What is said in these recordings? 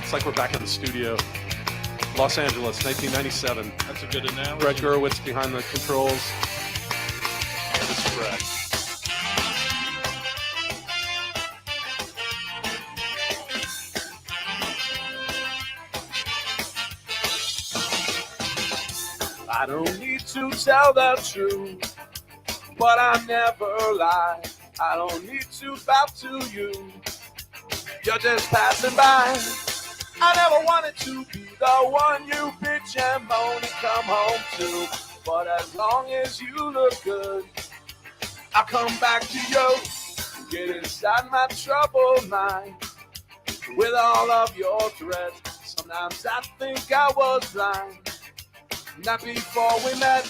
It's like we're back in the studio. Los Angeles, 1997. That's a good analogy. Brett Gurewitz behind the controls. This is Brett. I don't need to tell the truth, but I never lie. I don't need to bow to you. You're just passing by. I never wanted to be the one you bitch and moan and come home to. But as long as you look good, I'll come back to you. Get inside my troubled mind with all of your threats. Sometimes I think I was blind. Not before we met.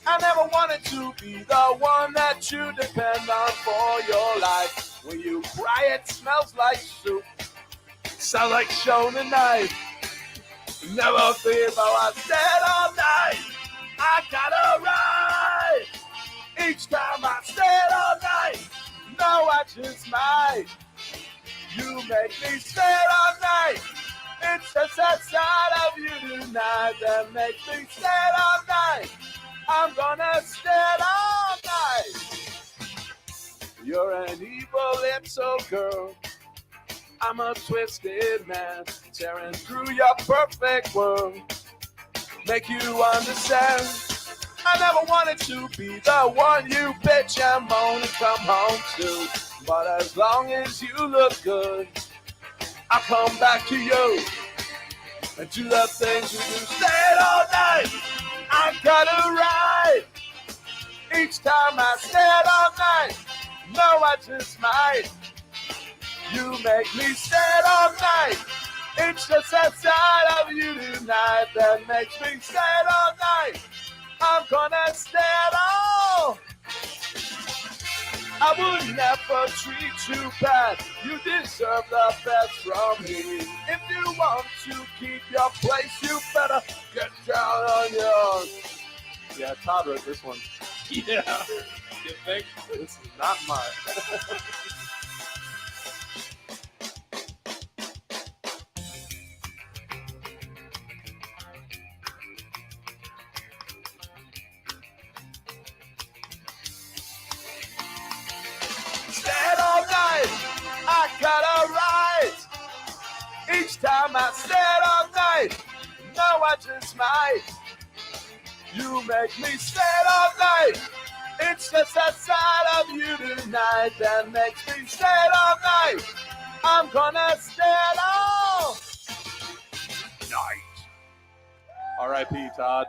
I never wanted to be the one that you depend on for your life. When you cry, it smells like soup. Sound like Shona Knife. Never fear about I said all night. I gotta ride. Each time I said all night. No, I just might. You make me stay all night. It's just that side of you tonight that makes me stay all night. I'm gonna stay all night. You're an evil little girl. I'm a twisted man, tearing through your perfect world. Make you understand. I never wanted to be the one you bitch and moan and come home to. But as long as you look good, I'll come back to you and do the things you do. Stay all night. I gotta ride. Each time I stay all night. No, I just might. You make me stay all night. It's just that side of you tonight that makes me stay all night. I'm gonna stay all. I would never treat you bad. You deserve the best from me. If you want to keep your place, you better get down on yours. Yeah, Todd wrote this one. Yeah. You think? This is not mine. I gotta ride. Each time I stay all night. No, I just might. You make me stay all night. It's just that side of you tonight that makes me stay all night. I'm gonna stay all night. R.I.P. Todd.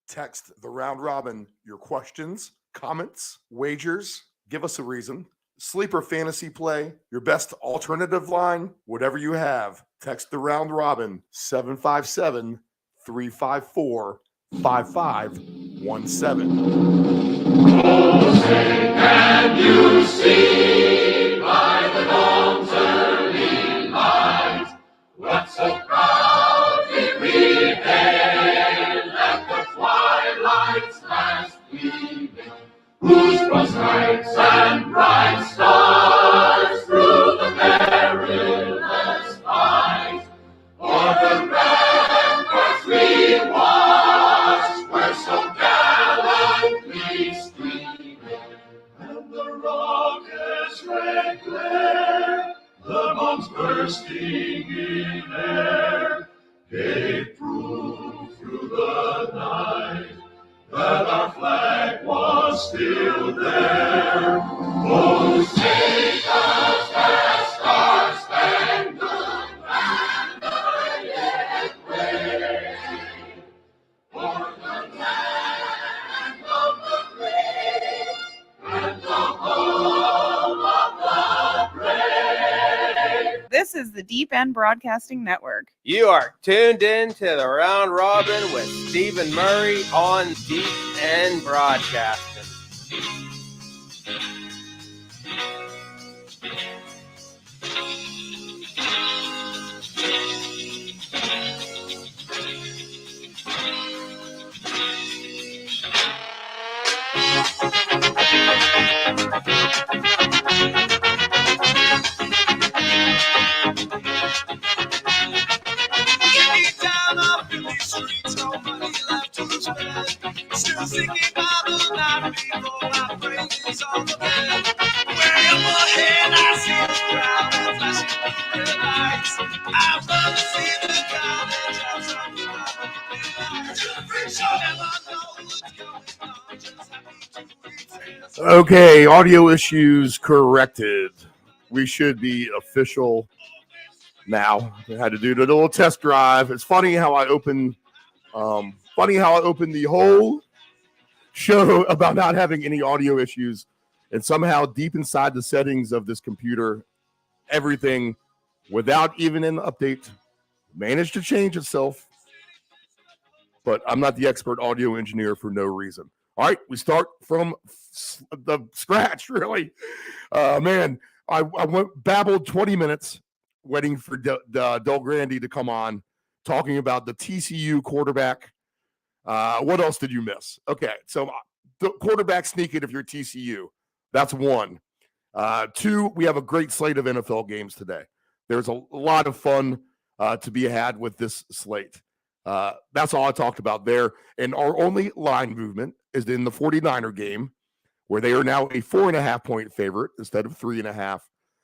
Text the round robin your questions, comments, wagers. Give us a reason. Sleeper fantasy play, your best alternative line, whatever you have. Text the round robin 757-354-5517. Oh, say, can you see by the dawn's early light what so proudly we hailed at the twilight's last gleaming, whose cross stripes and bright stars through the perilous fight o'er the ramparts we watched were so gallantly streaming, and the rocket's red glare, the bombs bursting in air, gave proof through the night that our flag was still there. Oh, take us that star-spangled banner yet wave, for the land of the brave and the home of the brave. This is the Deep End Broadcasting Network. You are tuned in to the Round Robin with Stephen Murray on Deep End Broadcasting. streets, no money left to spend. Still thinking about the night before I pray is all the bed. Way up ahead, I see the crowd and flashing blue red lights. I run to see the guy that drives up the Okay, audio issues corrected. We should be official now. I had to do the little test drive. It's funny how I opened the whole show about not having any audio issues, and somehow deep inside the settings of this computer, everything, without even an update, managed to change itself. But I'm not the expert audio engineer for no reason. All right, we start from the scratch, really. Man, I babbled 20 minutes waiting for Del Grande to come on, talking about the TCU quarterback. What else did you miss? Okay, so the quarterback sneak it if you're TCU. That's one. Two, we have a great slate of NFL games today. There's a lot of fun to be had with this slate. That's all I talked about there. And our only line movement is in the 49er game, where they are now a 4.5-point favorite instead of 3.5,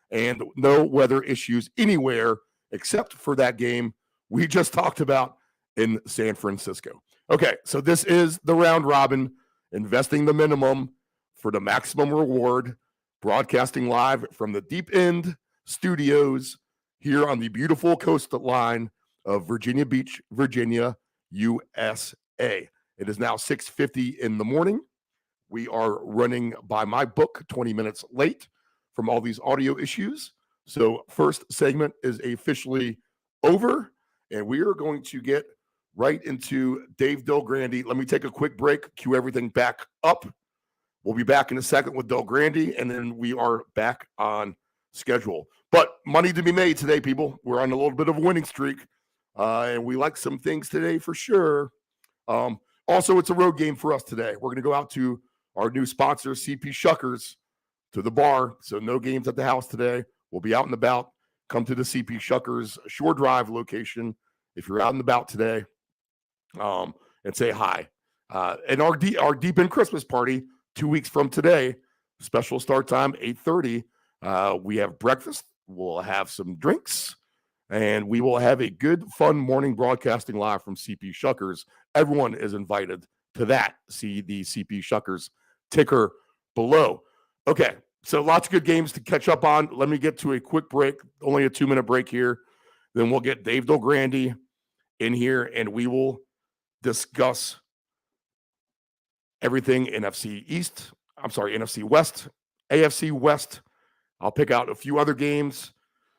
and no weather issues anywhere except for that game we just talked about in San Francisco. Okay, so this is the round robin, investing the minimum for the maximum reward, broadcasting live from the Deep End Studios here on the beautiful coastline of Virginia Beach, Virginia, USA. It is now 6:50 in the morning. We are running by my book 20 minutes late from all these audio issues. So first segment is officially over, and we are going to get right into Dave Del Grande. Let me take a quick break, cue everything back up. We'll be back in a second with Del Grande, and then we are back on schedule. But money to be made today, people. We're on a little bit of a winning streak, and we like some things today for sure. Also, it's a road game for us today. We're going to go out to our new sponsor, CP Shuckers, to the bar. So no games at the house today. We'll be out and about. Come to the CP Shuckers Shore Drive location if you're out and about today, and say hi. And our Deep End Christmas party 2 weeks from today, special start time 8:30. We have breakfast. We'll have some drinks, and we will have a good, fun morning broadcasting live from CP Shuckers. Everyone is invited to that. See the CP Shuckers ticker below. Okay, so lots of good games to catch up on. Let me get to a quick break, only a 2-minute break here. Then we'll get Dave Del Grande in here, and we will discuss everything NFC West, AFC West. I'll pick out a few other games,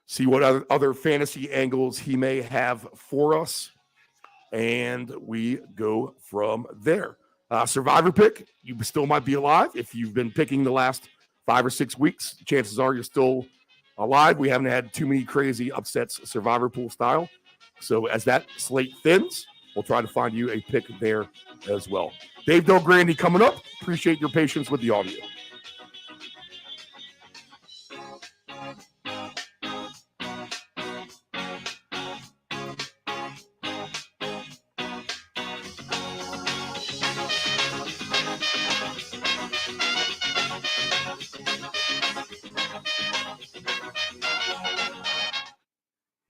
see what other fantasy angles he may have for us, and we go from there. Survivor pick, you still might be alive. If you've been picking the last 5 or 6 weeks, chances are you're still alive. We haven't had too many crazy upsets Survivor pool style. So as that slate thins, we'll try to find you a pick there as well. Dave Del Grande coming up. Appreciate your patience with the audio.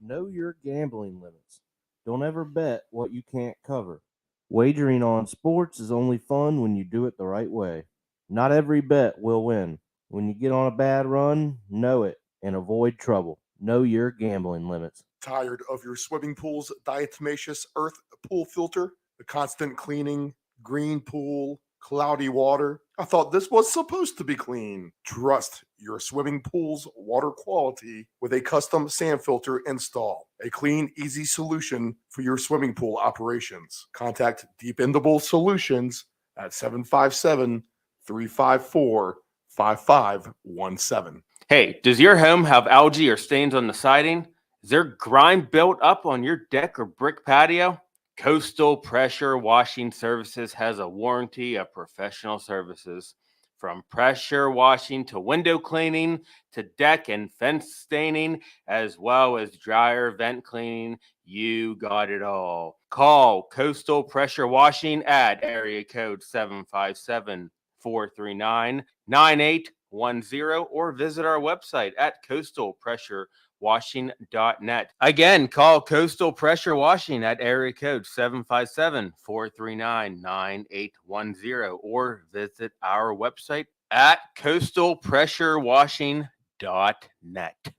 Know your gambling limits. Don't ever bet what you can't cover. Wagering on sports is only fun when you do it the right way. Not every bet will win. When you get on a bad run, know it and avoid trouble. Know your gambling limits. Tired of your swimming pool's diatomaceous earth pool filter? The constant cleaning, green pool, cloudy water? I thought this was supposed to be clean. Trust your swimming pool's water quality with a custom sand filter install. A clean, easy solution for your swimming pool operations. Contact Dependable Solutions at 757-354-5517. Hey, does your home have algae or stains on the siding? Is there grime built up on your deck or brick patio? Coastal Pressure Washing Services has a warranty of professional services From pressure washing to window cleaning to deck and fence staining, as well as dryer vent cleaning, you got it all. Call Coastal Pressure Washing at area code 757-439-9810 or visit our website at coastalpressurewashing.net. Again, call Coastal Pressure Washing at area code 757-439-9810 or visit our website at coastalpressurewashing.net.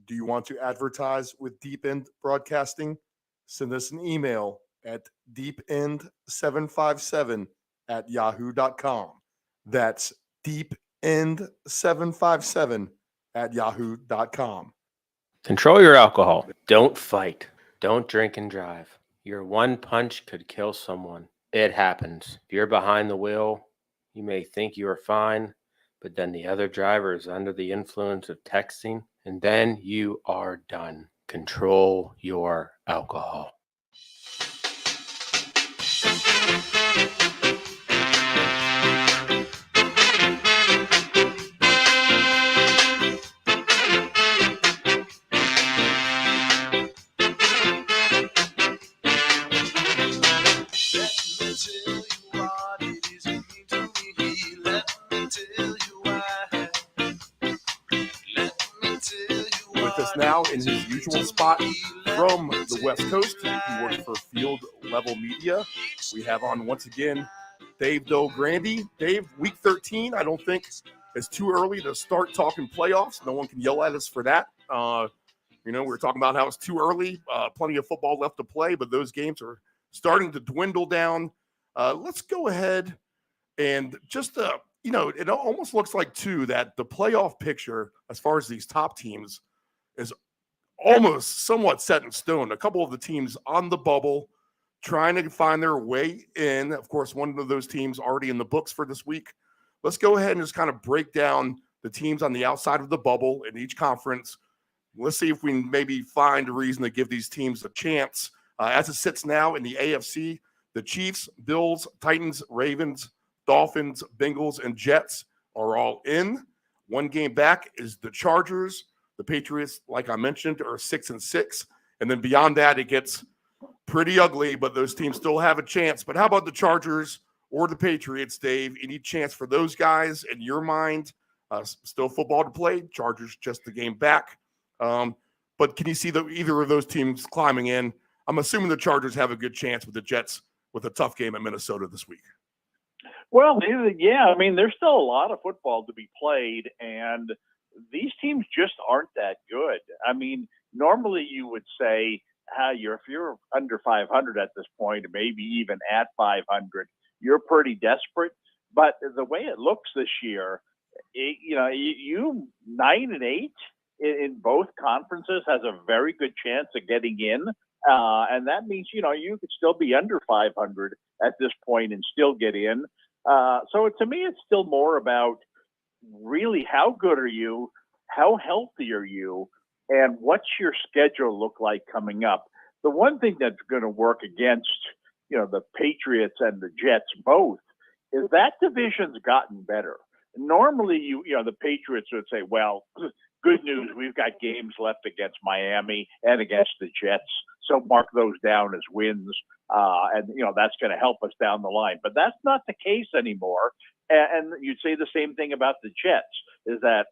Do you want to advertise with Deep End Broadcasting? Send us an email at deepend757@yahoo.com. That's deepend757@yahoo.com. Control your alcohol. Don't fight. Don't drink and drive. Your one punch could kill someone. It happens. If you're behind the wheel, you may think you are fine, but then the other driver is under the influence of texting, and then you are done. Control your alcohol. With us now in his usual spot from the West Coast, he works for Field Level Media. We have on once again Dave Grande. Dave, week 13, I don't think it's too early to start talking playoffs. No one can yell at us for that. We were talking about how it's too early, plenty of football left to play, but those games are starting to dwindle down. Let's go ahead and just, it almost looks like, too, that the playoff picture, as far as these top teams, is almost somewhat set in stone. A couple of the teams on the bubble trying to find their way in. Of course, one of those teams already in the books for this week. Let's go ahead and just kind of break down the teams on the outside of the bubble in each conference. Let's see if we can maybe find a reason to give these teams a chance. As it sits now in the AFC, the Chiefs, Bills, Titans, Ravens, Dolphins, Bengals, and Jets are all in. One game back is the Chargers. The Patriots, like I mentioned, are 6-6. And then beyond that, it gets pretty ugly, but those teams still have a chance. But how about the Chargers or the Patriots, Dave? Any chance for those guys in your mind? Still football to play. Chargers just the game back. But can you see either of those teams climbing in? I'm assuming the Chargers have a good chance with the Jets with a tough game at Minnesota this week. Well, yeah, I mean, there's still a lot of football to be played, and these teams just aren't that good. I mean, normally you would say if you're under 500 at this point, or maybe even at 500, you're pretty desperate. But the way it looks this year, you 9-8 in both conferences has a very good chance of getting in. And that means, you could still be under 500 at this point and still get in. So to me, it's still more about really how good are you, how healthy are you, and what's your schedule look like coming up. The one thing that's going to work against, the Patriots and the Jets both is that division's gotten better. Normally, the Patriots would say, well, good news, we've got games left against Miami and against the Jets, so mark those down as wins, and that's going to help us down the line. But that's not the case anymore. And you'd say the same thing about the Jets, is that,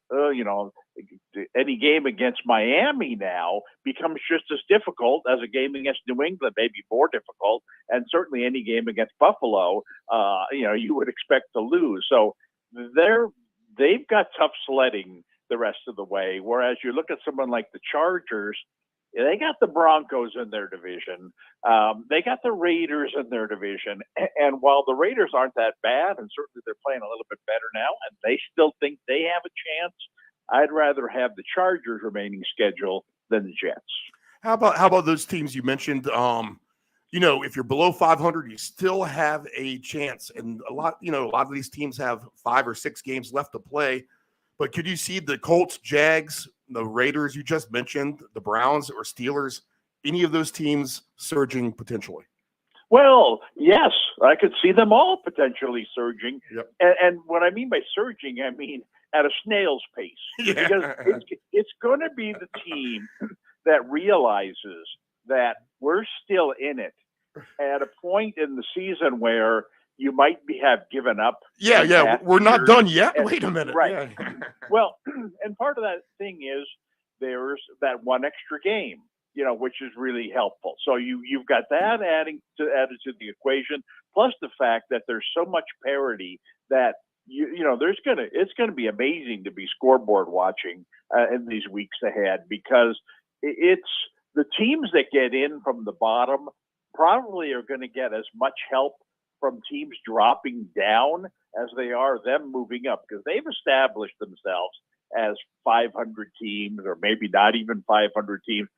any game against Miami now becomes just as difficult as a game against New England, maybe more difficult, and certainly any game against Buffalo, you would expect to lose. So they've got tough sledding the rest of the way, whereas you look at someone like the Chargers, they got the Broncos in their division. They got the Raiders in their division. And while the Raiders aren't that bad, and certainly they're playing a little bit better now, and they still think they have a chance, I'd rather have the Chargers remaining schedule than the Jets. How about those teams you mentioned? If you're below 500, you still have a chance. And a lot of these teams have 5 or 6 games left to play. But could you see the Colts, Jags, the Raiders you just mentioned, the Browns or Steelers, any of those teams surging potentially? Well, yes, I could see them all potentially surging. Yep. And what I mean by surging, I mean at a snail's pace. Yeah. Because it's going to be the team that realizes that we're still in it at a point in the season where you might have given up. Yeah. We're not years. done yet. And- Wait a minute. Right. Yeah. Well, and part of that thing is there's that one extra game, which is really helpful. So you've got that added to the equation, plus the fact that there's so much parity that it's gonna be amazing to be scoreboard watching in these weeks ahead, because it's the teams that get in from the bottom probably are going to get as much help from teams dropping down as they are them moving up, because they've established themselves as 500 teams, or maybe not even 500 teams.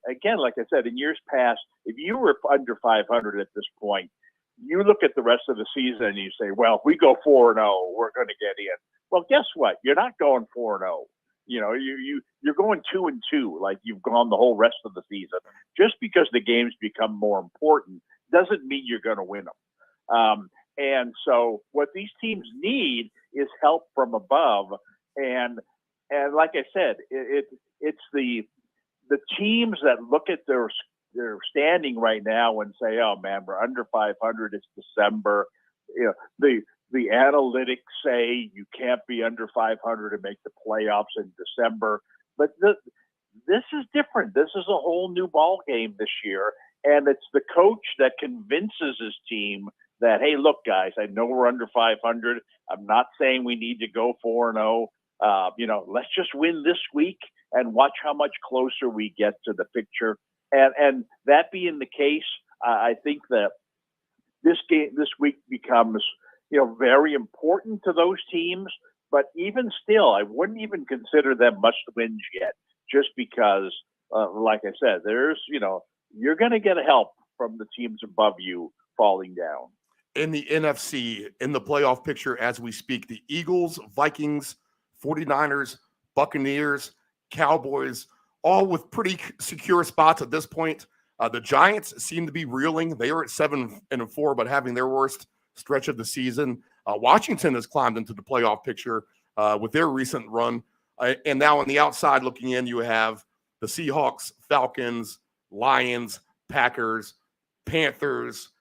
Again, like I said, in years past, if you were under 500 at this point, you look at the rest of the season and you say, well, if we go 4-0, we're going to get in. Well, guess what? You're not going 4-0. You're going 2-2, like you've gone the whole rest of the season. Just because the games become more important doesn't mean you're going to win them. And so what these teams need is help from above. And like I said, it's the teams that look at their standing right now and say, oh man, we're under 500. It's December. The analytics say you can't be under 500 and make the playoffs in December. But this is different. This is a whole new ball game this year. And it's the coach that convinces his team that, hey, look, guys, I know we're under 500. I'm not saying we need to go 4-0. Let's just win this week and watch how much closer we get to the picture. And that being the case, I think that this week becomes, very important to those teams. But even still, I wouldn't even consider them must-wins yet, just because, like I said, there's, you're going to get help from the teams above you falling down. In the NFC, in the playoff picture as we speak, the Eagles, Vikings, 49ers, Buccaneers, Cowboys, all with pretty secure spots at this point. The Giants seem to be reeling. They are at 7-4, but having their worst stretch of the season. Washington has climbed into the playoff picture with their recent run. And now on the outside looking in, you have the Seahawks, Falcons, Lions, Packers, Panthers,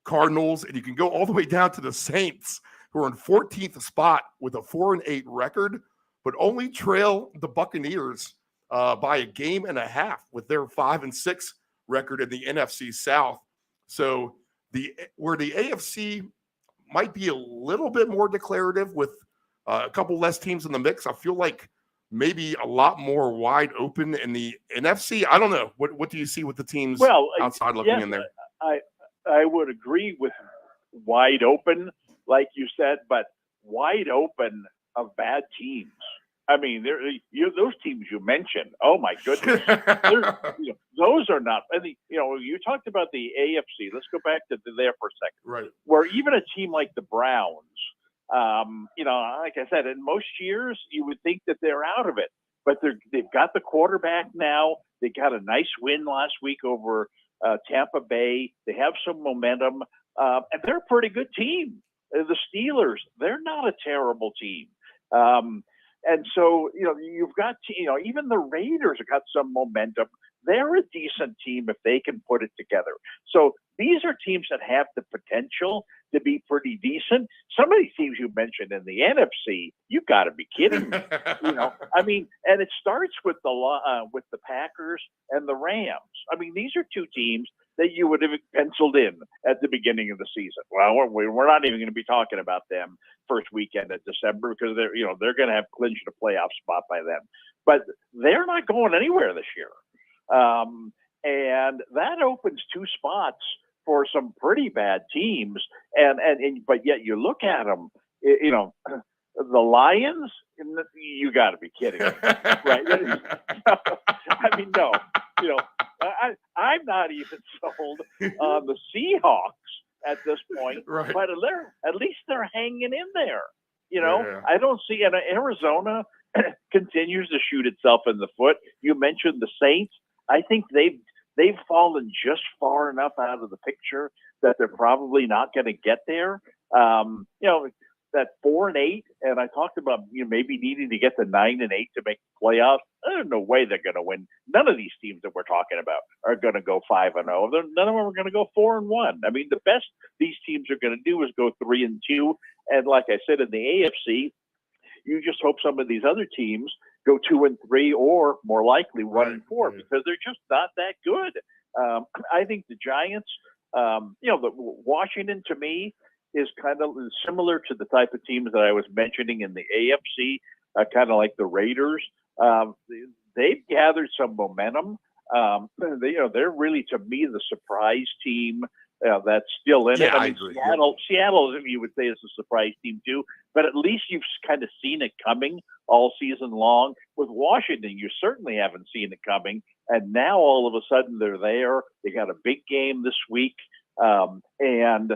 Cardinals, and you can go all the way down to the Saints, who are in 14th spot with a 4-8 record, but only trail the Buccaneers by a game and a half with their 5-6 record in the NFC South. So where the AFC might be a little bit more declarative with a couple less teams in the mix, I feel like maybe a lot more wide open in the NFC. I don't know. What do you see with the teams outside looking in there? I would agree with wide open, like you said, but wide open of bad teams. I mean, those teams you mentioned. Oh my goodness, those are not. I think you talked about the AFC. Let's go back to there for a second. Right. Where even a team like the Browns, like I said, in most years you would think that they're out of it, but they've got the quarterback now. They got a nice win last week over Tampa Bay. They have some momentum, and they're a pretty good team. The Steelers, they're not a terrible team. And so, you've got, even the Raiders have got some momentum. They're a decent team if they can put it together. So these are teams that have the potential to be pretty decent. Some of these teams you mentioned in the NFC, you've got to be kidding me. I mean, and it starts with the Packers and the Rams. I mean, these are two teams that you would have penciled in at the beginning of the season. Well, we're not even going to be talking about them first weekend of December because they're going to have clinched a playoff spot by then. But they're not going anywhere this year. And that opens two spots for some pretty bad teams. But yet you look at them, the Lions, you got to be kidding me, right? I mean, no, I'm not even sold on the Seahawks at this point, right. But at least they're hanging in there. Yeah. I don't see, and Arizona continues to shoot itself in the foot. You mentioned the Saints. I think they've they've fallen just far enough out of the picture that they're probably not going to get there. That 4-8, and I talked about maybe needing to get to 9-8 to make the playoffs. There's no way they're going to win. None of these teams that we're talking about are going to go 5-0. None of them are going to go 4-1. I mean, the best these teams are going to do is go 3-2. And like I said, in the AFC, you just hope some of these other teams go 2-3, or more likely 1-4, because they're just not that good. I think the Giants, the Washington to me is kind of similar to the type of teams that I was mentioning in the AFC, kind of like the Raiders. They've gathered some momentum. They're really, to me, the surprise team that's still in it. I agree. Seattle, you would say, is a surprise team too, but at least you've kind of seen it coming all season long. With Washington, you certainly haven't seen it coming, and now all of a sudden they're there. They got a big game this week, and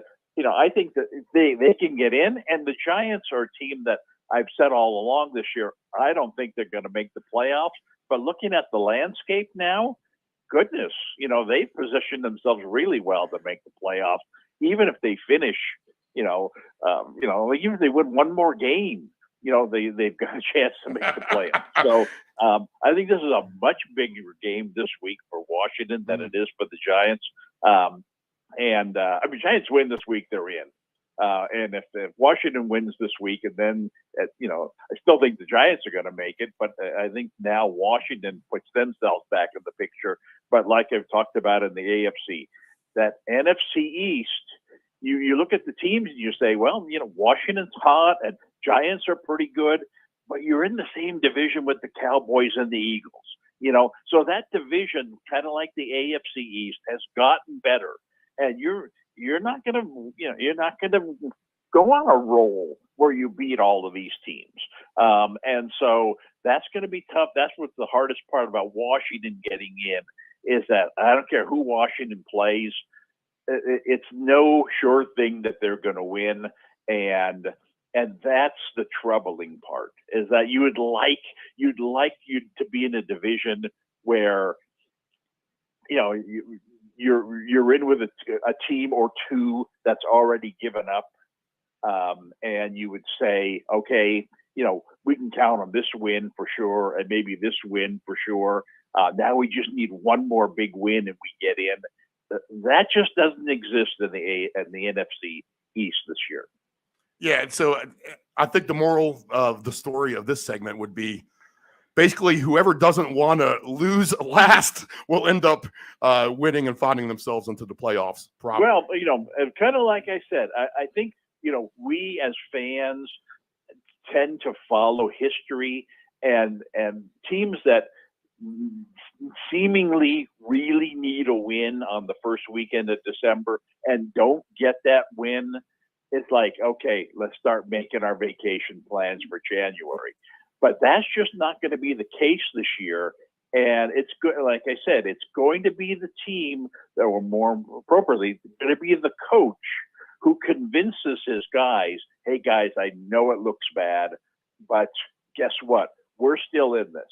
I think that they can get in, and the Giants are a team that I've said all along this year, I don't think they're going to make the playoffs. But looking at the landscape now, goodness, they've positioned themselves really well to make the playoffs. Even if they finish, even if they win one more game, they've got a chance to make the playoffs. So I think this is a much bigger game this week for Washington than it is for the Giants. Giants win this week, they're in. And if Washington wins this week, and then, I still think the Giants are going to make it, but I think now Washington puts themselves back in the picture. But like I've talked about in the AFC, that NFC East, you look at the teams and you say, well, Washington's hot and Giants are pretty good, but you're in the same division with the Cowboys and the Eagles. So that division, kind of like the AFC East, has gotten better. And you're not going to go on a roll where you beat all of these teams. And so that's going to be tough. That's what the hardest part about Washington getting in is that I don't care who Washington plays. It's no sure thing that they're going to win. And that's the troubling part, is that you'd like to be in a division where, you're in with a team or two that's already given up, and you would say, okay, we can count on this win for sure, and maybe this win for sure. Now we just need one more big win and we get in. That just doesn't exist in the NFC East this year. Yeah, and so I think the moral of the story of this segment would be, basically, whoever doesn't want to lose last will end up winning and finding themselves into the playoffs. Probably. Well, kind of like I said, I think, we as fans tend to follow history, and teams that seemingly really need a win on the first weekend of December and don't get that win, it's like, okay, let's start making our vacation plans for January. But that's just not going to be the case this year. And it's good. Like I said, it's going to be the team that, or more appropriately, going to be the coach who convinces his guys, hey, guys, I know it looks bad, but guess what? We're still in this.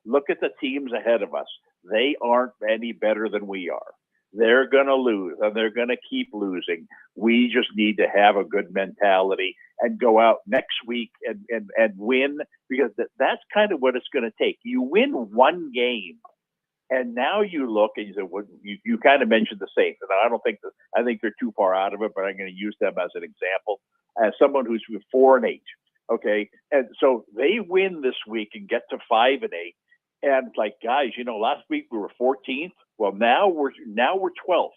Look at the teams ahead of us. They aren't any better than we are. They're going to lose, and they're going to keep losing. We just need to have a good mentality and go out next week and win, because that's kind of what it's going to take. You win one game, and now you look and you say, well, you kind of mentioned the Saints, and I think they're too far out of it, but I'm going to use them as an example, as someone who's 4-8. Okay, and so they win this week and get to 5-8. And like, guys, last week we were 14th. Well, now we're 12th,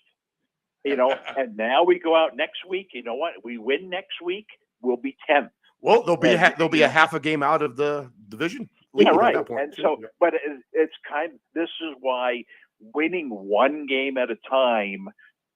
and now we go out next week. You know what? We win next week, we'll be 10th. Well, there'll be a half a game out of the division. Yeah, right. At that point, and so, but it's this is why winning one game at a time,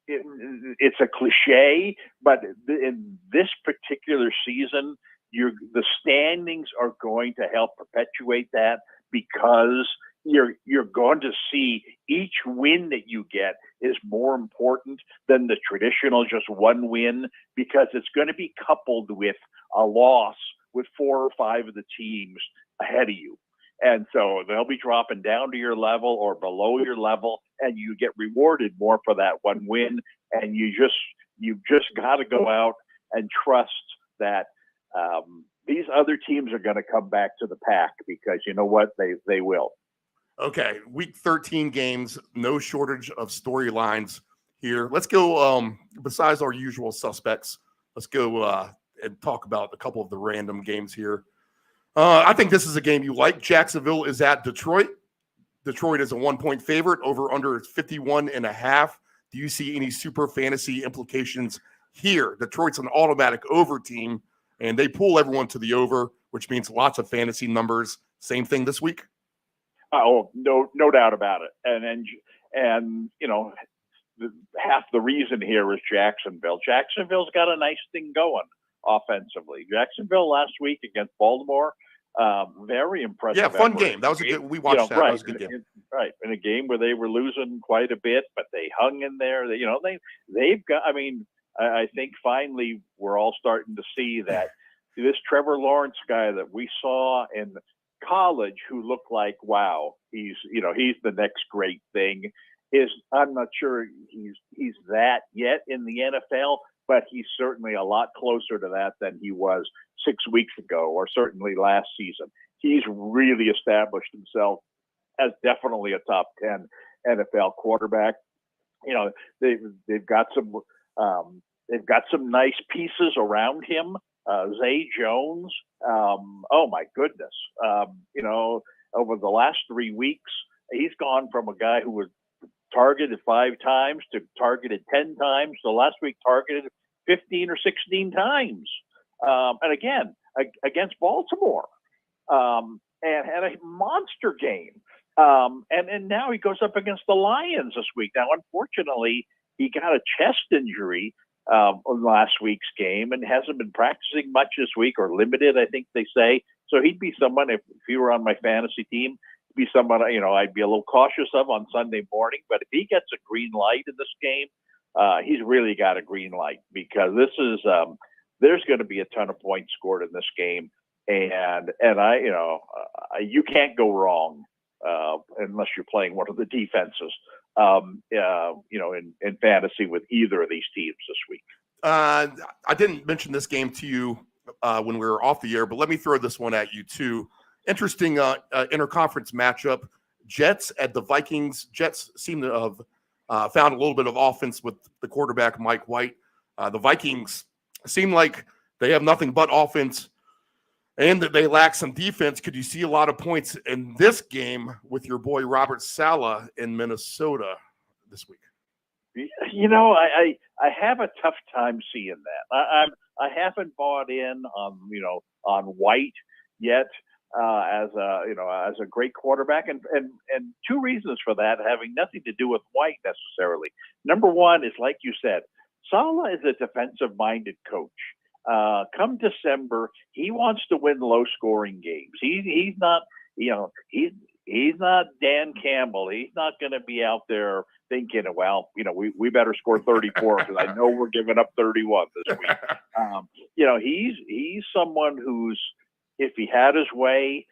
it's a cliche, but in this particular season, the standings are going to help perpetuate that, because you're going to see each win that you get is more important than the traditional just one win, because it's going to be coupled with a loss with 4 or 5 of the teams ahead of you. And so they'll be dropping down to your level or below your level, and you get rewarded more for that one win. And you've just got to go out and trust that these other teams are going to come back to the pack, because you know what, they will. Okay, week 13 games, no shortage of storylines here. Let's go, besides our usual suspects, let's go and talk about a couple of the random games here. I think this is a game you like. Jacksonville is at Detroit. Detroit is a 1-point favorite. Over under 51.5. Do you see any super fantasy implications here? Detroit's an automatic over team, and they pull everyone to the over, which means lots of fantasy numbers. Same thing this week. Oh, no doubt about it. And you know, half the reason here is Jacksonville. Jacksonville's got a nice thing going offensively. Jacksonville last week against Baltimore, very impressive. Yeah, fun effort. game. That was a good. We watched that. Right, That was a good game. Right, in a game where they were losing quite a bit, but they hung in there. They've got. I mean, I think finally we're all starting to see that this Trevor Lawrence guy that we saw in college, who looked like, wow, he's the next great thing. I'm not sure he's that yet in the NFL, but he's certainly a lot closer to that than he was 6 weeks ago, or certainly last season. He's really established himself as definitely a top 10 NFL quarterback. You know, they've got some nice pieces around him. Zay Jones, oh my goodness. Over the last 3 weeks, he's gone from a guy who was targeted 5 times to targeted 10 times. So last week targeted 15 or 16 times. And again, against Baltimore, and had a monster game. And now he goes up against the Lions this week. Now, unfortunately, he got a chest injury on last week's game and hasn't been practicing much this week, or limited, I think they say. So he'd be someone, if he were on my fantasy team, be someone, I'd be a little cautious of on Sunday morning. But if he gets a green light in this game, he's really got a green light, because this is there's going to be a ton of points scored in this game, and you can't go wrong unless you're playing one of the defenses, in fantasy with either of these teams this week. I didn't mention this game to you when we were off the air, but let me throw this one at you too. Interesting interconference matchup. Jets at the Vikings. Jets seem to have found a little bit of offense with the quarterback, Mike White. The Vikings seem like they have nothing but offense and that they lack some defense. Could you see a lot of points in this game with your boy Robert Saleh in Minnesota this week? I have a tough time seeing that. I haven't bought in on White yet as a great quarterback, and two reasons for that, having nothing to do with White necessarily. Number one is, like you said, Saleh is a defensive-minded coach. Come December, he wants to win low-scoring games. He's not, he's not Dan Campbell. He's not going to be out there thinking, well, we better score 34 because I know we're giving up 31 this week. He's someone who's, if he had his way,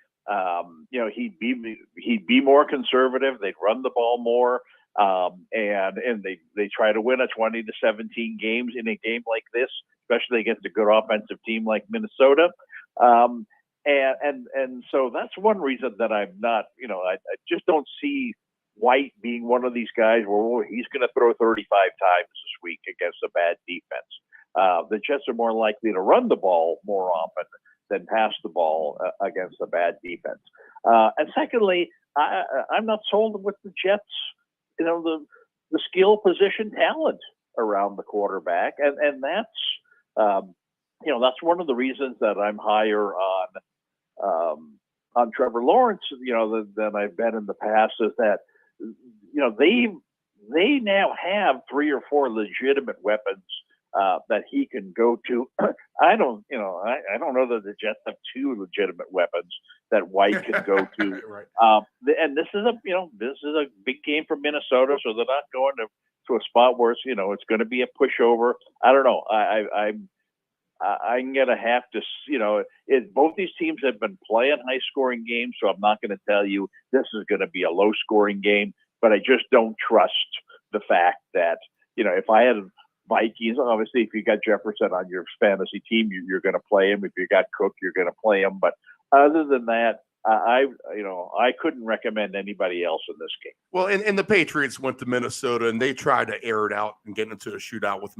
he'd be more conservative. They'd run the ball more. And they try to win a 20-17 games in a game like this, especially against a good offensive team like Minnesota. And so that's one reason that I'm not, I just don't see White being one of these guys where he's going to throw 35 times this week against a bad defense. The Jets are more likely to run the ball more often than pass the ball against a bad defense. And secondly, I'm not sold with the Jets, the skill position talent around the quarterback. And that's one of the reasons that I'm higher on Trevor Lawrence, than I've been in the past, is that, they now have 3 or 4 legitimate weapons that he can go to. I don't know that the Jets have 2 legitimate weapons that White can go to. Right. And this is a big game for Minnesota, so they're not going to a spot where it's going to be a pushover. I don't know. I'm going to have to, both these teams have been playing high-scoring games, so I'm not going to tell you this is going to be a low-scoring game. but I just don't trust the fact that, if I had Vikings, obviously, if you got Jefferson on your fantasy team, you're going to play him. If you got Cook, you're going to play him. But other than that, I couldn't recommend anybody else in this game. Well, and the Patriots went to Minnesota, and they tried to air it out and get into a shootout with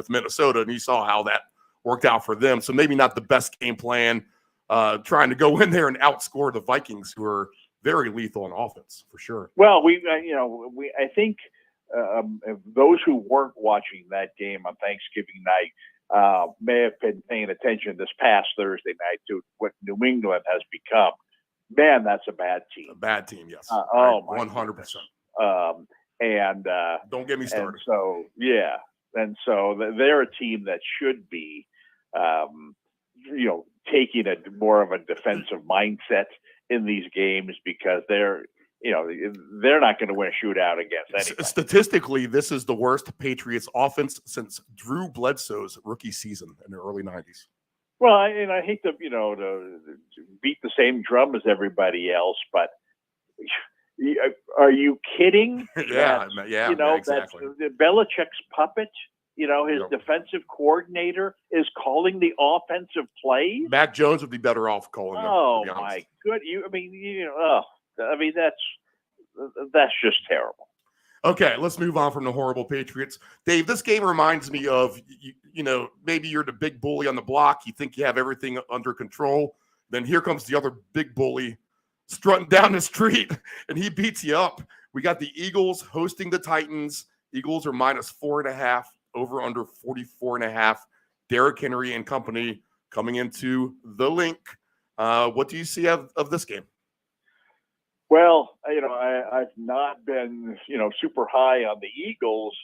Minnesota, and you saw how that worked out for them. So maybe not the best game plan, trying to go in there and outscore the Vikings, who are very lethal on offense, for sure. Well, I think those who weren't watching that game on Thanksgiving night may have been paying attention this past Thursday night to what New England has become. Man, that's a bad team. A bad team, yes. 100%. And don't get me started. And so they're a team that should be, taking a more of a defensive mindset in these games, because they're not going to win a shootout against anybody. Statistically, this is the worst Patriots offense since Drew Bledsoe's rookie season in the early 90s. Well, I hate to beat the same drum as everybody else, but are you kidding? Yeah, exactly. That's Belichick's puppet. His defensive coordinator is calling the offensive plays. Mac Jones would be better off calling them. Oh my good! That's just terrible. Okay, let's move on from the horrible Patriots. Dave, this game reminds me of, maybe you're the big bully on the block. You think you have everything under control. Then here comes the other big bully strutting down the street, and he beats you up. We got the Eagles hosting the Titans. Eagles are -4.5, over under 44.5. Derrick Henry and company coming into the link. What do you see of this game? Well, I've not been, super high on the Eagles,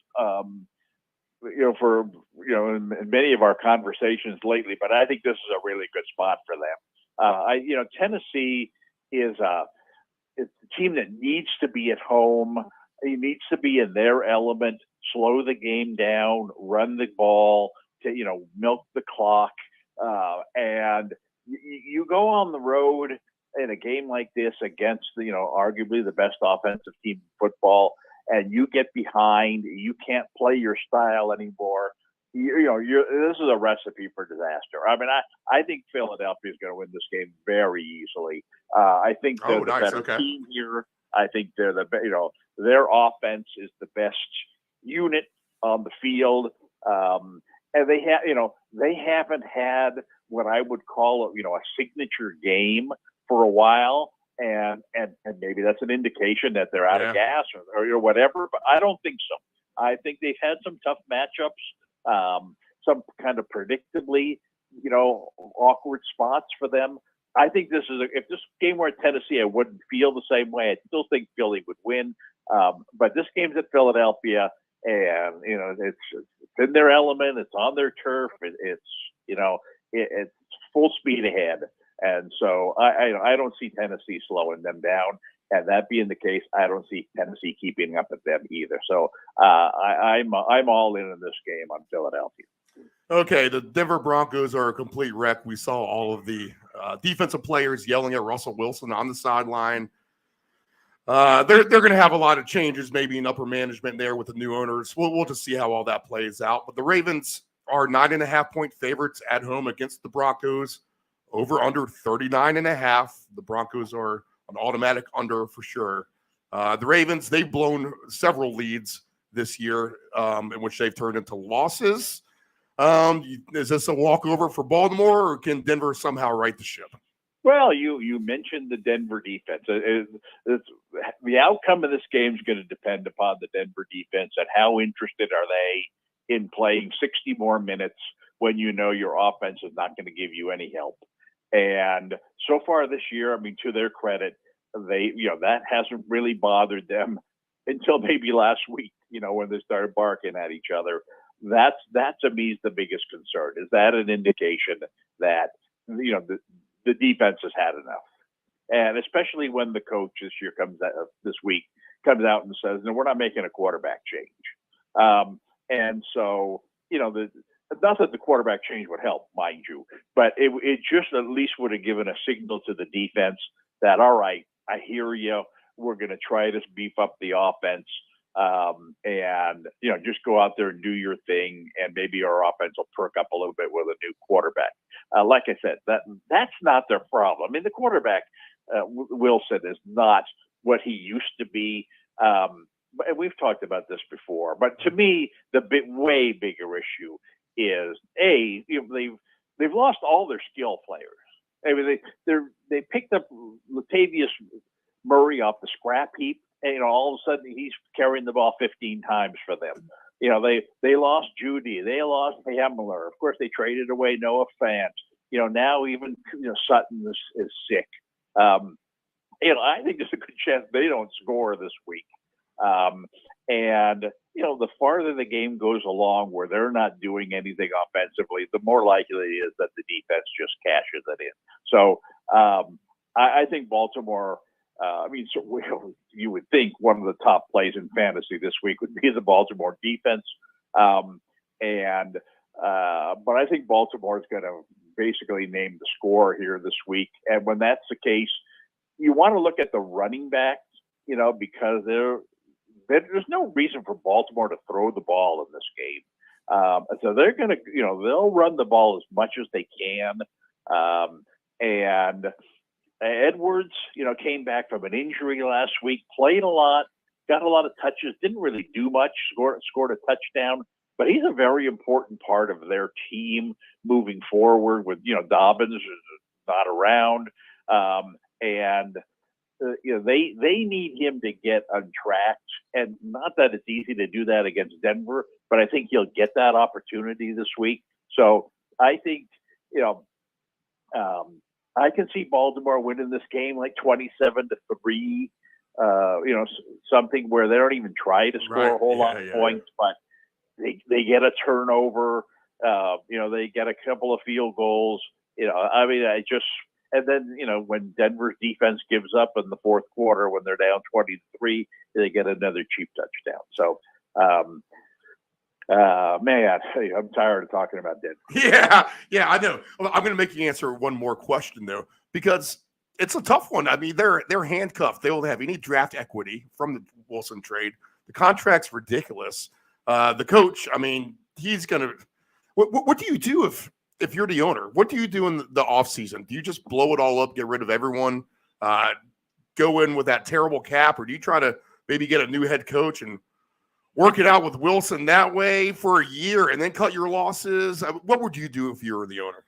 in many of our conversations lately, but I think this is a really good spot for them. Tennessee is it's a team that needs to be at home. It needs to be in their element, slow the game down, run the ball, to, milk the clock. And you go on the road in a game like this against, arguably the best offensive team in football, and you get behind, you can't play your style anymore. This is a recipe for disaster. I mean, I think Philadelphia is going to win this game very easily. I think they're the better team here. I think they're their offense is the best unit on the field. And they haven't had what I would call a signature game for a while, and maybe that's an indication that they're out of gas or whatever, but I don't think so. I think they've had some tough matchups, some kind of predictably, awkward spots for them. I think if this game were at Tennessee, I wouldn't feel the same way. I still think Philly would win, but this game's at Philadelphia, and it's in their element. It's on their turf. It's full speed ahead. And so I don't see Tennessee slowing them down. And that being the case, I don't see Tennessee keeping up with them either. So I'm all in this game on Philadelphia. Okay, the Denver Broncos are a complete wreck. We saw all of the defensive players yelling at Russell Wilson on the sideline. They're going to have a lot of changes, maybe in upper management there with the new owners. We'll just see how all that plays out. But the Ravens are 9.5-point favorites at home against the Broncos. Over under 39.5. The Broncos are an automatic under for sure. The Ravens, they've blown several leads this year in which they've turned into losses. Is this a walkover for Baltimore, or can Denver somehow right the ship? Well, you mentioned the Denver defense. The outcome of this game is going to depend upon the Denver defense and how interested are they in playing 60 more minutes when your offense is not going to give you any help. And so far this year, I mean, to their credit, they, that hasn't really bothered them until maybe last week, when they started barking at each other. That to me is the biggest concern. Is that an indication that, the defense has had enough? And especially when the coach this week comes out and says, no, we're not making a quarterback change. And so, not that the quarterback change would help, mind you, but it just at least would have given a signal to the defense that, all right, I hear you. we're going to try to beef up the offense, and just go out there and do your thing, and maybe our offense will perk up a little bit with a new quarterback. Like I said, that's not their problem. I mean, the quarterback Wilson is not what he used to be. And we've talked about this before, but to me, the way bigger issue is they've lost all their skill players. I mean, they picked up Latavius Murray off the scrap heap, and all of a sudden he's carrying the ball 15 times for them. They lost Judy, they lost Hamler. Of course, they traded away Noah Fant. Now even Sutton is sick. I think there's a good chance they don't score this week. The farther the game goes along where they're not doing anything offensively, the more likely it is that the defense just cashes it in. So I think Baltimore, you would think one of the top plays in fantasy this week would be the Baltimore defense. But I think Baltimore is going to basically name the score here this week. And when that's the case, you want to look at the running backs, because there's no reason for Baltimore to throw the ball in this game. So they're going to, they'll run the ball as much as they can. And Edwards, came back from an injury last week, played a lot, got a lot of touches, didn't really do much, scored a touchdown, but he's a very important part of their team moving forward with, Dobbins is not around. They need him to get untracked, and not that it's easy to do that against Denver, but I think he'll get that opportunity this week. So I think, I can see Baltimore winning this game like 27-3, something where they don't even try to score a whole lot of points, but they get a turnover, they get a couple of field goals, and then, when Denver's defense gives up in the fourth quarter, when they're down 20-3, they get another cheap touchdown. So, man, I'm tired of talking about Denver. Yeah, I know. I'm going to make you answer one more question, though, because it's a tough one. I mean, they're handcuffed. They don't have any draft equity from the Wilson trade. The contract's ridiculous. The coach, I mean, he's going to – what do you do if you're the owner? What do you do in the offseason? Do you just blow it all up, get rid of everyone, go in with that terrible cap, or do you try to maybe get a new head coach and work it out with Wilson that way for a year and then cut your losses? What would you do if you were the owner?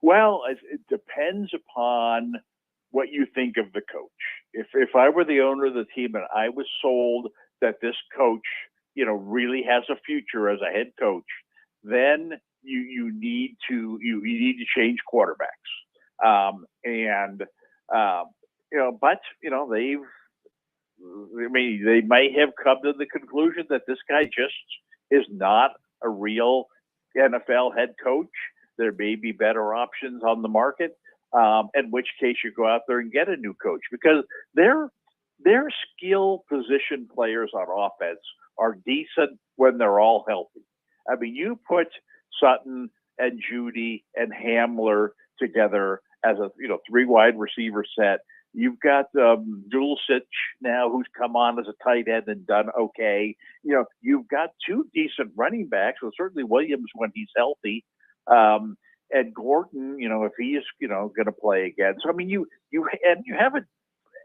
Well, it depends upon what you think of the coach. If I were the owner of the team and I was sold that this coach, really has a future as a head coach, then you need to change quarterbacks. They might have come to the conclusion that this guy just is not a real NFL head coach. There may be better options on the market, in which case you go out there and get a new coach, because their skill position players on offense are decent when they're all healthy. I mean, you put Sutton and Judy and Hamler together as a three wide receiver set. You've got Dulcich now, who's come on as a tight end and done okay. You've got two decent running backs. Well, certainly Williams when he's healthy, and Gordon. If he is going to play again. So I mean, you have an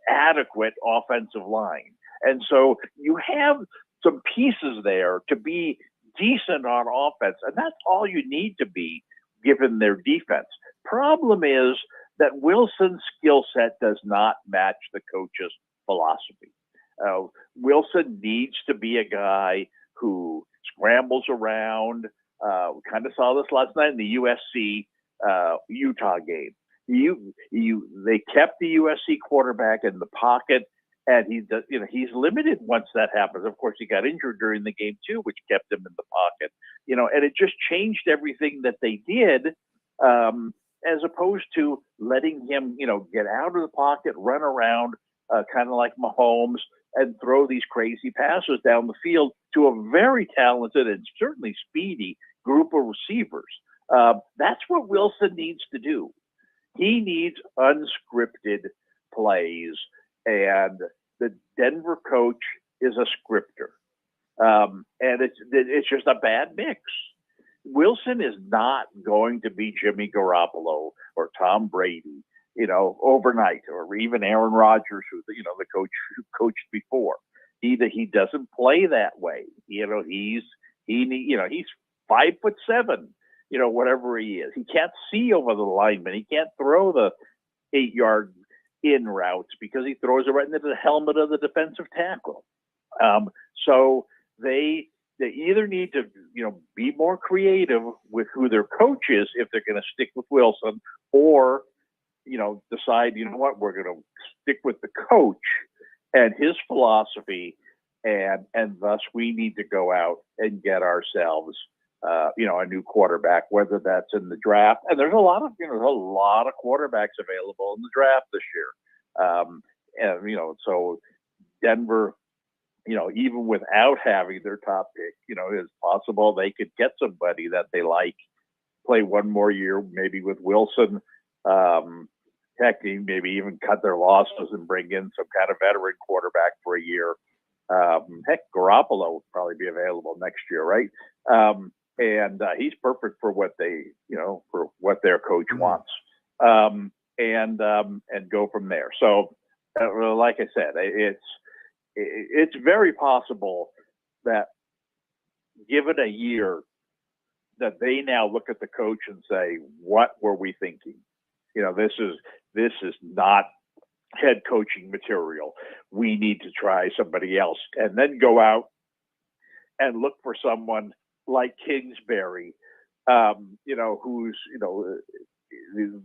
adequate offensive line, and so you have some pieces there to be decent on offense, and that's all you need to be given their defense. Problem is that Wilson's skill set does not match the coach's philosophy. Wilson needs to be a guy who scrambles around. We kind of saw this last night in the USC Utah game. They kept the USC quarterback in the pocket, and he's limited once that happens. Of course, he got injured during the game too, which kept him in the pocket. And it just changed everything that they did, as opposed to letting him, get out of the pocket, run around, kind of like Mahomes, and throw these crazy passes down the field to a very talented and certainly speedy group of receivers. That's what Wilson needs to do. He needs unscripted plays, and the Denver coach is a scripter, and it's just a bad mix. Wilson is not going to be Jimmy Garoppolo or Tom Brady, overnight, or even Aaron Rodgers, who the coach who coached before. He doesn't play that way. He's 5'7", whatever he is. He can't see over the lineman. He can't throw the 8-yard in routes because he throws it right into the helmet of the defensive tackle. So they either need to, be more creative with who their coach is if they're going to stick with Wilson, or, decide, what, we're going to stick with the coach and his philosophy, and thus we need to go out and get ourselves, a new quarterback, whether that's in the draft. And there's a lot of quarterbacks available in the draft this year. So Denver, even without having their top pick, it's possible they could get somebody that they like, play one more year, maybe with Wilson. Heck, maybe even cut their losses and bring in some kind of veteran quarterback for a year. Heck, Garoppolo would probably be available next year, right? And he's perfect for what for what their coach wants, and go from there. So, like I said, it's very possible that, given a year, that they now look at the coach and say, "What were we thinking? This is not head coaching material. We need to try somebody else," and then go out and look for someone like Kingsbury, who's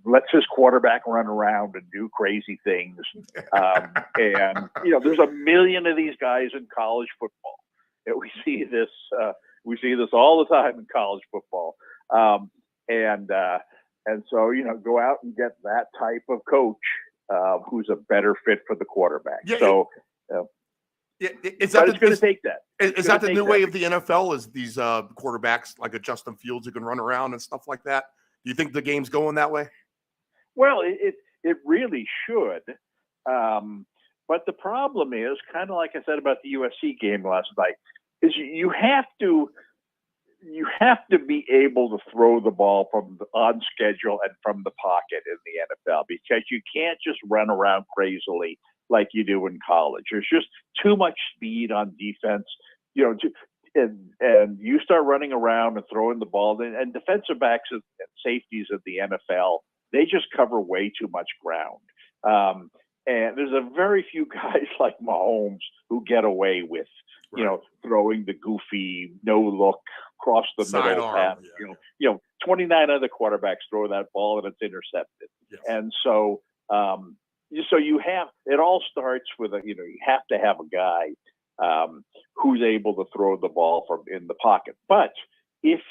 lets his quarterback run around and do crazy things. And there's a million of these guys in college football. And we see this all the time in college football. And so, go out and get that type of coach who's a better fit for the quarterback. Yeah, so it's going to take that. Is that the new way of the NFL? Is these quarterbacks like a Justin Fields who can run around and stuff like that? Do you think the game's going that way? Well, it really should. But the problem is, kind of like I said about the USC game last night, is you have to be able to throw the ball on schedule and from the pocket in the NFL, because you can't just run around crazily like you do in college. There's just too much speed on defense, and you start running around and throwing the ball, and defensive backs and safeties of the NFL, they just cover way too much ground. And there's a very few guys like Mahomes who get away with, throwing the goofy, no look, cross the middle pass. 29 other quarterbacks throw that ball and it's intercepted. Yes. And so, it all starts with you have to have a guy who's able to throw the ball from in the pocket. But if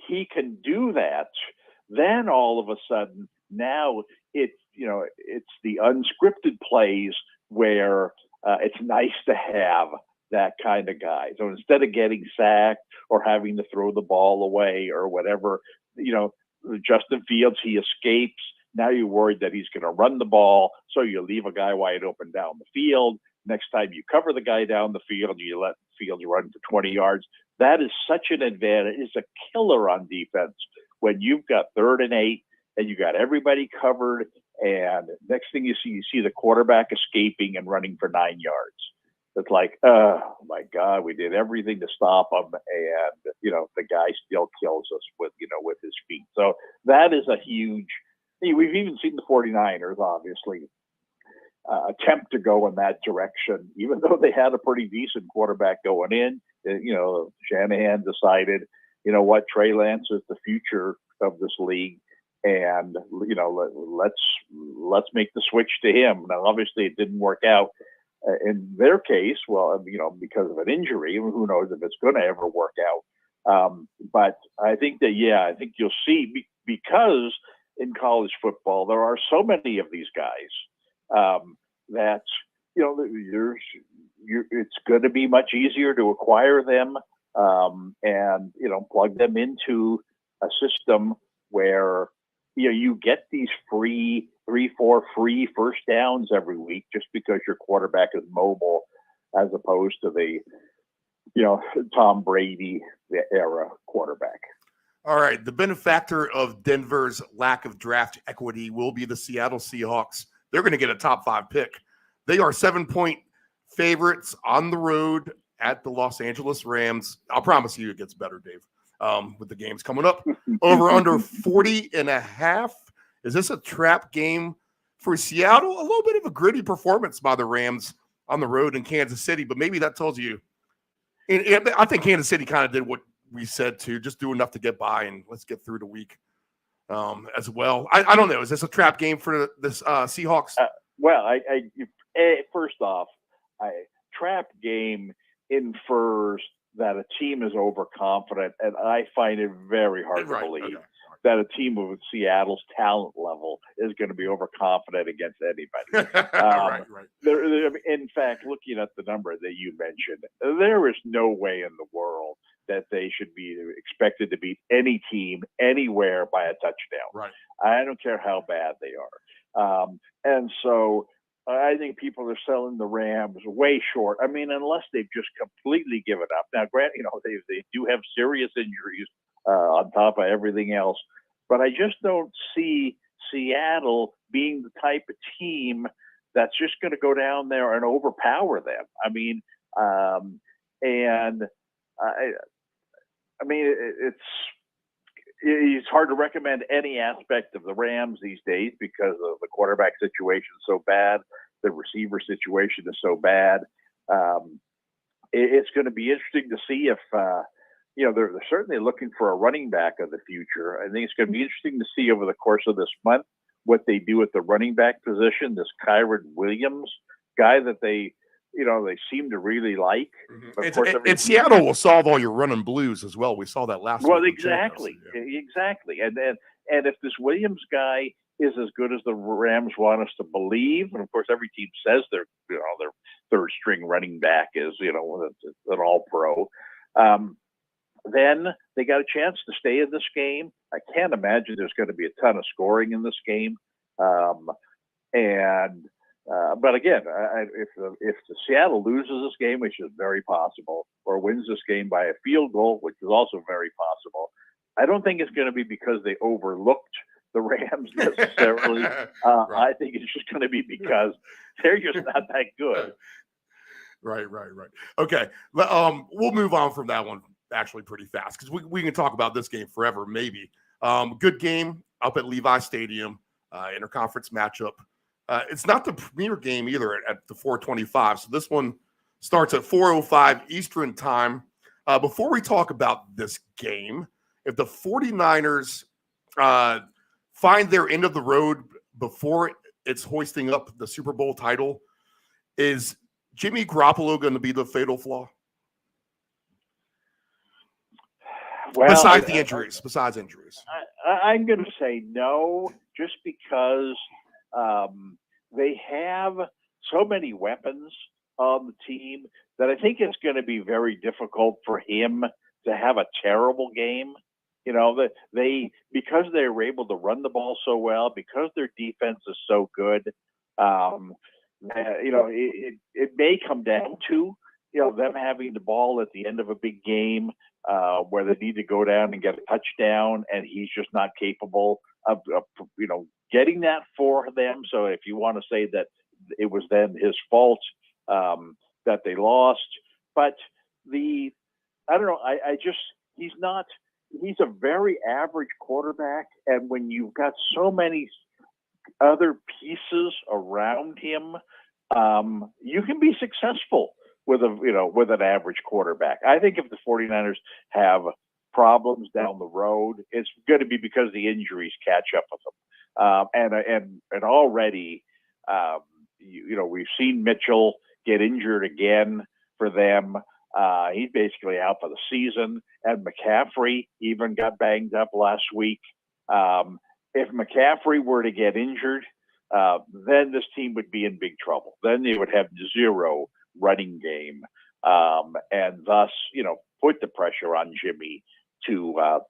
he can do that, then all of a sudden now it's the unscripted plays where it's nice to have that kind of guy. So instead of getting sacked or having to throw the ball away or whatever, Justin Fields, he escapes. Now you're worried that he's going to run the ball, so you leave a guy wide open down the field. Next time you cover the guy down the field, you let Fields run for 20 yards. That is such an advantage. It's a killer on defense when you've got 3rd and 8 and you got everybody covered, and next thing you see the quarterback escaping and running for 9 yards. It's like, oh my God, we did everything to stop him, and the guy still kills us with his feet. So that is a huge. We've even seen the 49ers, obviously, attempt to go in that direction, even though they had a pretty decent quarterback going in. Shanahan decided, what, Trey Lance is the future of this league, and let's make the switch to him. Now, obviously, it didn't work out in their case. Well, because of an injury, who knows if it's going to ever work out. But I think you'll see, because in college football there are so many of these guys that it's going to be much easier to acquire them and plug them into a system where you get these free 3, 4 free first downs every week just because your quarterback is mobile, as opposed to the, Tom Brady era quarterback. All right. The benefactor of Denver's lack of draft equity will be the Seattle Seahawks. They're going to get a top 5 pick. They are 7-point favorites on the road at the Los Angeles Rams. I'll promise you it gets better, Dave, with the games coming up. Over under 40.5. Is this a trap game for Seattle? A little bit of a gritty performance by the Rams on the road in Kansas City, but maybe that tells you. I think Kansas City kind of did what we said to, just do enough to get by and let's get through the week as well. I don't know. Is this a trap game for this Seahawks? First off, trap game infers that a team is overconfident, and I find it very hard to believe that a team of Seattle's talent level is going to be overconfident against anybody. Right. In fact, looking at the number that you mentioned, there is no way in the world that they should be expected to beat any team anywhere by a touchdown. Right. I don't care how bad they are. And so I think people are selling the Rams way short. I mean, unless they've just completely given up. Now, granted, they do have serious injuries on top of everything else, but I just don't see Seattle being the type of team that's just going to go down there and overpower them. I mean, it's hard to recommend any aspect of the Rams these days because of the quarterback situation is so bad. The receiver situation is so bad. It's going to be interesting to see if, they're certainly looking for a running back of the future. I think it's going to be interesting to see over the course of this month what they do at the running back position, this Kyron Williams guy that they seem to really like. Mm-hmm. And Seattle will solve all your running blues as well. We saw that last week. Well, exactly. And if this Williams guy is as good as the Rams want us to believe, and of course every team says their third string running back is an all pro, then they got a chance to stay in this game. I can't imagine there's going to be a ton of scoring in this game. But again, if the Seattle loses this game, which is very possible, or wins this game by a field goal, which is also very possible, I don't think it's going to be because they overlooked the Rams necessarily. I think it's just going to be because they're just not that good. Right. Okay, we'll move on from that one actually pretty fast because we can talk about this game forever, maybe. Good game up at Levi Stadium, interconference matchup. It's not the premier game either at the 4:25. So this one starts at 4:05 Eastern time. Before we talk about this game, if the 49ers find their end of the road before it's hoisting up the Super Bowl title, is Jimmy Garoppolo going to be the fatal flaw? Well, besides injuries. I'm going to say no, just because they have so many weapons on the team that I think it's going to be very difficult for him to have a terrible game. That because they were able to run the ball so well, because their defense is so good, it may come down to them having the ball at the end of a big game where they need to go down and get a touchdown, and he's just not capable of getting that for them. So if you want to say that it was then his fault that they lost, but I don't know. He's a very average quarterback, and when you've got so many other pieces around him, you can be successful with an average quarterback. I think if the 49ers have problems down the road, it's going to be because the injuries catch up with them. And already, we've seen Mitchell get injured again for them. He's basically out for the season, and McCaffrey even got banged up last week. If McCaffrey were to get injured, then this team would be in big trouble. Then they would have zero running game, and thus, put the pressure on Jimmy to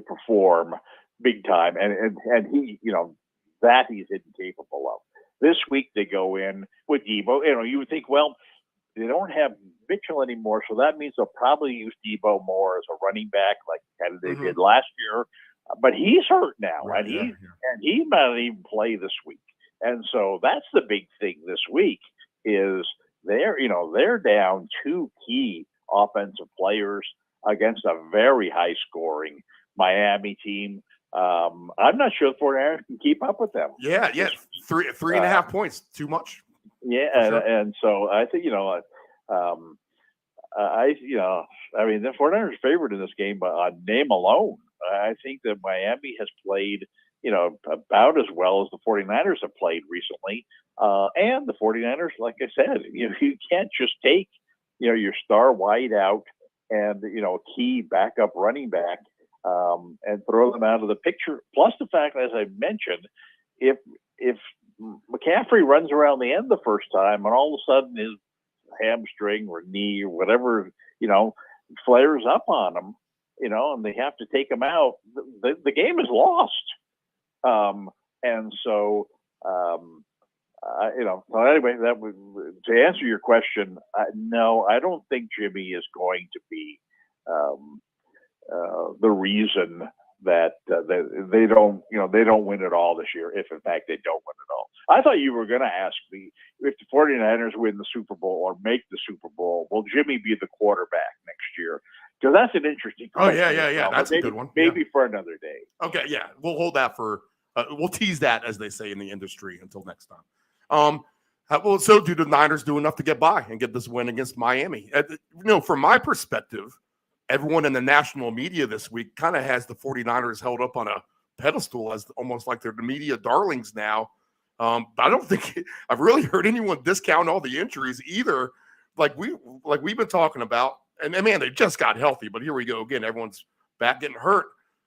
perform big time. And he, That he's incapable of. This week they go in with Debo. You would think, well, they don't have Mitchell anymore, so that means they'll probably use Debo more as a running back, like kind of they did last year. But he's hurt now, and he might not even play this week. And so that's the big thing this week is they're down 2 key offensive players against a very high scoring Miami team. I'm not sure the 49ers can keep up with them. Yeah. 3.5 points, too much. Yeah, sure. and so I think the 49ers favored in this game on name alone. I think that Miami has played, about as well as the 49ers have played recently. And the 49ers, like I said, you can't just take, your star wide out and, key backup running back and throw them out of the picture. Plus the fact, as I mentioned, if McCaffrey runs around the end the first time and all of a sudden his hamstring or knee or whatever, flares up on him, and they have to take him out, the game is lost. And so, anyway, to answer your question, no, I don't think Jimmy is going to be the reason that they don't win it all this year, if in fact they don't win it all. I thought you were going to ask me if the 49ers win the Super Bowl or make the Super Bowl, will Jimmy be the quarterback next year? Because that's an interesting question. Oh, yeah. That's a good one. Maybe for another day. Okay, yeah. We'll hold that for we'll tease that, as they say in the industry, until next time. So do the Niners do enough to get by and get this win against Miami? From my perspective, everyone in the national media this week kind of has the 49ers held up on a pedestal as almost like they're the media darlings now. I don't think I've really heard anyone discount all the injuries either. Like we've been talking about, and man, they just got healthy, but here we go again. Everyone's back getting hurt.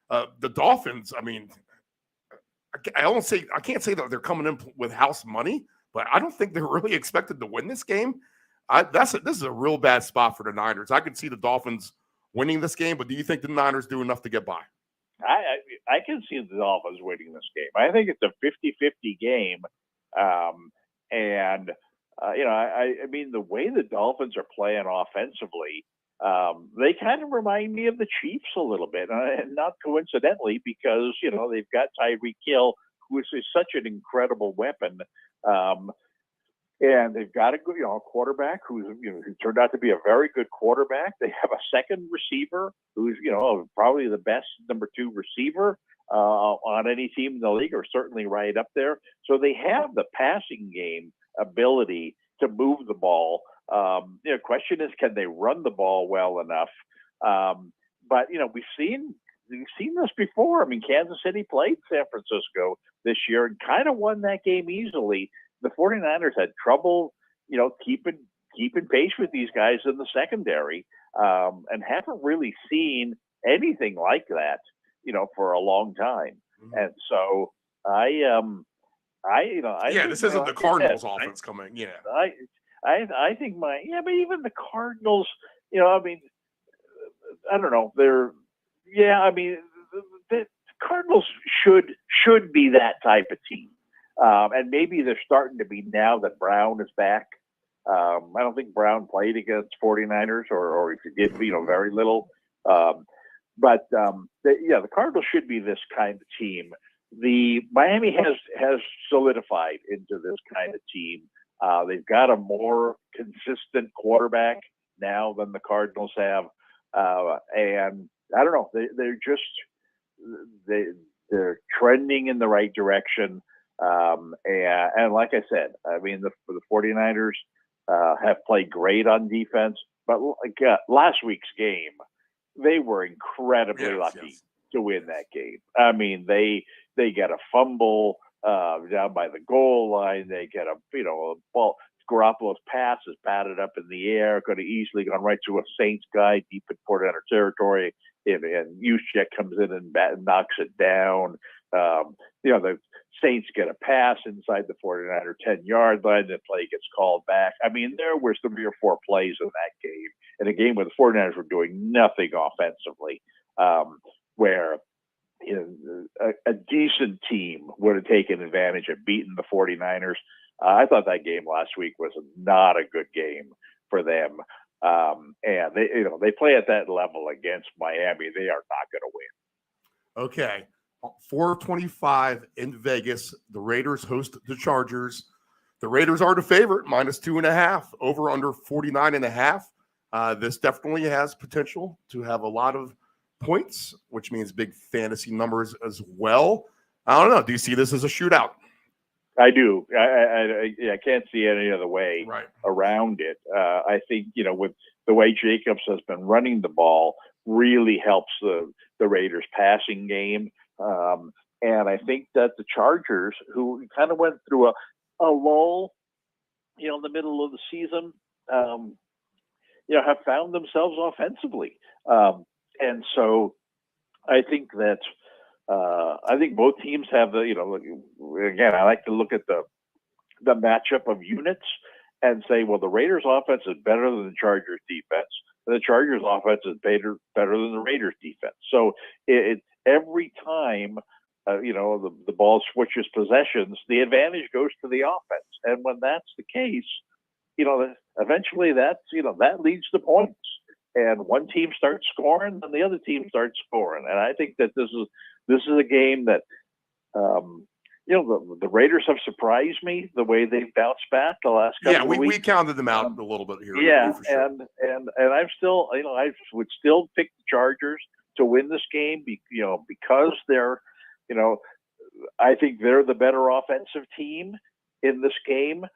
The Dolphins, I mean, I can't say that they're coming in with house money, but I don't think they're really expected to win this game. This is a real bad spot for the Niners. I could see the Dolphins winning this game, but do you think the Niners do enough to get by? I can see the Dolphins winning this game. I think it's a 50-50 game. I mean, the way the Dolphins are playing offensively, they kind of remind me of the Chiefs a little bit, and not coincidentally, because, they've got Tyreek Hill, who is such an incredible weapon. And they've got a good, quarterback who turned out to be a very good quarterback. They have a second receiver who's, probably the best number 2 receiver on any team in the league, or certainly right up there. So they have the passing game ability to move the ball. Question is, can they run the ball well enough? But we've seen this before. I mean, Kansas City played San Francisco this year and kind of won that game easily. The 49ers had trouble, keeping pace with these guys in the secondary, and haven't really seen anything like that, for a long time. Mm-hmm. And so this isn't the Cardinals offense coming. Yeah. I think but even the Cardinals, I mean, I don't know. The Cardinals should be that type of team. And maybe they're starting to be now that Brown is back. I don't think Brown played against 49ers, or if he did, very little. But the Cardinals should be this kind of team. The Miami has solidified into this kind of team. They've got a more consistent quarterback now than the Cardinals have, and I don't know. They're trending in the right direction. And like I said, I mean, the 49ers have played great on defense, but last week's game, they were incredibly lucky to win that game. I mean, they get a fumble down by the goal line. They get a ball. Garoppolo's pass is batted up in the air, could have easily gone right to a Saints guy deep in 49er territory. And Juszczyk comes in and knocks it down. The Saints get a pass inside the 49er 10-yard line. The play gets called back. I mean, there were 3 or 4 plays in that game, in a game where the 49ers were doing nothing offensively, where, a decent team would have taken advantage of beating the 49ers. I thought that game last week was not a good game for them. And they play at that level against Miami. They are not going to win. Okay. 425 in Vegas. The Raiders host the Chargers. The Raiders are the favorite, -2.5, over under 49.5. This definitely has potential to have a lot of points, which means big fantasy numbers as well. I don't know. Do you see this as a shootout? I do. I can't see any other way around it. I think, with the way Jacobs has been running the ball really helps the Raiders passing game. And I think that the Chargers, who kind of went through a lull, in the middle of the season, have found themselves offensively. And so I think that both teams have again, I like to look at the matchup of units and say, well, the Raiders offense is better than the Chargers defense. And the Chargers offense is better than the Raiders defense. So every time, the ball switches possessions, the advantage goes to the offense. And when that's the case, eventually that leads to points. And one team starts scoring, and the other team starts scoring. And I think that this is a game that, the Raiders have surprised me the way they've bounced back the last couple of weeks. We counted them out a little bit here. Yeah, for sure. and I'm still, I would still pick the Chargers to win this game, because they're, I think they're the better offensive team in this game.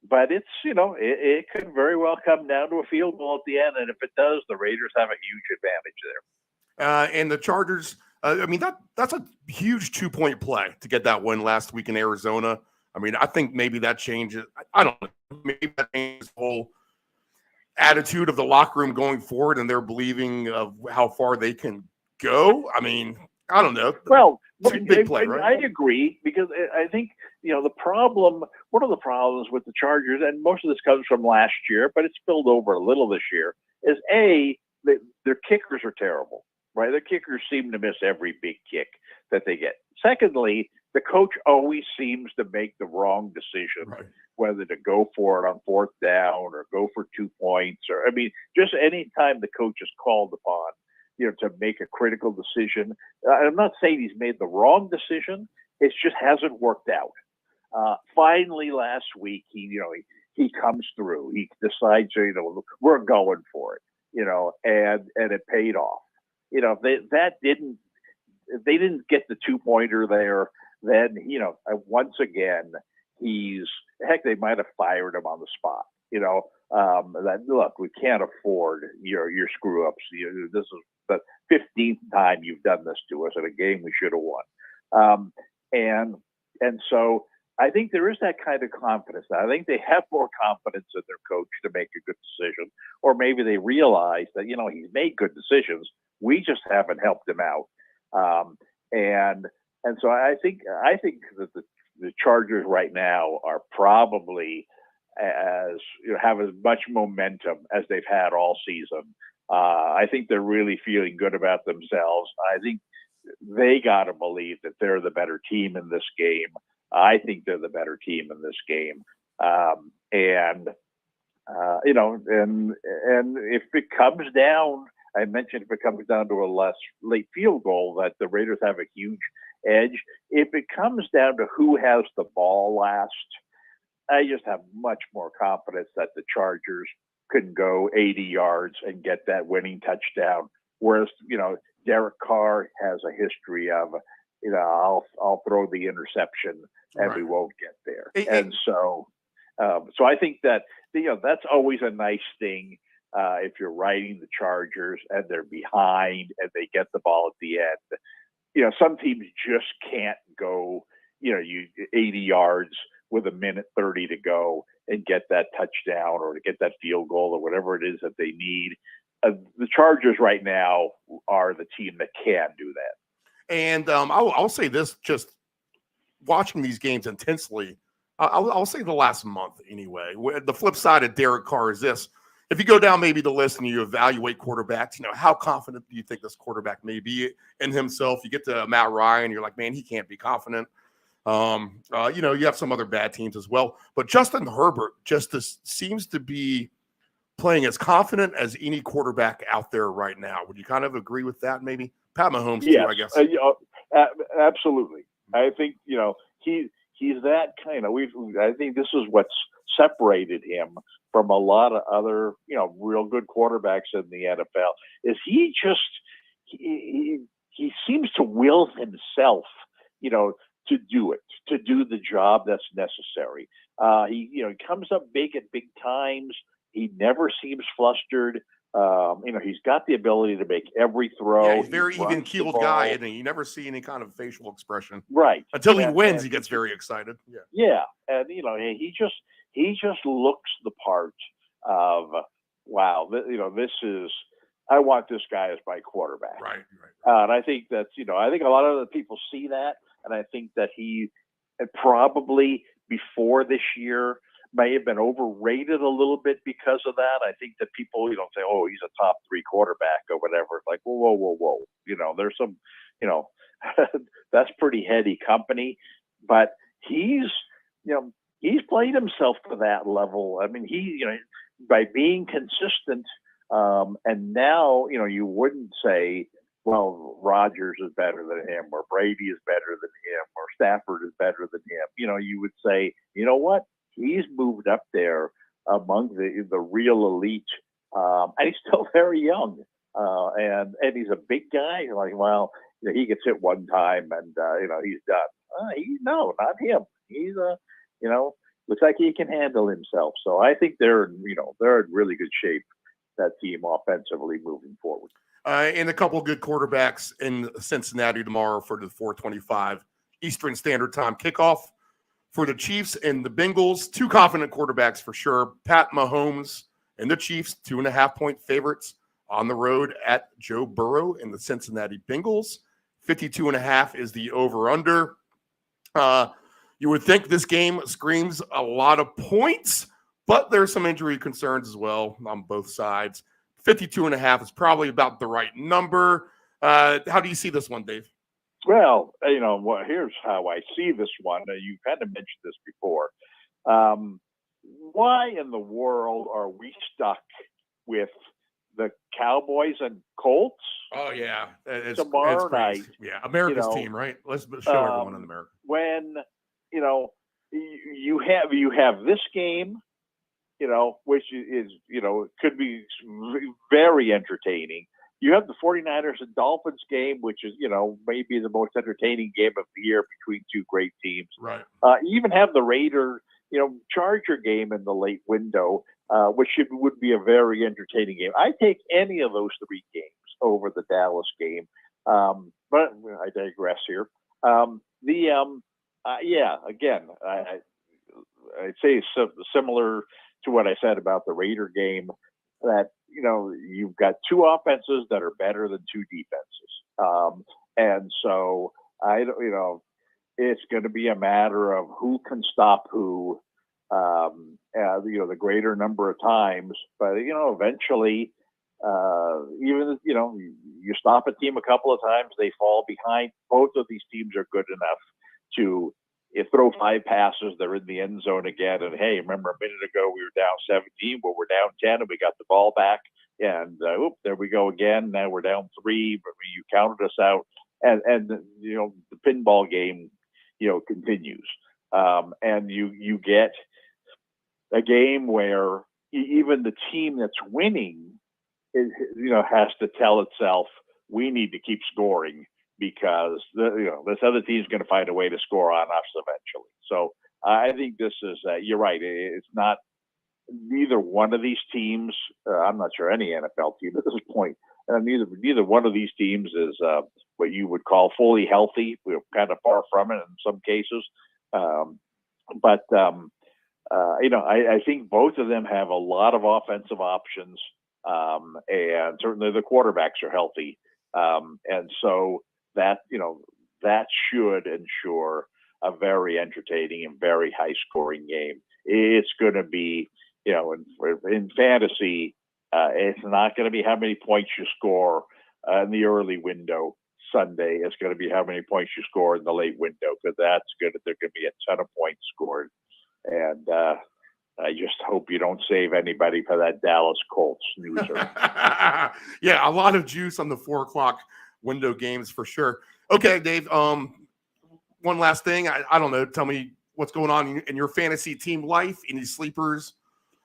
But it's, it could very well come down to a field goal at the end. And if it does, the Raiders have a huge advantage there. And the Chargers, that's a huge 2-point play to get that win last week in Arizona. I think maybe that changes. I don't know. Maybe that changes the whole attitude of the locker room going forward, and they're believing of how far they can go. I don't know. Well, it's a big play, right? I agree, because I think, one of the problems with the Chargers, and most of this comes from last year, but it's spilled over a little this year, is their kickers are terrible, right? Their kickers seem to miss every big kick that they get. Secondly, the coach always seems to make the wrong decision, whether to go for it on 4th down or go for 2 points, or just any time the coach is called upon, to make a critical decision. I'm not saying he's made the wrong decision. It just hasn't worked out. Finally, last week, he comes through. He decides, we're going for it, and it paid off. If they didn't get the 2-pointer there, then, once again, they might have fired him on the spot. Look, we can't afford your screw ups. This is the 15th time you've done this to us in a game we should have won. And so I think there is that kind of confidence now. I think they have more confidence in their coach to make a good decision, or maybe they realize that, he's made good decisions. We just haven't helped him out. And so I think that the Chargers right now are probably have as much momentum as they've had all season. I think they're really feeling good about themselves. I think they got to believe that they're the better team in this game. I think they're the better team in this game. And if it comes down, I mentioned if it comes down to a less late field goal, that the Raiders have a huge edge. If it comes down to who has the ball last, I just have much more confidence that the Chargers can go 80 yards and get that winning touchdown. Whereas, Derek Carr has a history of, I'll throw the interception and we won't get there. And so I think that, that's always a nice thing. If you're riding the Chargers and they're behind and they get the ball at the end, some teams just can't go, 80 yards with 1:30 to go and get that touchdown or to get that field goal or whatever it is that they need. The Chargers right now are the team that can do that. And I'll say this, just watching these games intensely, I'll say the last month anyway. The flip side of Derek Carr is this. if you go down maybe the list and you evaluate quarterbacks, how confident do you think this quarterback may be in himself? You get to Matt Ryan, you're like, man, he can't be confident. You have some other bad teams as well, but Justin Herbert seems to be playing as confident as any quarterback out there right now. Would you kind of agree with that? Maybe Pat Mahomes too, I guess. Absolutely. I think he's that kind of. I think this is what's separated him from a lot of other real good quarterbacks in the NFL. Is he seems to will himself, to do the job that's necessary. He comes up big at big times. He never seems flustered. He's got the ability to make every throw. Yeah, he's a very even-keeled guy, and you never see any kind of facial expression. Right. Until he wins, he gets very excited. Yeah. Yeah, and he just looks the part of wow. This is. I want this guy as my quarterback. Right. And I think that's I think a lot of other people see that, and I think that he probably before this year may have been overrated a little bit because of that. I think that people, say, oh, he's a top 3 quarterback or whatever. It's like, whoa. There's some, that's pretty heady company. But he's played himself to that level. I mean, by being consistent, and now, you wouldn't say, well, Rodgers is better than him, or Brady is better than him, or Stafford is better than him. You would say, you know what? He's moved up there among the real elite, and he's still very young, and he's a big guy. You're like, well, he gets hit one time, and he's done. No, not him. He's looks like he can handle himself. So I think they're in really good shape, that team offensively moving forward. And a couple of good quarterbacks in Cincinnati tomorrow for the 4:25 Eastern Standard Time kickoff. For the Chiefs and the Bengals, 2 confident quarterbacks for sure. Pat Mahomes and the Chiefs, 2.5-point favorites on the road at Joe Burrow and the Cincinnati Bengals. 52.5 is the over-under. You would think this game screams a lot of points, but there's some injury concerns as well on both sides. 52.5 is probably about the right number. How do you see this one, Dave? Well, here's how I see this one. You kind of mentioned this before. Why in the world are we stuck with the Cowboys and Colts? Oh, yeah. Tomorrow night. Yeah, America's team, right? Let's show everyone in America. When, you have this game, which is, could be very entertaining. You have the 49ers and Dolphins game, which is, maybe the most entertaining game of the year between 2 great teams. Right. You even have the Raider, Charger game in the late window, which would be a very entertaining game. I take any of those 3 games over the Dallas game. But I digress here. Again, I'd say similar to what I said about the Raider game, that you've got 2 offenses that are better than 2 defenses, and so it's going to be a matter of who can stop who, the greater number of times. But eventually, even you stop a team a couple of times, they fall behind. Both of these teams are good enough to. You throw 5 passes, they're in the end zone again. And hey, remember a minute ago we were down 17, well, we're down 10, and we got the ball back. And there we go again. Now we're down 3, but you counted us out. And the pinball game, continues. And you get a game where even the team that's winning, has to tell itself, we need to keep scoring, because this other team is going to find a way to score on us eventually. So I think this is you're right. It's not neither one of these teams. I'm not sure any NFL team at this point. Neither one of these teams is what you would call fully healthy. We're kind of far from it in some cases. I think both of them have a lot of offensive options, and certainly the quarterbacks are healthy, and so. That should ensure a very entertaining and very high-scoring game. It's going to be, in fantasy, It's not going to be how many points you score in the early window Sunday. It's going to be how many points you score in the late window, because that's good. There could be a ton of points scored. And I just hope you don't save anybody for that Dallas Colts snoozer. Yeah, a lot of juice on the 4 o'clock window games for sure. Okay, Dave. One last thing. I don't know. Tell me what's going on in your fantasy team life. Any sleepers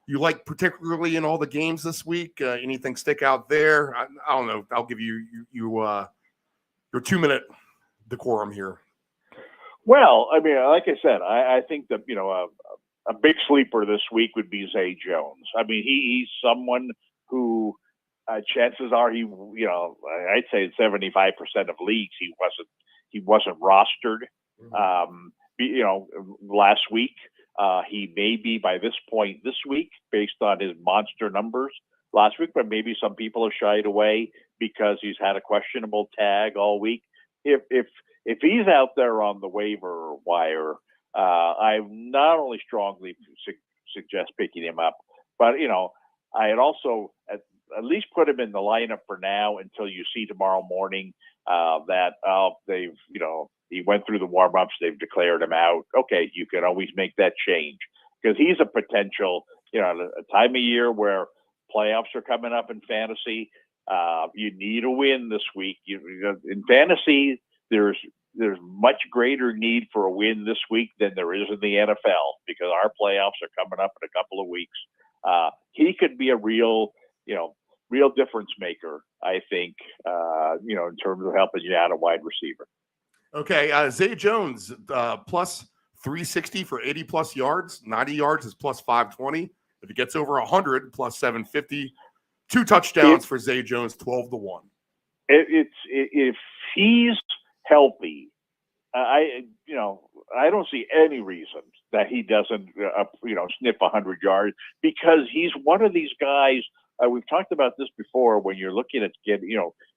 you like particularly in all the games this week? Anything stick out there? I don't know. I'll give you your 2-minute decorum here. Well, I mean, like I said, I think that, a big sleeper this week would be Zay Jones. I mean, he's someone who chances are I'd say in 75% of leagues he wasn't rostered. Last week. He may be by this point this week based on his monster numbers last week, but maybe some people have shied away because he's had a questionable tag all week. If he's out there on the waiver wire, I not only strongly suggest picking him up, but I'd also at least put him in the lineup for now until you see tomorrow morning that they've he went through the warm-ups, they've declared him out. Okay, you can always make that change because he's a potential, a time of year where playoffs are coming up in fantasy. You need a win this week. In fantasy, there's much greater need for a win this week than there is in the NFL because our playoffs are coming up in a couple of weeks. He could be a real difference maker, I think, in terms of helping you out a wide receiver. Okay, Zay Jones, plus 360 for 80 plus yards. 90 yards is plus 520. If he gets over 100, plus 750. 2 touchdowns for Zay Jones, 12-1. If he's healthy, I don't see any reason that he doesn't, snip 100 yards because he's one of these guys. We've talked about this before when you're looking at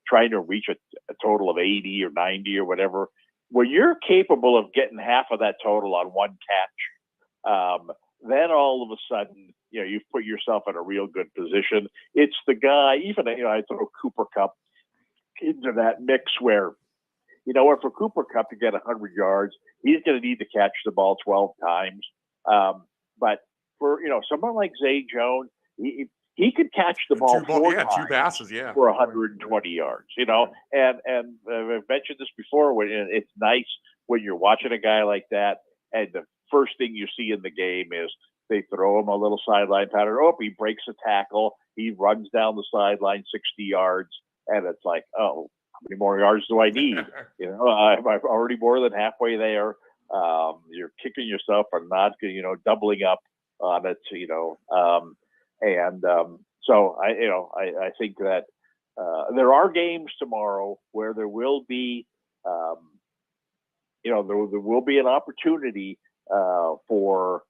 trying to reach a total of 80 or 90 or whatever. When you're capable of getting half of that total on one catch, then all of a sudden, you've put yourself in a real good position. It's the guy, even, I throw Cooper Kupp into that mix where, for Cooper Kupp to get 100 yards, he's going to need to catch the ball 12 times. But for, someone like Zay Jones, he could catch the ball 4 times 2 passes, for 120 yards, and I've mentioned this before, when it's nice when you're watching a guy like that and the first thing you see in the game is they throw him a little sideline pattern. Oh, he breaks a tackle. He runs down the sideline 60 yards. And it's like, oh, how many more yards do I need? I'm already more than halfway there. You're kicking yourself for not, doubling up on it, so I think that there are games tomorrow where there will be, there will be an opportunity for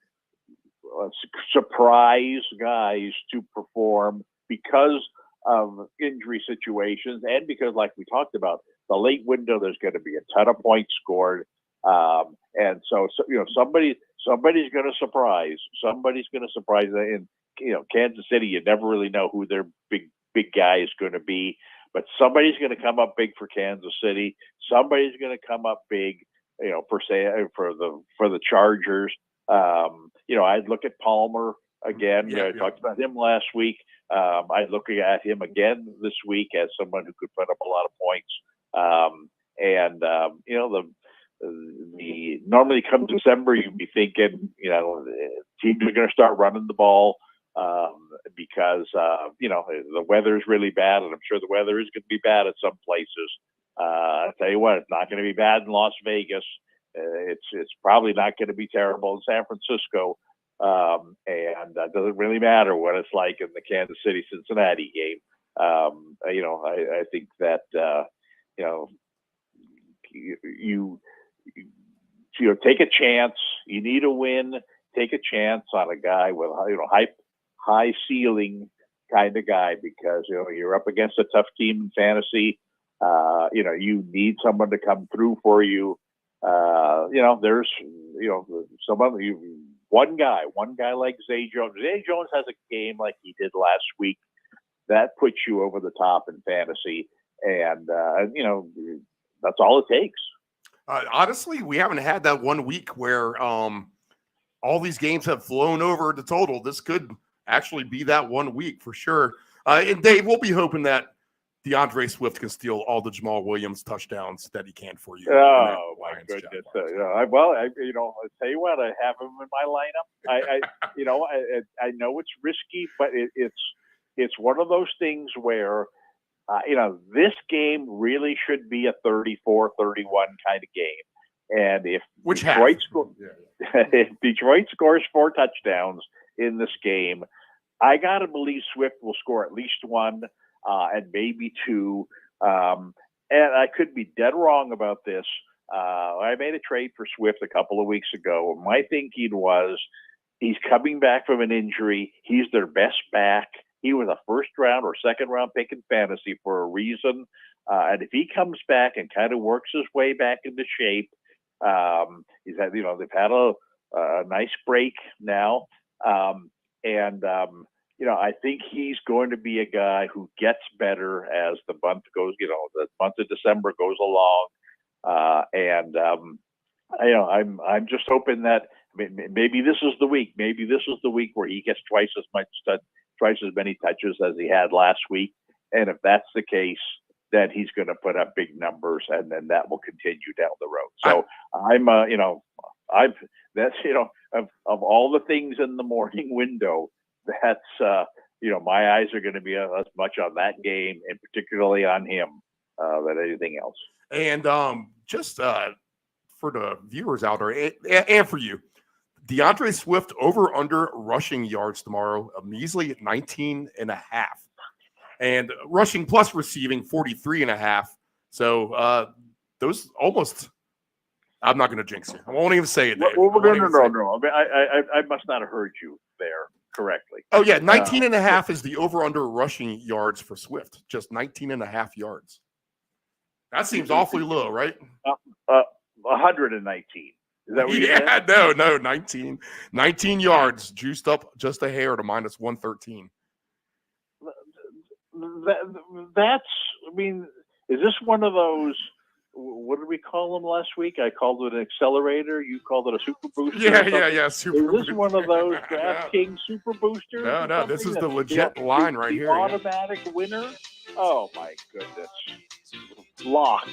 surprise guys to perform because of injury situations and because, like we talked about, the late window, there's going to be a ton of points scored. And so somebody's going to surprise. Somebody's going to surprise. In Kansas City, you never really know who their big guy is going to be, but somebody's going to come up big for Kansas City. Somebody's going to come up big, for the Chargers. I'd look at Palmer again. I talked about him last week. I'd look at him again this week as someone who could put up a lot of points. Normally come December, you'd be thinking, teams are going to start running the ball because the weather is really bad, and I'm sure the weather is going to be bad at some places. I'll tell you what, it's not going to be bad in Las Vegas. It's probably not going to be terrible in San Francisco. And it doesn't really matter what it's like in the Kansas City-Cincinnati game. I think that, you take a chance. You need a win. Take a chance on a guy with, high ceiling kind of guy because, you're up against a tough team in fantasy. You need someone to come through for you. There's, one guy like Zay Jones. Zay Jones has a game like he did last week that puts you over the top in fantasy. And, that's all it takes. Honestly, we haven't had that 1 week where all these games have flown over the total. This could actually be that 1 week for sure. And Dave, we'll be hoping that DeAndre Swift can steal all the Jamal Williams touchdowns that he can for you. Oh my goodness! I'll tell you what, I have him in my lineup. I know it's risky, but it's one of those things where, this game really should be a 34-31 kind of game. And if if Detroit scores 4 touchdowns in this game, I got to believe Swift will score at least 1 and maybe 2. And I could be dead wrong about this. I made a trade for Swift a couple of weeks ago. My thinking was he's coming back from an injury. He's their best back. He was a first-round or second-round pick in fantasy for a reason. And if he comes back and kind of works his way back into shape, they've had a nice break now. I think he's going to be a guy who gets better as the month goes, the month of December goes along. I'm just hoping that maybe this is the week. Maybe this is the week where he gets twice as many touches as he had last week. And if that's the case, then he's going to put up big numbers, and then that will continue down the road. So of all the things in the morning window, that's my eyes are going to be as much on that game, and particularly on him, than anything else. And just for the viewers out there, and for you, DeAndre Swift over under rushing yards tomorrow, a measly 19.5, and rushing plus receiving 43.5. So those almost. I'm not going to jinx you. I won't even say it. Dave. No. I must not have heard you there correctly. Oh yeah, 19.5 is the over under rushing yards for Swift. Just 19.5 yards. That seems awfully low, right? 119. Is that what you said? No, 19 yards, juiced up just a hair to minus 113. Is this one of those, what did we call them last week? I called it an accelerator. You called it a super booster. Yeah. Super Is this one of those DraftKings super boosters? No, this is the legit line right here. Automatic winner? Oh my goodness. Lock.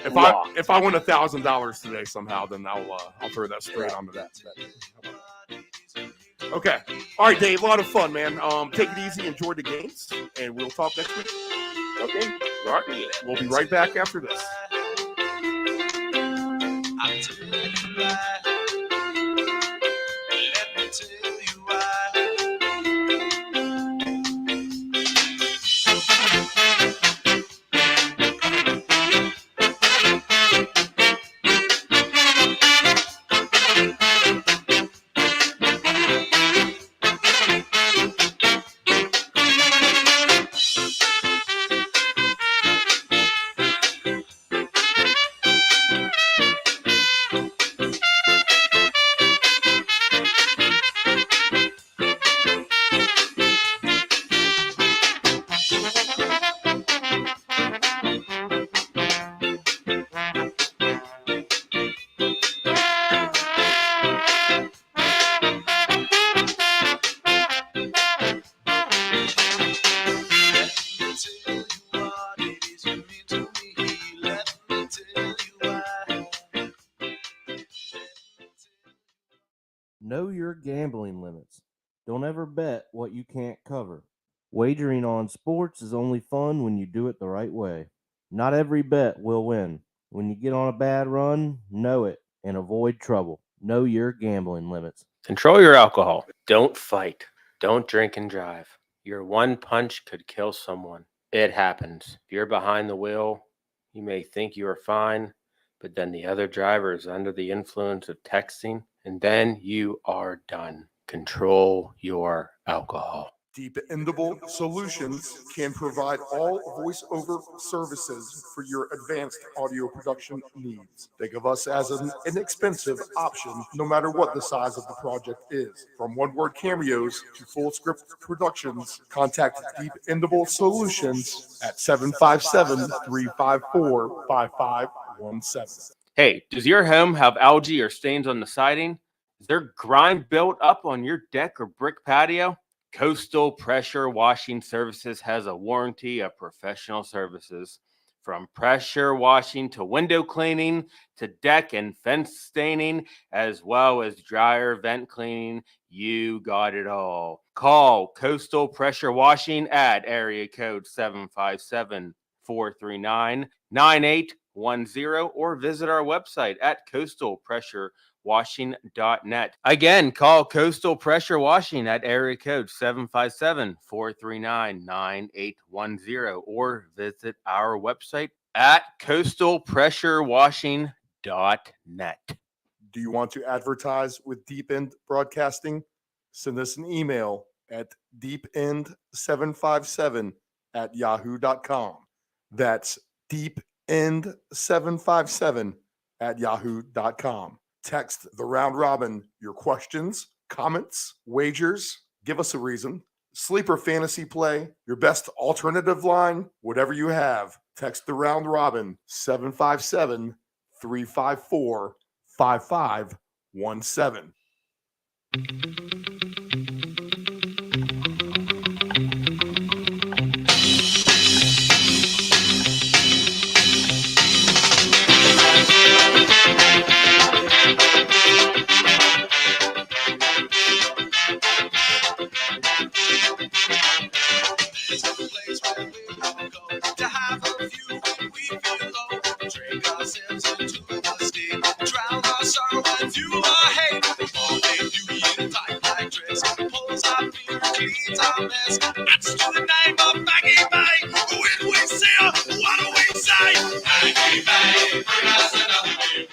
If I win $1,000 today somehow, then I'll throw that straight onto that. Okay. All right, Dave. A lot of fun, man. Take it easy. Enjoy the games, and we'll talk next week. Okay. All right. We'll be right back after this. Know your gambling limits. Don't ever bet what you can't cover. Wagering on sports is only fun when you do it the right way. Not every bet will win. When you get on a bad run, know it and avoid trouble. Know your gambling limits. Control your alcohol. Don't fight. Don't drink and drive. Your one punch could kill someone. It happens. If you're behind the wheel, you may think you are fine, but then the other driver is under the influence of texting, and then you are done. Control your alcohol. Dependable Solutions can provide all voiceover services for your advanced audio production needs. Think of us as an inexpensive option, no matter what the size of the project is. From one-word cameos to full script productions, contact Dependable Solutions at 757-354-5517. Hey, does your home have algae or stains on the siding? Is there grime built up on your deck or brick patio? Coastal Pressure Washing Services has a warranty of professional services. From pressure washing to window cleaning to deck and fence staining, as well as dryer vent cleaning, you got it all. Call Coastal Pressure Washing at area code 757-439-9810 or visit our website at coastalpressurewashing.net. Again, call Coastal Pressure Washing at area code 757-439-9810 or visit our website at coastalpressurewashing.net. Do you want to advertise with Deep End Broadcasting? Send us an email at deepend757@yahoo.com. That's deepend757@yahoo.com. Text the round robin your questions, comments, wagers. Give us a reason. Sleeper fantasy play, your best alternative line, whatever you have. Text the round robin 757-354-5517. It's a place where we all go to have a view when we feel low. Drink ourselves into the steam, drown our sorrow and fuel our hate. All day beauty in tight black dress, pulls our beer, cleans our mess. That's to the name of Maggie May. When we see her, what do we say? Maggie May, bring us another beer.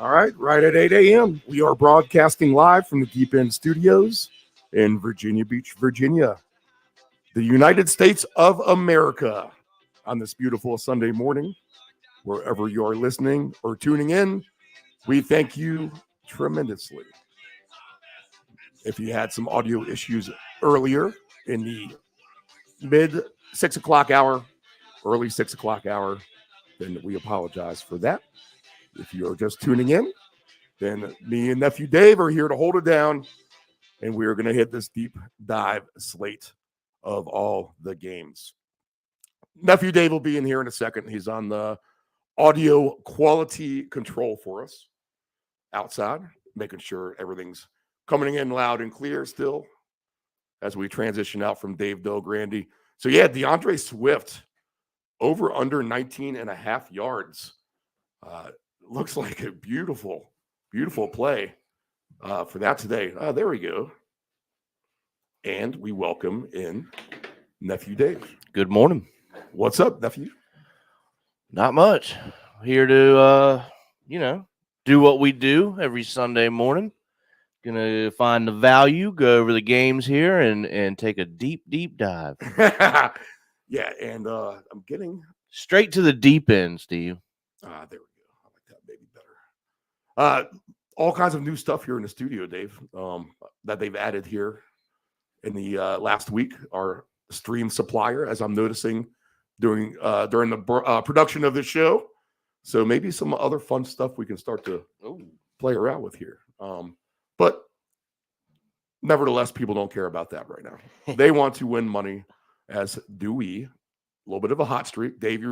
All right at 8 a.m. We are broadcasting live from the Deep End Studios in Virginia Beach, Virginia, the United States of America, on this beautiful Sunday morning. Wherever you are listening or tuning in, we thank you tremendously. If you had some audio issues earlier in the mid 6 o'clock hour, early 6 o'clock hour, then we apologize for that. If you're just tuning in, then me and Nephew Dave are here to hold it down, and we're going to hit this deep dive slate of all the games. Nephew Dave will be in here in a second. He's on the audio quality control for us outside, making sure everything's coming in loud and clear still as we transition out from Dave Grande. So, yeah, DeAndre Swift over under 19 and a half yards. Looks like a beautiful, beautiful play for that today. There we go. And we welcome in Nephew Dave. Good morning. What's up, Nephew? Not much. Here to, do what we do every Sunday morning. Gonna find the value, go over the games here, and take a deep, deep dive. Yeah, and I'm getting Straight to the deep end, Steve. there we go. I like that baby better. All kinds of new stuff here in the studio, Dave, that they've added here in the last week. Our stream supplier, as I'm noticing during the production of this show. So maybe some other fun stuff we can start to play around with here. But nevertheless, people don't care about that right now. They want to win money, as do we. A little bit of a hot streak. Dave,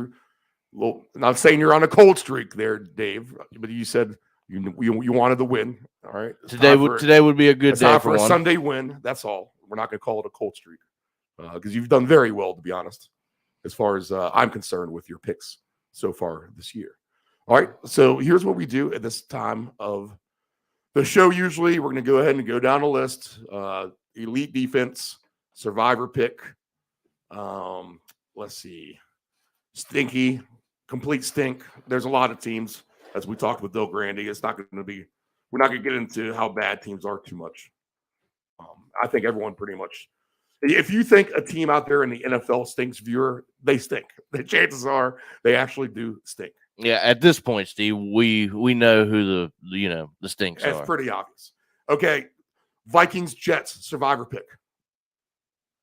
not saying you're on a cold streak there, Dave, but you said you wanted to win. All right. Today would be a good day for a one. Sunday win. That's all. We're not going to call it a cold streak because you've done very well, to be honest, as far as I'm concerned with your picks so far this year. All right. So here's what we do at this time of the show. Usually we're going to go ahead and go down a list. Elite defense, survivor pick. Let's see. Stinky, complete stink. There's a lot of teams, as we talked with Grande. It's not going to be, we're not going to get into how bad teams are too much. I think everyone pretty much. If you think a team out there in the NFL stinks, viewer, they stink. The chances are they actually do stink. Yeah, at this point, Steve, we know who the stinks It's are. pretty obvious. Okay, Vikings Jets survivor pick.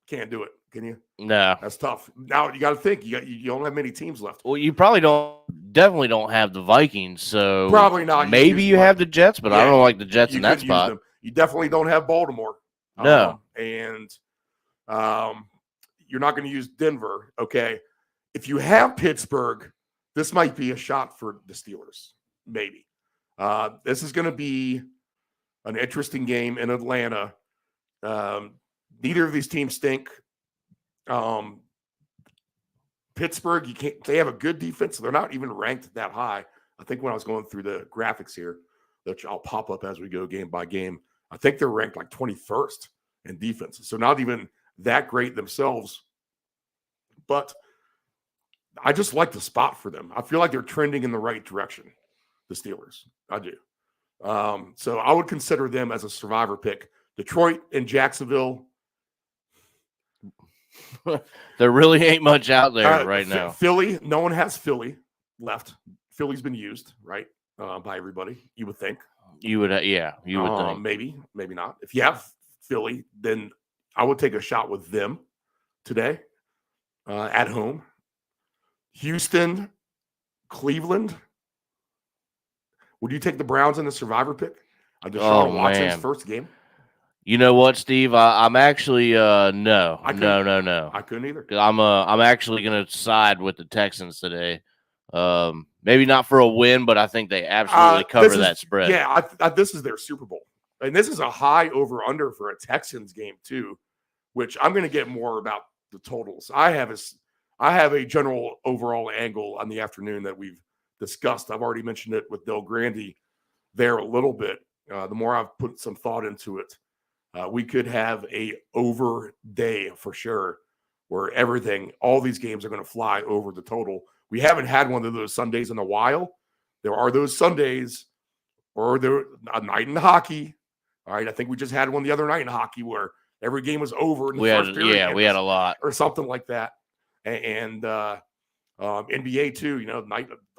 Can't do it, can you? No. That's tough. Now you got to think. You don't have many teams left. Well, you definitely don't have the Vikings, so Probably not. Maybe you have the Jets, but I don't like the Jets in that couldn't use spot. them. You definitely don't have Baltimore. No. And you're not going to use Denver. Okay. If you have Pittsburgh, this might be a shot for the Steelers. Maybe. This is going to be an interesting game in Atlanta. Neither of these teams stink. Pittsburgh, they have a good defense. They're not even ranked that high. I think when I was going through the graphics here, which I'll pop up as we go game by game, I think they're ranked like 21st in defense. So not even that great themselves. But I just like the spot for them. I feel like they're trending in the right direction, the Steelers. I do. So I would consider them as a survivor pick. Detroit and Jacksonville. There really ain't much out there right now. Philly, no one has Philly left. Philly's been used, right, by everybody, you would think. You would think. Maybe not. If you have Philly, then I would take a shot with them today at home. Houston, Cleveland. Would you take the Browns in the survivor pick? Deshaun Watson's first game. You know what, Steve? I'm actually no. I couldn't either. I'm actually going to side with the Texans today. Maybe not for a win, but I think they absolutely cover that spread. Yeah, this is their Super Bowl, and this is a high over under for a Texans game too, which I'm going to get more about the totals. I have a general overall angle on the afternoon that we've discussed. I've already mentioned it with Grande there a little bit. The more I've put some thought into it, we could have a over day for sure, where all these games are going to fly over the total. We haven't had one of those Sundays in a while. There are those Sundays, or there a night in hockey. All right, I think we just had one the other night in hockey where every game was over in the first period. Yeah, we had a lot, or something like that. And NBA too.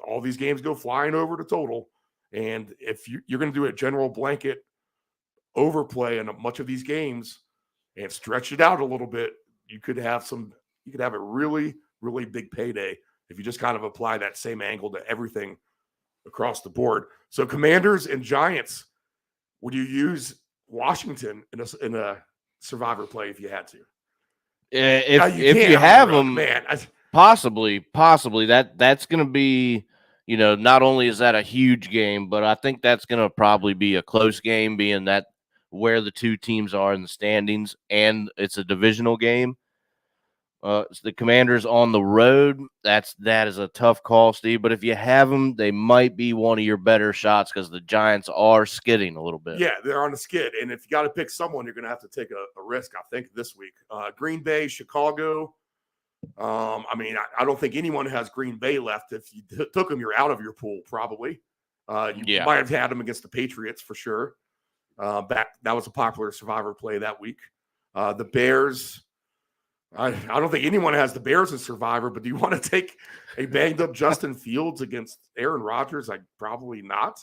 All these games go flying over the total. And if you're going to do a general blanket overplay in much of these games and stretch it out a little bit, you could have a really, really big payday if you just kind of apply that same angle to everything across the board. So Commanders and Giants, would you use Washington in a survivor play if you had to? If you have them, man, possibly that's going to be, not only is that a huge game, but I think that's going to probably be a close game, being that where the two teams are in the standings, and it's a divisional game. The Commanders on the road, that is a tough call, Steve. But if you have them, they might be one of your better shots because the Giants are skidding a little bit. Yeah, they're on a skid. And if you got to pick someone, you're going to have to take a risk, I think, this week. Green Bay, Chicago. I don't think anyone has Green Bay left. If you took them, you're out of your pool, probably. You might have had them against the Patriots for sure. That was a popular survivor play that week. The Bears. I don't think anyone has the Bears as survivor, but do you want to take a banged up Justin Fields against Aaron Rodgers? Probably not.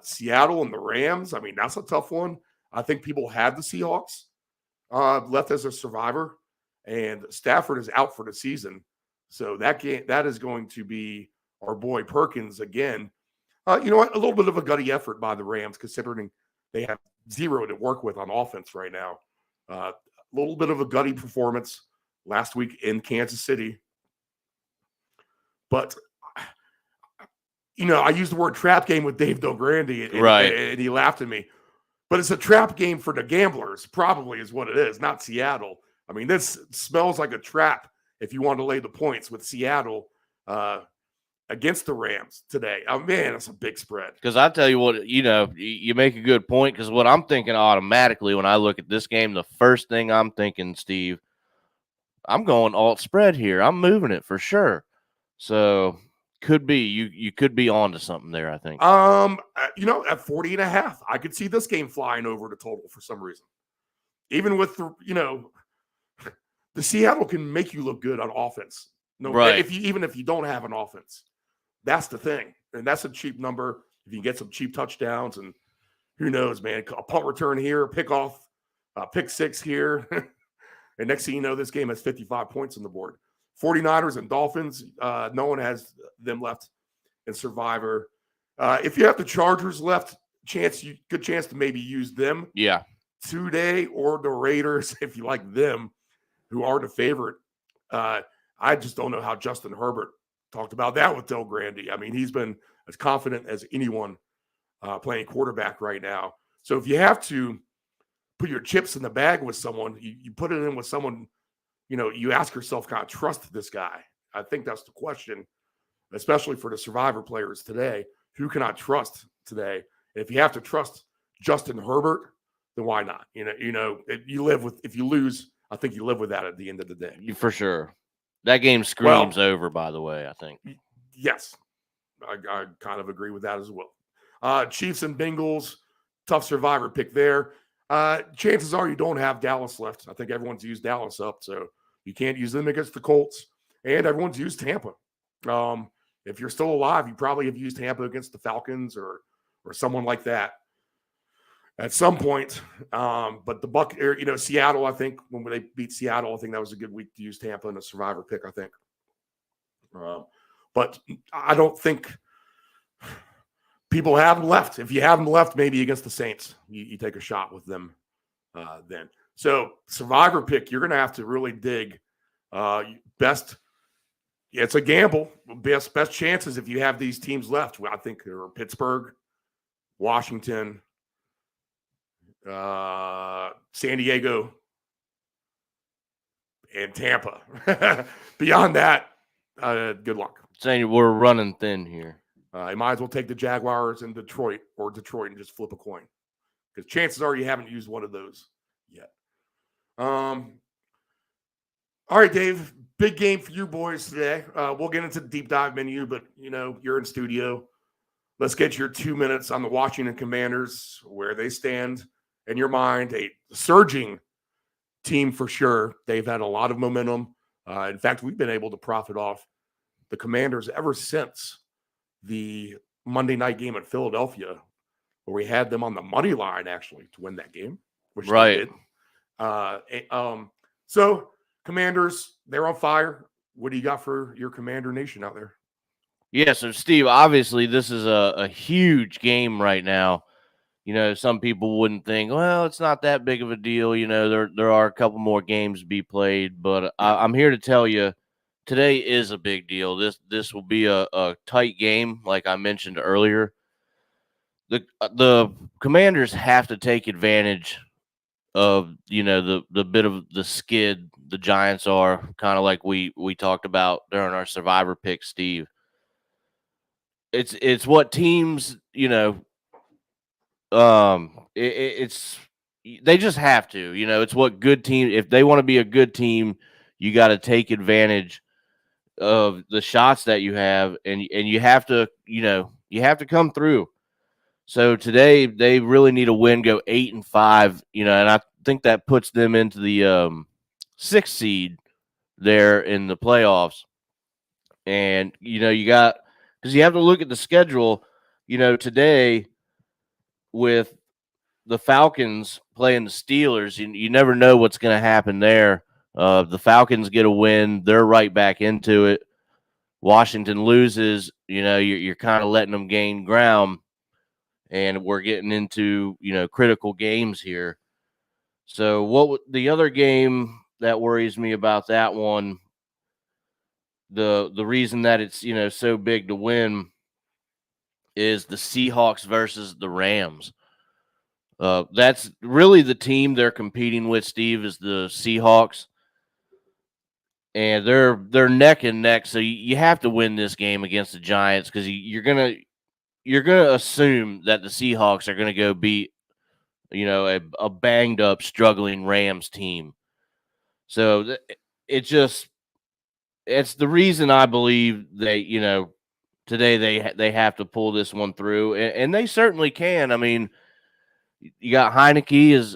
Seattle and the Rams. That's a tough one. I think people have the Seahawks left as a survivor, and Stafford is out for the season. So that is going to be our boy Perkins again. You know what? A little bit of a gutty effort by the Rams, considering they have zero to work with on offense right now. A little bit of a gutty performance last week in Kansas City. But, I used the word trap game with Dave Grande, and he laughed at me. But it's a trap game for the gamblers, probably is what it is, not Seattle. This smells like a trap if you want to lay the points with Seattle against the Rams today. Oh, man, that's a big spread. Because I tell you what, you make a good point, because what I'm thinking automatically when I look at this game, the first thing I'm thinking, Steve, I'm going alt spread here. I'm moving it for sure. So could be you could be on to something there, I think. At 40.5, I could see this game flying over the total for some reason. even with the Seattle can make you look good on offense. No, Right. even if you don't have an offense, that's the thing, and that's a cheap number. If you can get some cheap touchdowns, and who knows, man, a punt return here, pick off, pick six here, and next thing you know, this game has 55 points on the board. 49ers and Dolphins, no one has them left in Survivor. If you have the Chargers left, good chance to maybe use them. Yeah. Today, or the Raiders, if you like them, who are the favorite. I just don't know how Justin Herbert talked about that with Del Grande. I mean, he's been as confident as anyone playing quarterback right now. So if you have to put your chips in the bag with someone, you put it in with someone, you ask yourself, can I trust this guy? I think that's the question, especially for the Survivor players today. Who can I trust today? If you have to trust Justin Herbert, then why not? If you lose, I think you live with that at the end of the day. For sure. That game screams over, by the way, I think. Yes. I kind of agree with that as well. Chiefs and Bengals, tough Survivor pick there. Chances are you don't have Dallas left. I think everyone's used Dallas up, so you can't use them against the Colts. And everyone's used Tampa. If you're still alive, you probably have used Tampa against the Falcons or someone like that at some point. But the Seattle, I think when they beat Seattle, I think that was a good week to use Tampa in a Survivor pick, I think. But I don't think people have them left. If you have them left, maybe against the Saints, you take a shot with them then. So Survivor pick, you're going to have to really dig. It's a gamble. Best chances if you have these teams left, I think, are Pittsburgh, Washington, San Diego, and Tampa. Beyond that, good luck. Saying we're running thin here. You might as well take the Jaguars and Detroit and just flip a coin, because chances are you haven't used one of those yet. All right, Dave, big game for you boys today. We'll get into the deep dive menu, but you're in studio. Let's get your 2 minutes on the Washington Commanders, where they stand in your mind. A surging team for sure. They've had a lot of momentum. In fact, we've been able to profit off the Commanders ever since the Monday night game at Philadelphia, where we had them on the money line actually to win that game, which right. They did. So Commanders, they're on fire. What do you got for your Commander Nation out there? Yeah, so Steve, obviously this is a huge game right now. Some people wouldn't think, well, it's not that big of a deal. There are a couple more games to be played, but I'm here to tell you, today is a big deal. This will be a tight game, like I mentioned earlier. The Commanders have to take advantage of the bit of the skid the Giants are, kind of like we talked about during our Survivor pick, Steve. It's what teams it's they just have to. It's what good team. If they want to be a good team, you got to take advantage of the shots that you have, and you have to you have to come through. So today they really need a win, go 8-5, and I think that puts them into the 6th seed there in the playoffs. And you got, because you have to look at the schedule. Today with the Falcons playing the Steelers, you never know what's going to happen there. The Falcons get a win, they're right back into it. Washington loses, you're kind of letting them gain ground, and we're getting into critical games here. So the other game that worries me about that one, the reason that it's so big to win, is the Seahawks versus the Rams. That's really the team they're competing with, Steve, is the Seahawks. And they're neck and neck, so you have to win this game against the Giants, because you're gonna assume that the Seahawks are gonna go beat a banged up, struggling Rams team. So it's the reason I believe they today they have to pull this one through, and they certainly can. I mean, you got Heineke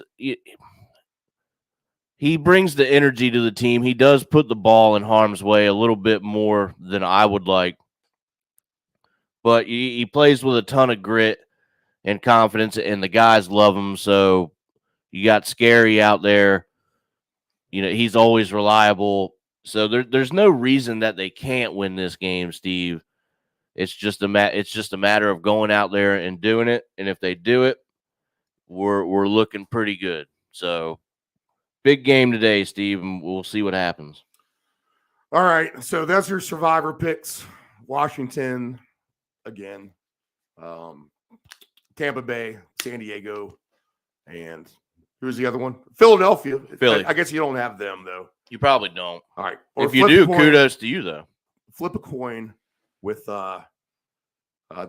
he brings the energy to the team. He does put the ball in harm's way a little bit more than I would like. But he plays with a ton of grit and confidence, and the guys love him. So you got Scary out there. He's always reliable. So there's no reason that they can't win this game, Steve. It's just a matter of going out there and doing it. And if they do it, we're looking pretty good. So big game today, Steve, and we'll see what happens. All right. So that's your survivor picks. Washington again. Tampa Bay, San Diego, and who's the other one? Philadelphia. Philly. I guess you don't have them though. You probably don't. All right. If you do, kudos to you though. Flip a coin with the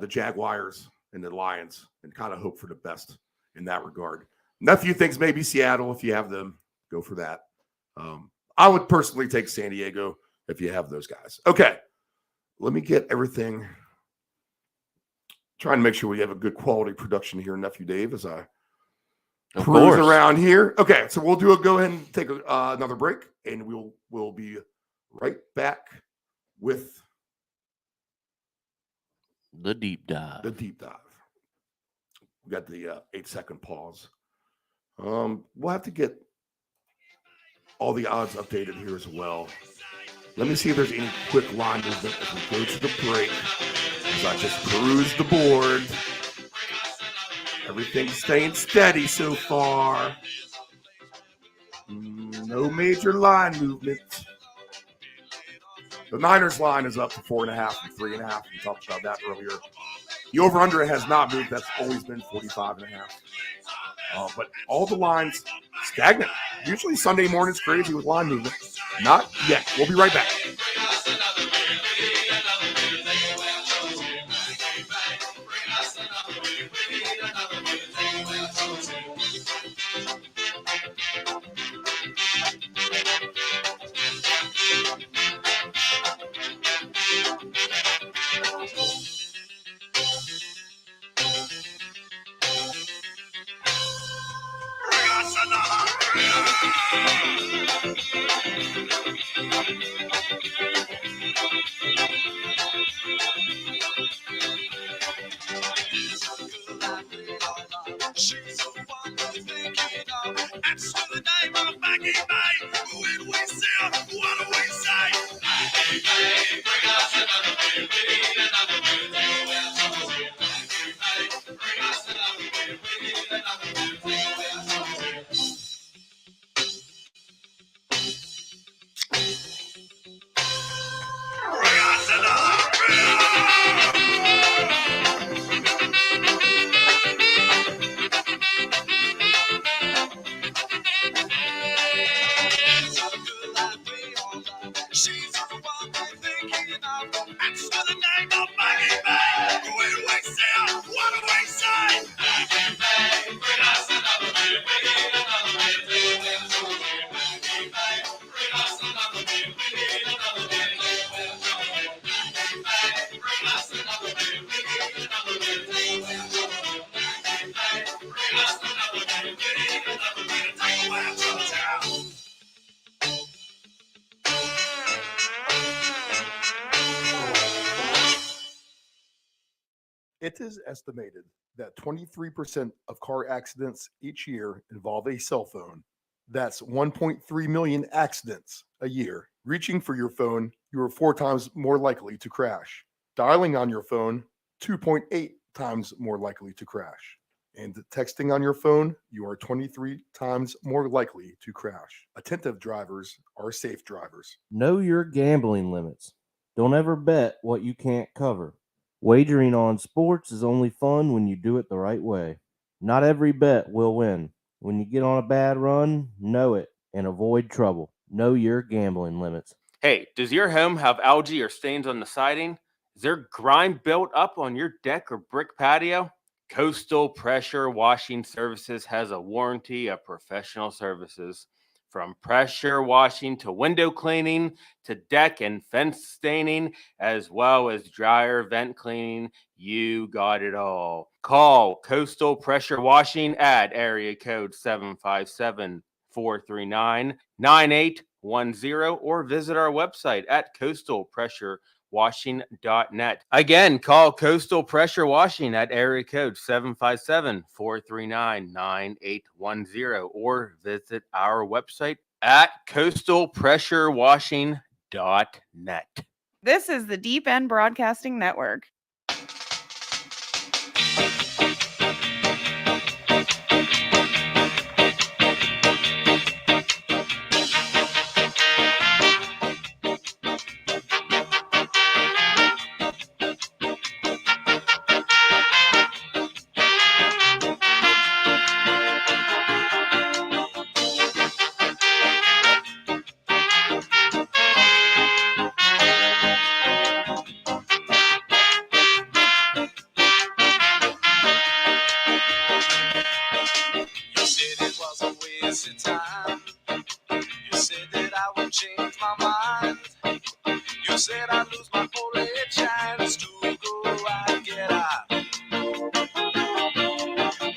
Jaguars and the Lions and kind of hope for the best in that regard. Nephew thinks maybe Seattle. If you have them, go for that. I would personally take San Diego if you have those guys. Okay. Let me get everything. Trying to make sure we have a good quality production here, Nephew Dave, as I cruise around here. Okay, so we'll go ahead and take another break, and we'll be right back with the deep dive. We got the 8-second pause. We'll have to get all the odds updated here as well. Let me see if there's any quick line movement as we go to the break. As I just peruse the board. Everything's staying steady so far. No major line movement. The Niners line is up to 4.5 and 3.5. We talked about that earlier. The over-under has not moved. That's always been 45.5. But all the lines stagnant. Usually Sunday morning's crazy with line movement. Not yet. We'll be right back. It is estimated that 23% of car accidents each year involve a cell phone. That's 1.3 million accidents a year. Reaching for your phone, you are 4 times more likely to crash. Dialing on your phone, 2.8 times more likely to crash. And texting on your phone, you are 23 times more likely to crash. Attentive drivers are safe drivers. Know your gambling limits. Don't ever bet what you can't cover. Wagering on sports is only fun when you do it the right way. Not every bet will win. When you get on a bad run, know it and avoid trouble. Know your gambling limits. Hey, does your home have algae or stains on the siding? Is there grime built up on your deck or brick patio? Coastal Pressure Washing Services has a warranty of professional services. From pressure washing to window cleaning to deck and fence staining, as well as dryer vent cleaning, you got it all. Call Coastal Pressure Washing at area code 439-9810 or visit our website at coastalpressurewashing.net. Again, call Coastal Pressure Washing at area code 757-439-9810 or visit our website at coastalpressurewashing.net. This is the Deep End Broadcasting Network. You said it was a waste of time. You said that I would change my mind. You said I'd lose my only chance to go and get out.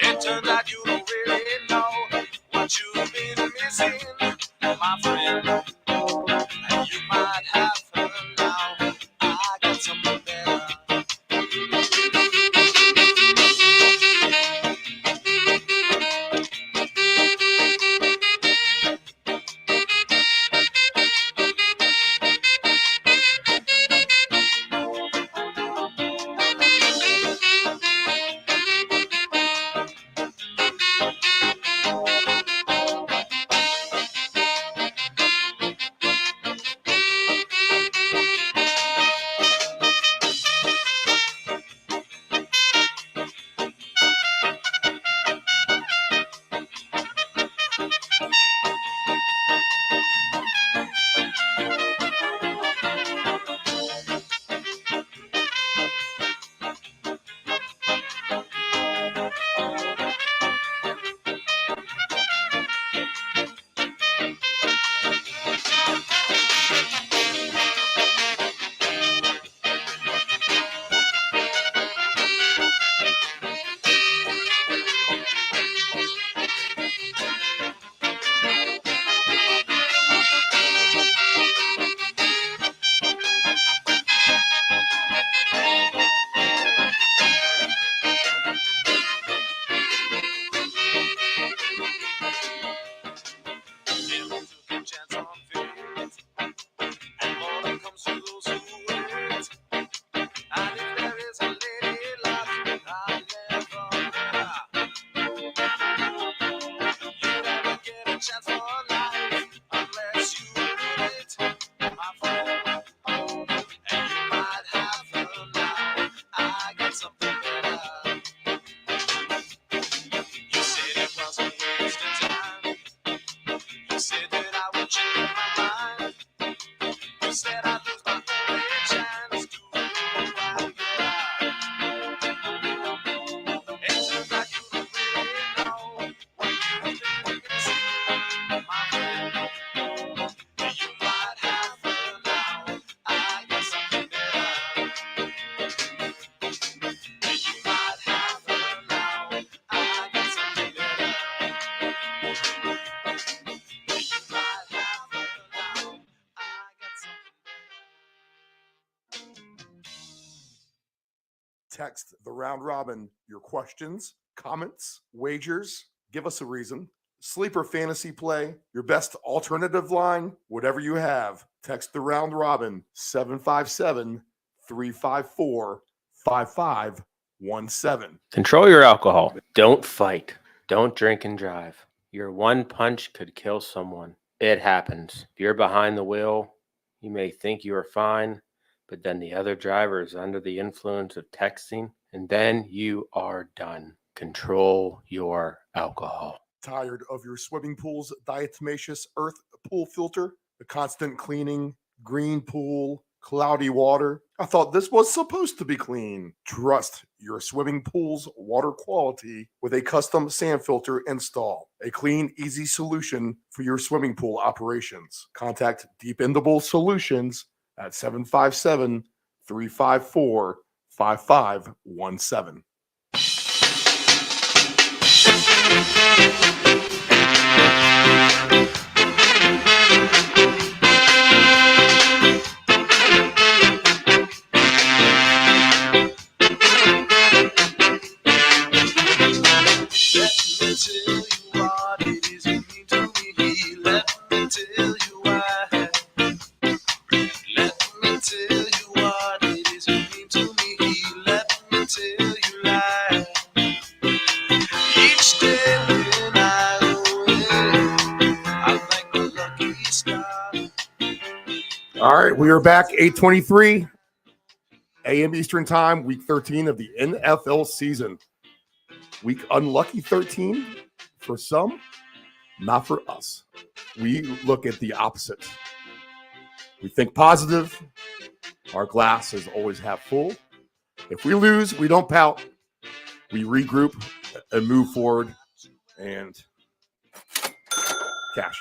It turns out you don't really know what you've been missing, my friend. And you might have her now. I got something better. Text the round robin your questions, comments, wagers. Give us a reason. Sleeper fantasy play, your best alternative line, whatever you have. Text the round robin 757-354-5517. Control your alcohol. Don't fight. Don't drink and drive. Your one punch could kill someone. It happens. If you're behind the wheel, you may think you are fine, but then the other driver is under the influence of texting, and then you are done. Control your alcohol. Tired of your swimming pool's diatomaceous earth pool filter? The constant cleaning, green pool, cloudy water? I thought this was supposed to be clean. Trust your swimming pool's water quality with a custom sand filter install. A clean, easy solution for your swimming pool operations. Contact Dependable Solutions at 757-354-5517. All right, we are back, 8:23 a.m. Eastern Time, Week 13 of the NFL season. Week unlucky 13 for some, not for us. We look at the opposite. We think positive. Our glass is always half full. If we lose, we don't pout. We regroup and move forward and cash.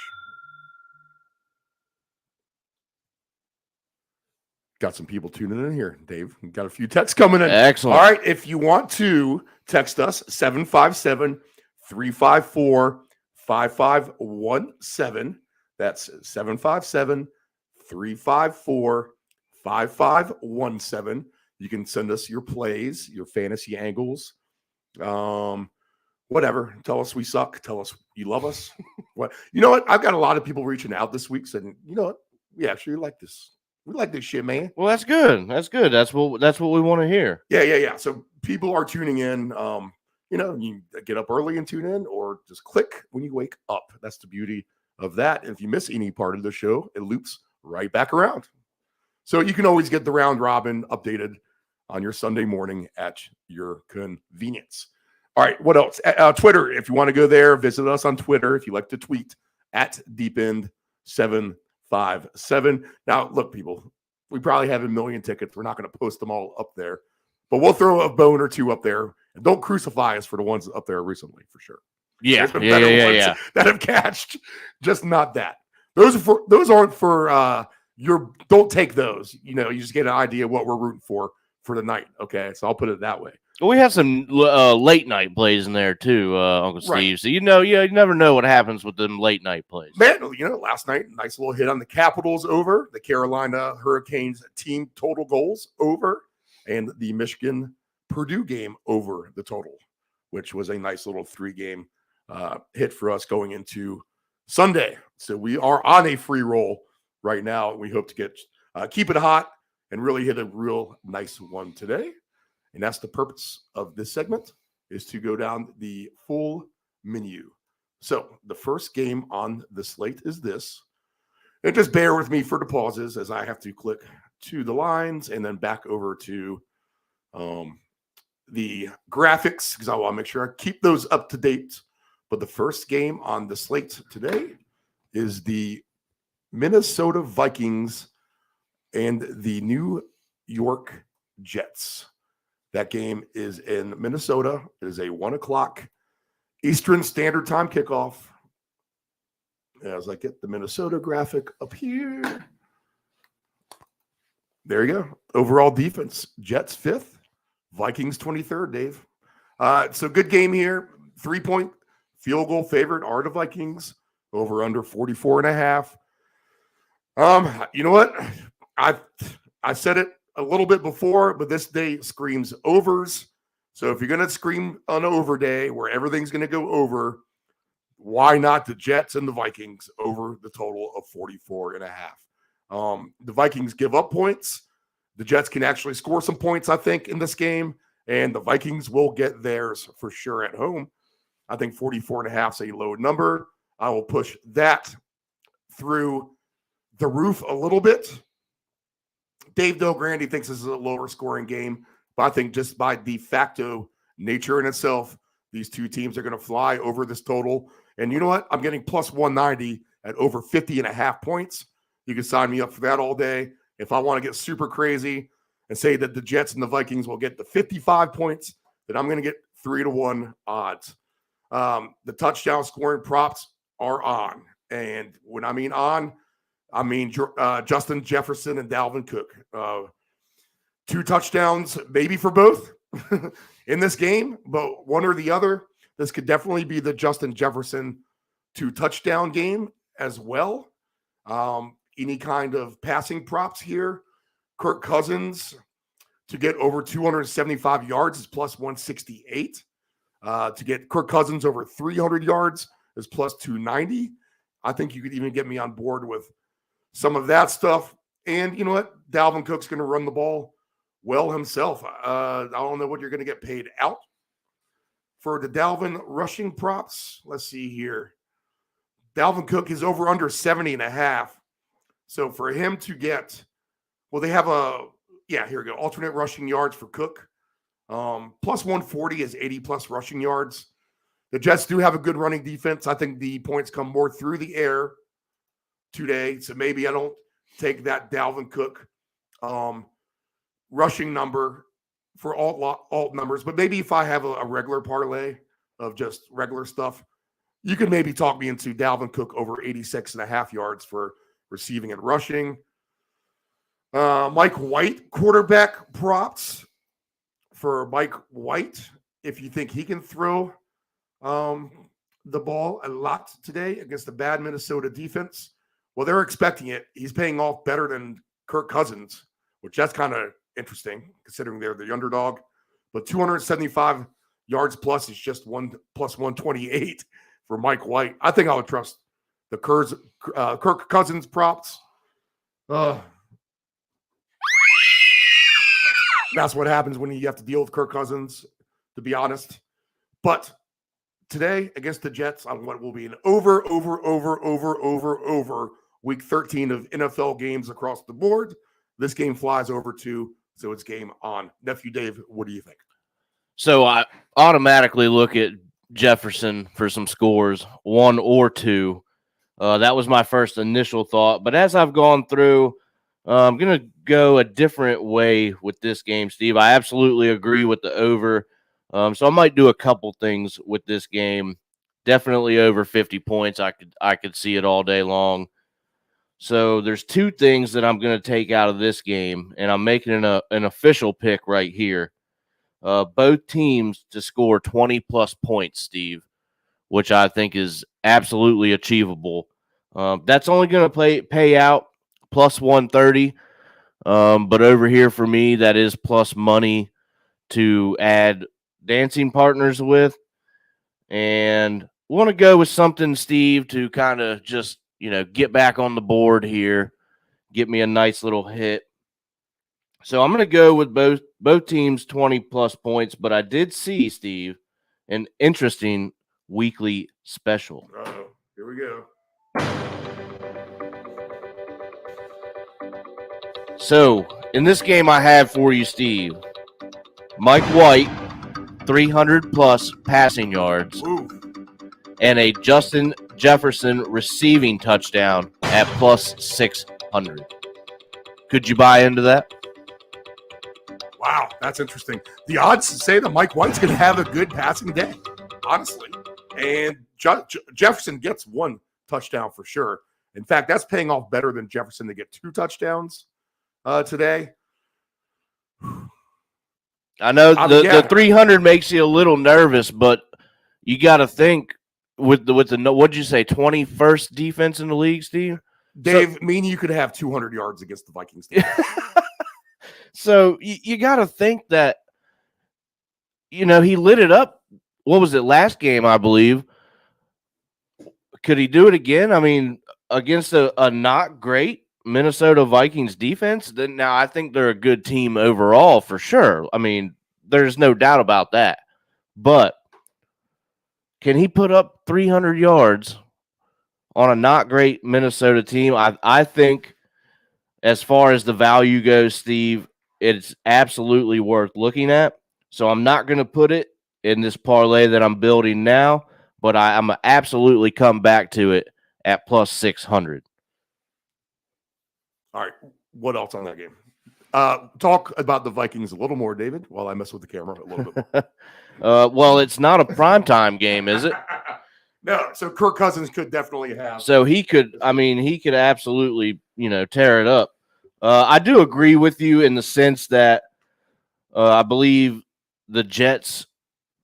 Got some people tuning in here, Dave. We got a few texts coming in. Excellent. All right, if you want to text us, 757-354-5517. That's 757-354-5517. You can send us your plays, your fantasy angles, whatever. Tell us we suck. Tell us you love us. What? You know what? I've got a lot of people reaching out this week saying, you know what? We actually like this. We like this shit, man. Well, that's good. That's good. That's what we want to hear. Yeah. So people are tuning in. You get up early and tune in, or just click when you wake up. That's the beauty of that. And if you miss any part of the show, it loops right back around. So you can always get the round robin updated on your Sunday morning at your convenience. All right, what else? Twitter, if you want to go there, visit us on Twitter. If you like to tweet, at deepend757. Now, look, people, we probably have 1 million tickets. We're not going to post them all up there, but we'll throw a bone or two up there. And don't crucify us for the ones up there recently, for sure. Yeah. That have catched, just not that. Those aren't for don't take those. You just get an idea what we're rooting for the night. Okay, so I'll put it that way. Well, we have some late night plays in there too, Uncle Steve. Right. So you never know what happens with them late night plays. Man, last night, nice little hit on the Capitals over, the Carolina Hurricanes team total goals over, and the Michigan Purdue game over the total, which was a nice little 3-game hit for us going into Sunday. So we are on a free roll right now. We hope to keep it hot and really hit a real nice one today. And that's the purpose of this segment, is to go down the full menu. So the first game on the slate is this. And just bear with me for the pauses as I have to click to the lines and then back over to the graphics, because I want to make sure I keep those up to date. But the first game on the slate today is the Minnesota Vikings and the New York Jets. That game is in Minnesota. It is a 1:00 Eastern Standard Time kickoff. As I get the Minnesota graphic up here. There you go. Overall defense, Jets 5th, Vikings 23rd, Dave. So good game here. 3-point field goal favorite are the Vikings. Over under 44.5. You know what? I said it a little bit before, but this day screams overs. So if you're going to scream an over day where everything's going to go over, why not the Jets and the Vikings over the total of 44.5? The Vikings give up points. The Jets can actually score some points, I think, in this game, and the Vikings will get theirs for sure at home. I think 44.5 is a low number. I will push that through the roof a little bit. Dave Grande thinks this is a lower scoring game, but I think just by de facto nature in itself, these two teams are going to fly over this total. And you know what? I'm getting plus 190 at over 50.5 points. You can sign me up for that all day. If I want to get super crazy and say that the Jets and the Vikings will get the 55 points, then I'm going to get 3-1 odds. The touchdown scoring props are on. And when I mean on, I mean Justin Jefferson and Dalvin Cook. 2 touchdowns, maybe for both in this game, but one or the other. This could definitely be the Justin Jefferson 2 touchdown game as well. Any kind of passing props here? Kirk Cousins to get over 275 yards is plus 168. To get Kirk Cousins over 300 yards is plus 290. I think you could even get me on board with some of that stuff. And you know what? Dalvin Cook's going to run the ball well himself. I don't know what you're going to get paid out for the Dalvin rushing props. Let's see here. Dalvin Cook is over under 70.5. So for him to get, well, they have here we go. Alternate rushing yards for Cook. Plus 140 is 80 plus rushing yards. The Jets do have a good running defense. I think the points come more through the air today. So maybe I don't take that Dalvin Cook rushing number for alt numbers. But maybe if I have a regular parlay of just regular stuff, you can maybe talk me into Dalvin Cook over 86.5 yards for receiving and rushing. Mike White, quarterback props for Mike White. If you think he can throw the ball a lot today against the bad Minnesota defense, well, they're expecting it. He's paying off better than Kirk Cousins, which that's kind of interesting considering they're the underdog. But 275 yards plus is just plus 128 for Mike White. I think I would trust the Kirk Cousins props. That's what happens when you have to deal with Kirk Cousins, to be honest. But today against the Jets on what will be an over week 13 of NFL games across the board. This game flies over too, so it's game on. Nephew Dave, what do you think? So I automatically look at Jefferson for some scores, 1 or 2. That was my first initial thought. But as I've gone through, I'm going to go a different way with this game, Steve. I absolutely agree with the over. So I might do a couple things with this game. Definitely over 50 points. I could see it all day long. So there's 2 things that I'm going to take out of this game, and I'm making an official pick right here. Both teams to score 20-plus points, Steve, which I think is absolutely achievable. That's only going to pay out plus 130. But over here for me, that is plus money to add dancing partners with. And want to go with something, Steve, to kind of just, get back on the board here, get me a nice little hit. So I'm going to go with both teams 20-plus points, but I did see, Steve, an interesting weekly special. Uh-oh. Here we go. So, in this game I have for you, Steve, Mike White, 300-plus passing yards, and a Justin Jefferson receiving touchdown at plus 600. Could you buy into that? Wow, that's interesting. The odds say that Mike White's going to have a good passing day, honestly. And Jefferson gets 1 touchdown for sure. In fact, that's paying off better than Jefferson to get 2 touchdowns today. I know the 300 makes you a little nervous, but you got to think with the what'd you say, 21st defense in the league, Steve? Dave, meaning you could have 200 yards against the Vikings. So you got to think that, he lit it up. What was it, last game, I believe? Could he do it again? I mean, against a not great Minnesota Vikings defense? Then now I think they're a good team overall for sure. I mean, there's no doubt about that. But can he put up 300 yards on a not great Minnesota team? I think as far as the value goes, Steve, it's absolutely worth looking at. So I'm not going to put it in this parlay that I'm building now, but I'm absolutely come back to it at plus 600. All right. What else on that game? Talk about the Vikings a little more, David, while I mess with the camera a little bit more. Well, it's not a primetime game, is it? No. So Kirk Cousins could definitely have. So he could absolutely, tear it up. I do agree with you in the sense that I believe the Jets'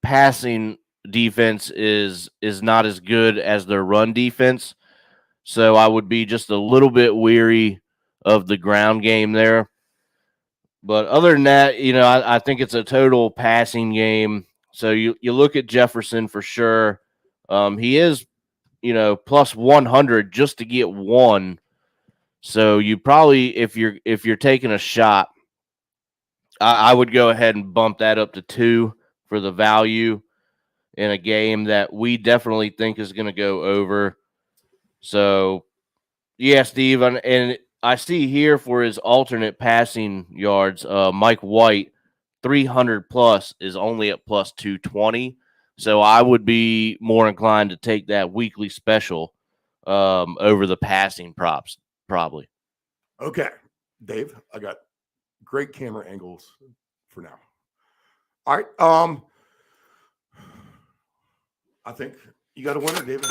passing defense is not as good as their run defense. So I would be just a little bit weary of the ground game there. But other than that, I think it's a total passing game. So you look at Jefferson for sure. He is, plus 100 just to get one. So you probably, if you're taking a shot, I would go ahead and bump that up to 2 for the value in a game that we definitely think is going to go over. So, yeah, Steve, and I see here for his alternate passing yards, Mike White, 300 plus is only at plus 220. So I would be more inclined to take that weekly special over the passing props, probably. Okay, Dave, I got great camera angles for now. All right. I think you got a winner, David.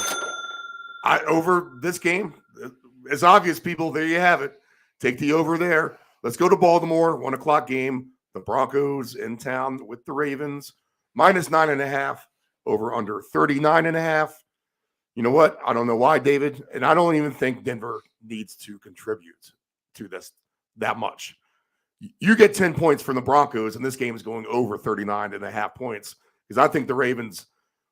Over this game, it's obvious, people. There you have it. Take the over there. Let's go to Baltimore. 1:00 game. The Broncos in town with the Ravens. -9.5. Over under 39.5. You know what? I don't know why, David, and I don't even think Denver needs to contribute to this that much. You get 10 points from the Broncos, and this game is going over 39.5 points because I think the Ravens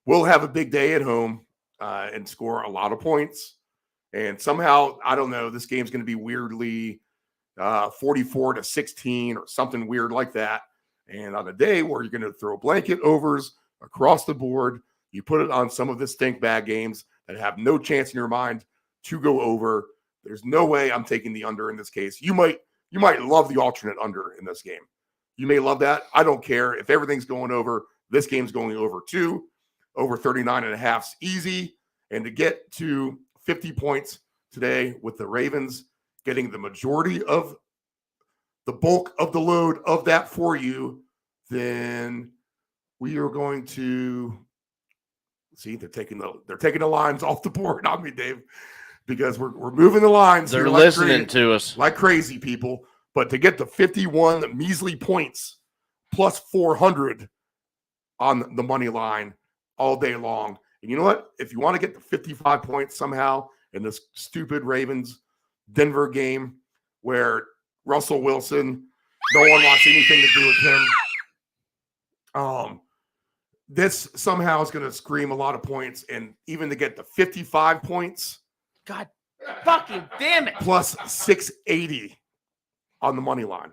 will have a big day at home and score a lot of points. And somehow, I don't know, this game's going to be weirdly 44-16 or something weird like that. And on a day where you're going to throw blanket overs across the board, you put it on some of the stink bag games that have no chance in your mind to go over. There's no way I'm taking the under in this case. You might love the alternate under in this game. You may love that. I don't care. If everything's going over, this game's going over too. Over 39.5 is easy. And to get to 50 points today with the Ravens getting the majority of the bulk of the load of that for you, then we are going to see they're taking the lines off the board on me, Dave, because we're moving the lines. They're listening to us like crazy, people. But to get the 51 measly points plus 400 on the money line all day long. And you know what? If you want to get the 55 points somehow in this stupid Ravens Denver game where Russell Wilson, no one wants anything to do with him. This somehow is going to scream a lot of points, and even to get the 55 points, God fucking damn it, plus 680 on the money line.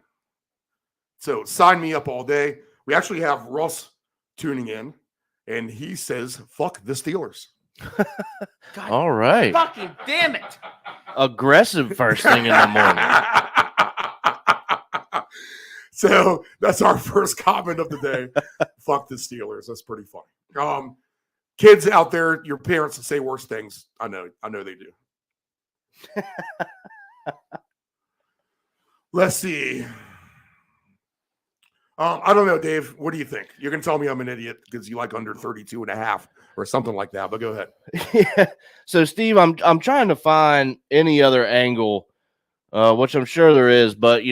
So sign me up all day. We actually have Russ tuning in, and he says, "Fuck the Steelers." God All right. fucking damn it. Aggressive first thing in the morning. So that's our first comment of the day. Fuck the Steelers. That's pretty funny. Kids out there, your parents say worse things. I know they do. Let's see. I don't know, Dave. What do you think? You're going to tell me I'm an idiot because you like under 32.5 or something like that, but go ahead. Yeah. So, Steve, I'm trying to find any other angle, which I'm sure there is, but,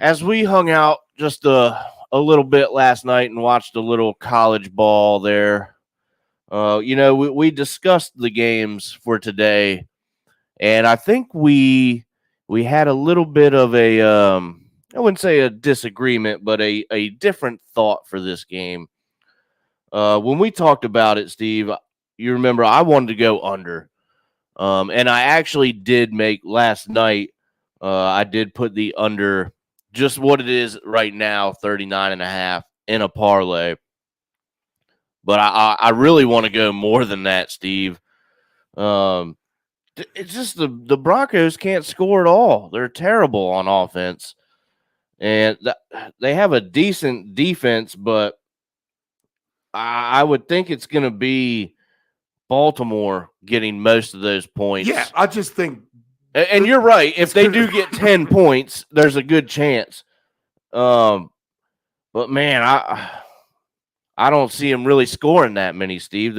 as we hung out just a little bit last night and watched a little college ball there, we discussed the games for today, and I think we had a little bit of a I wouldn't say a disagreement, but a different thought for this game. When we talked about it, Steve, you remember I wanted to go under, and I actually did make last night. I did put the under. Just what it is right now, 39.5 in a parlay. But I really want to go more than that, Steve. It's just the Broncos can't score at all. They're terrible on offense. And they have a decent defense, but I would think it's going to be Baltimore getting most of those points. Yeah, I just think. And you're right. If they do get 10 points, there's a good chance. But man, I don't see them really scoring that many, Steve.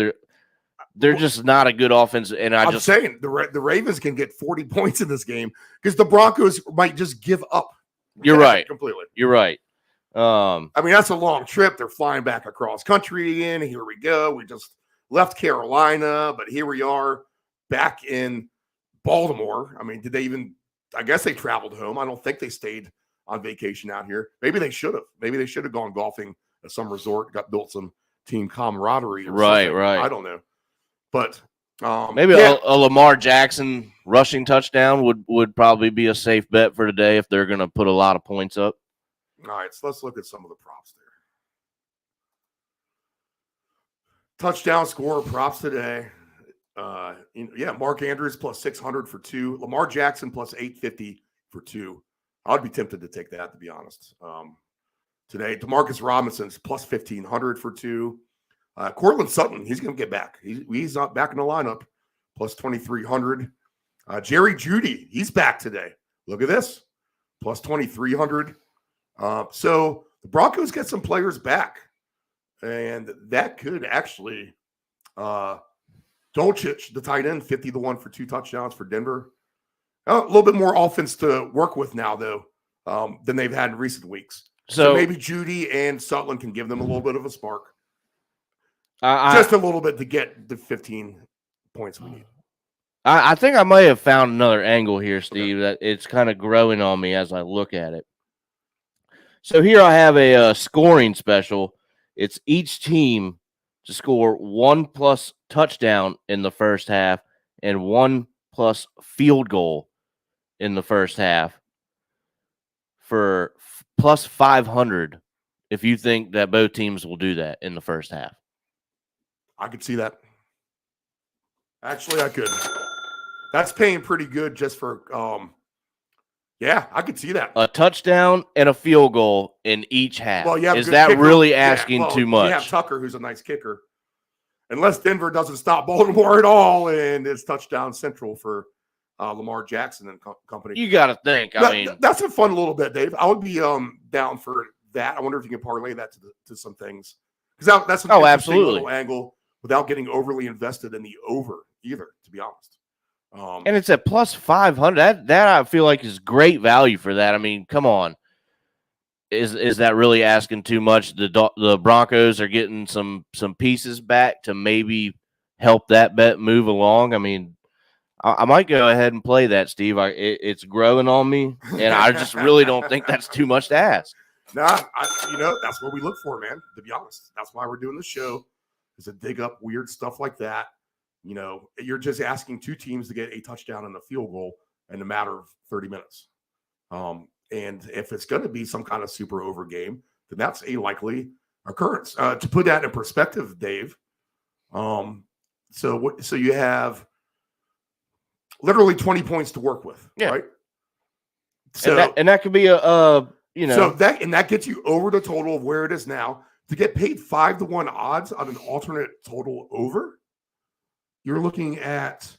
They're just not a good offense. And I'm saying the Ravens can get 40 points in this game because the Broncos might just give up. You're right. Completely. You're right. I mean, that's a long trip. They're flying back across country again. Here we go. We just left Carolina, but here we are. back in Baltimore. I mean, did they even? I guess they traveled home. I don't think they stayed on vacation out here. Maybe they should have. Maybe they should have gone golfing at some resort, built some team camaraderie or something. Right. I don't know. But maybe a Lamar Jackson rushing touchdown would probably be a safe bet for today if they're going to put a lot of points up. All right, so let's look at some of the props there. Touchdown scorer props today. Mark Andrews plus 600 for 2. Lamar Jackson plus 850 for 2. I'd be tempted to take that, to be honest. Today, Demarcus Robinson's plus 1,500 for 2. Cortland Sutton, he's going to get back. He's not back in the lineup, plus 2,300. Jerry Jeudy, he's back today. Look at this, plus 2,300. So the Broncos get some players back, and that could actually Dolchich, the tight end, 50-1 for 2 touchdowns for Denver. A little bit more offense to work with now, though, than they've had in recent weeks. So maybe Jeudy and Sutton can give them a little bit of a spark. Just a little bit to get the 15 points we need. I think I might have found another angle here, Steve, that it's kind of growing on me as I look at it. So here I have a scoring special. It's each team to score 1+ touchdown in the first half and 1+ field goal in the first half for plus 500 if you think that both teams will do that in the first half. I could see that. Actually, I could. That's paying pretty good just for I could see that. A touchdown and a field goal in each half. Well, is that kicker. really asking too much? You have Tucker, who's a nice kicker. Unless Denver doesn't stop Baltimore at all, and it's touchdown central for Lamar Jackson and company. You got to think. I mean, that's a fun little bit, Dave. I would be down for that. I wonder if you can parlay that to some things, because that's an interesting little angle without getting overly invested in the over either, to be honest. And it's at plus 500. That I feel like is great value for that. I mean, come on. Is that really asking too much? The Broncos are getting some pieces back to maybe help that bet move along. I mean, I might go ahead and play that, Steve. It's growing on me, and I just really don't think that's too much to ask. Nah, that's what we look for, man, to be honest. That's why we're doing the show, is to dig up weird stuff like that. You're just asking 2 teams to get a touchdown and a field goal in a matter of 30 minutes. And if it's going to be some kind of super over game, then that's a likely occurrence. To put that in perspective, Dave, so you have literally 20 points to work with, right? So and that could be so that gets you over the total of where it is now. To get paid 5-1 odds on an alternate total over, you're looking at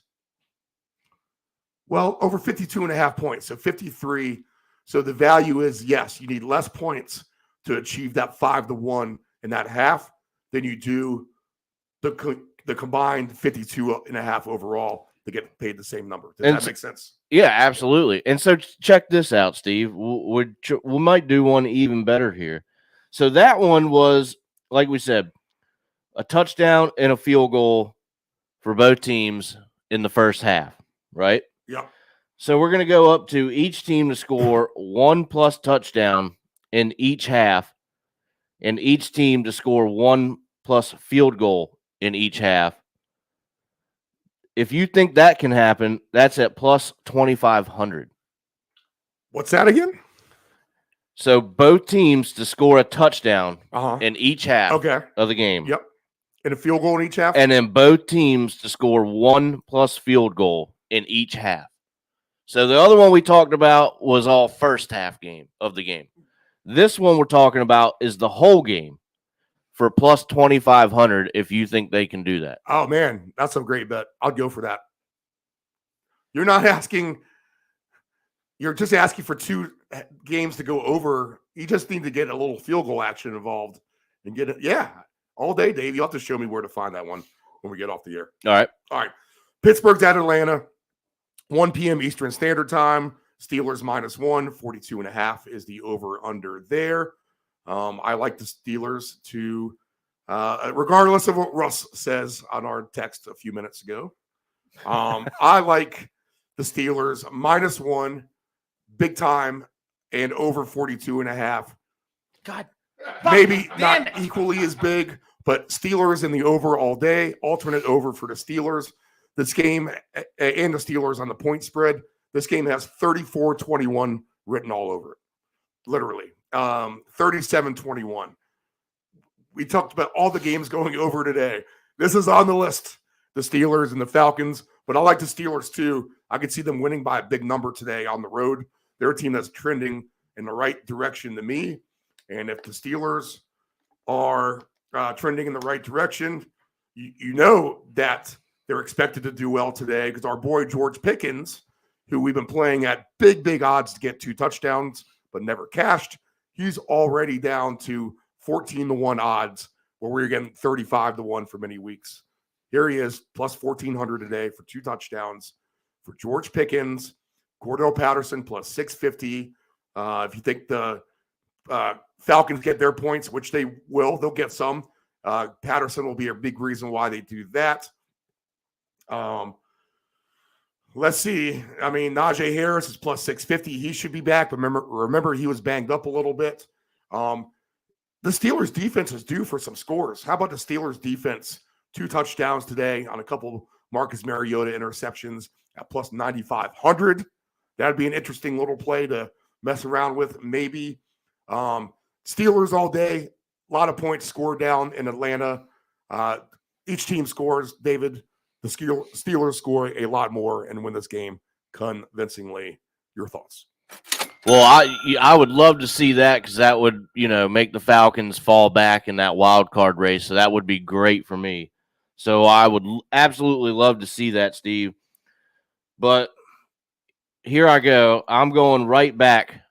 over 52.5 points, so 53. So the value is, yes, you need less points to achieve that 5-1 in that half than you do the combined 52.5 overall to get paid the same number. Does that make sense? Yeah, absolutely. And so check this out, Steve. We might do one even better here. So that one was, like we said, a touchdown and a field goal for both teams in the first half, right? Yeah. So we're going to go up to each team to score 1+ touchdown in each half, and each team to score 1+ field goal in each half. If you think that can happen, that's at plus 2,500. What's that again? So both teams to score a touchdown in each half of the game. Yep. And a field goal in each half? And then both teams to score 1+ field goal in each half. So the other one we talked about was all first half of the game. This one we're talking about is the whole game for plus 2,500 if you think they can do that. Oh, man, that's a great bet. I'll go for that. You're not asking – you're just asking for 2 games to go over. You just need to get a little field goal action involved and get it. Yeah, all day, Dave. You'll have to show me where to find that one when we get off the air. All right. Pittsburgh's at Atlanta. 1 p.m. Eastern Standard Time. Steelers -1, 42.5 is the over-under there. I like the Steelers to, regardless of what Russ says on our text a few minutes ago, I like the Steelers -1, big time, and over 42.5. God, Maybe damn not it. equally as big, but Steelers in the over all day. Alternate over for the Steelers. This game and the Steelers on the point spread. This game has 34-21 written all over it. Literally. 37-21. We talked about all the games going over today. This is on the list, the Steelers and the Falcons, but I like the Steelers too. I could see them winning by a big number today on the road. They're a team that's trending in the right direction to me. And if the Steelers are trending in the right direction, you know that they're expected to do well today because our boy George Pickens, who we've been playing at big odds to get 2 touchdowns but never cashed, he's already down to 14-1 odds where we're getting 35-1 for many weeks. Here he is, plus 1,400 today for 2 touchdowns for George Pickens. Cordell Patterson plus 650. If you think the Falcons get their points, which they will, they'll get some. Patterson will be a big reason why they do that. Let's see. I mean, Najee Harris is plus 650. He should be back. But remember, he was banged up a little bit. The Steelers' defense is due for some scores. How about the Steelers' defense? 2 touchdowns today on a couple Marcus Mariota interceptions at plus 9,500. That'd be an interesting little play to mess around with, maybe. Steelers all day. A lot of points scored down in Atlanta. Each team scores, David. The Steelers score a lot more and win this game convincingly. Your thoughts? Well, I would love to see that because that would, make the Falcons fall back in that wild card race. So that would be great for me. So I would absolutely love to see that, Steve. But here I go. I'm going right back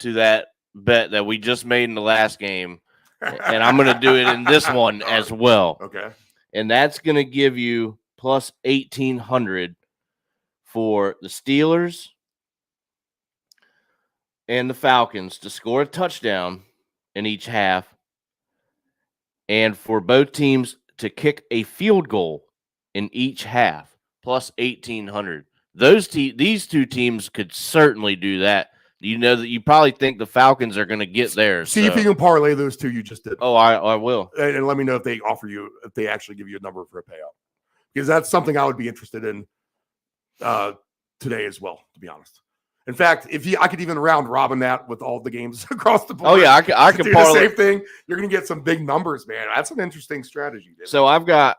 to that bet that we just made in the last game. And I'm going to do it in this one as well. Okay. And that's going to give you plus 1,800 for the Steelers and the Falcons to score a touchdown in each half, and for both teams to kick a field goal in each half, plus 1,800. These 2 teams could certainly do that. You know that you probably think the Falcons are going to get there. See if you can parlay those 2 you just did. Oh, I will. And let me know if they actually give you a number for a payout. Because that's something I would be interested in today as well, to be honest. In fact, I could even round robin that with all the games across the board. Oh yeah, I can do parlay the same thing. You're going to get some big numbers, man. That's an interesting strategy. David. So I've got.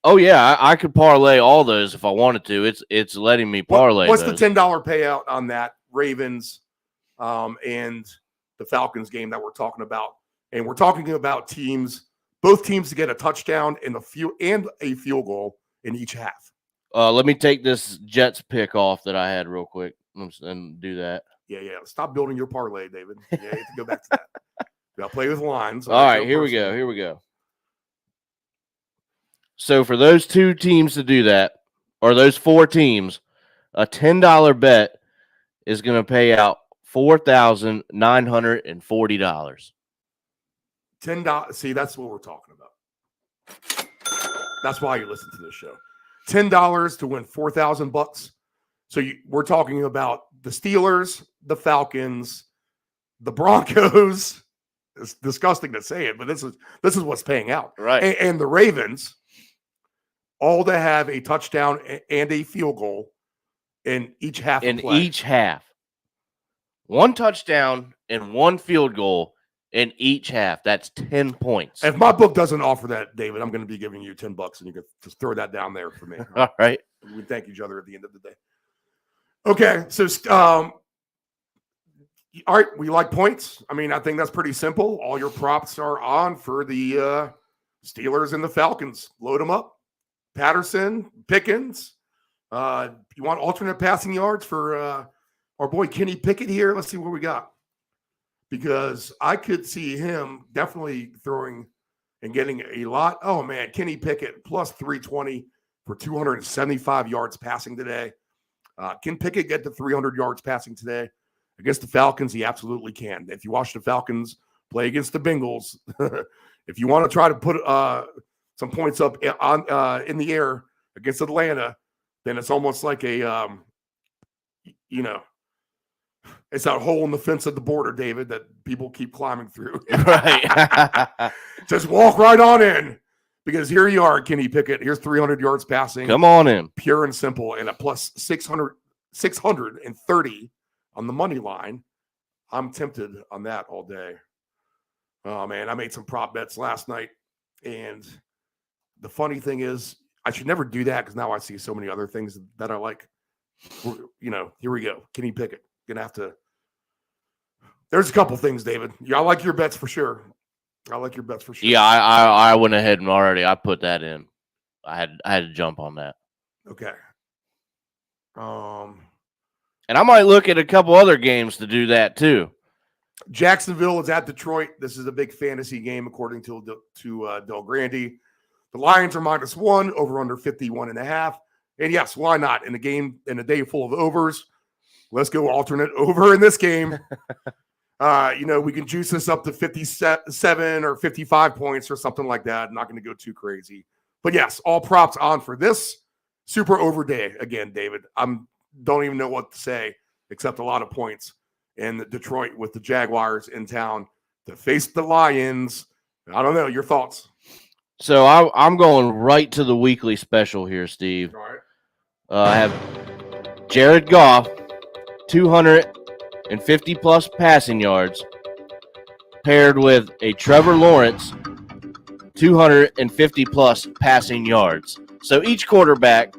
Oh yeah, I could parlay all those if I wanted to. It's letting me parlay. What's those. the $10 payout on that Ravens and the Falcons game that we're talking about? And we're talking about both teams to get a touchdown and a field goal in each half. Let me take this Jets pick off that I had real quick and do that. Yeah. Stop building your parlay, David. Yeah, you have to go back to that. I'll play with lines. All right, here we go. So for those 2 teams to do that, or those 4 teams, a $10 bet is going to pay out $4,940. $10. See, that's what we're talking about. That's why you listen to this show. $10 to win $4,000. So we're talking about the Steelers, the Falcons, the Broncos. It's disgusting to say it, but this is what's paying out. Right. And the Ravens, all to have a touchdown and a field goal in each half. Each half. 1 touchdown and 1 field goal in each half. That's 10 points. If my book doesn't offer that, David, I'm going to be giving you $10 and you can just throw that down there for me. All right. We thank each other at the end of the day. Okay. So, all right. We like points. I mean, I think that's pretty simple. All your props are on for the Steelers and the Falcons. Load them up. Patterson, Pickens. You want alternate passing yards for our boy Kenny Pickett here? Let's see what we got. Because I could see him definitely throwing and getting a lot. Oh, man, Kenny Pickett plus 320 for 275 yards passing today. Can Pickett get to 300 yards passing today? Against the Falcons, he absolutely can. If you watch the Falcons play against the Bengals, if you want to try to put some points up in the air against Atlanta, then it's almost like a, it's that hole in the fence at the border, David, that people keep climbing through. Right. Just walk right on in, because here you are, Kenny Pickett. Here's 300 yards passing. Come on in. Pure and simple, and a plus 630 on the money line. I'm tempted on that all day. Oh, man, I made some prop bets last night, and the funny thing is I should never do that because now I see so many other things that are like, here we go. Kenny Pickett. Going to have to – there's a couple things, David. Yeah, I like your bets for sure. Yeah, I went ahead and already I put that in. I had to jump on that. Okay. And I might look at a couple other games to do that too. Jacksonville is at Detroit. This is a big fantasy game according to Del Grande. The Lions are -1, over under 51.5. And yes, why not? In a game, in a day full of overs, let's go alternate over in this game. We can juice this up to 57 or 55 points or something like that. I'm not going to go too crazy. But yes, all props on for this super over day. Again, David, don't even know what to say except a lot of points. And Detroit with the Jaguars in town to face the Lions. I don't know. Your thoughts? So I'm going right to the weekly special here, Steve. All right. I have Jared Goff, 250 plus passing yards, paired with a Trevor Lawrence, 250 plus passing yards. So each quarterback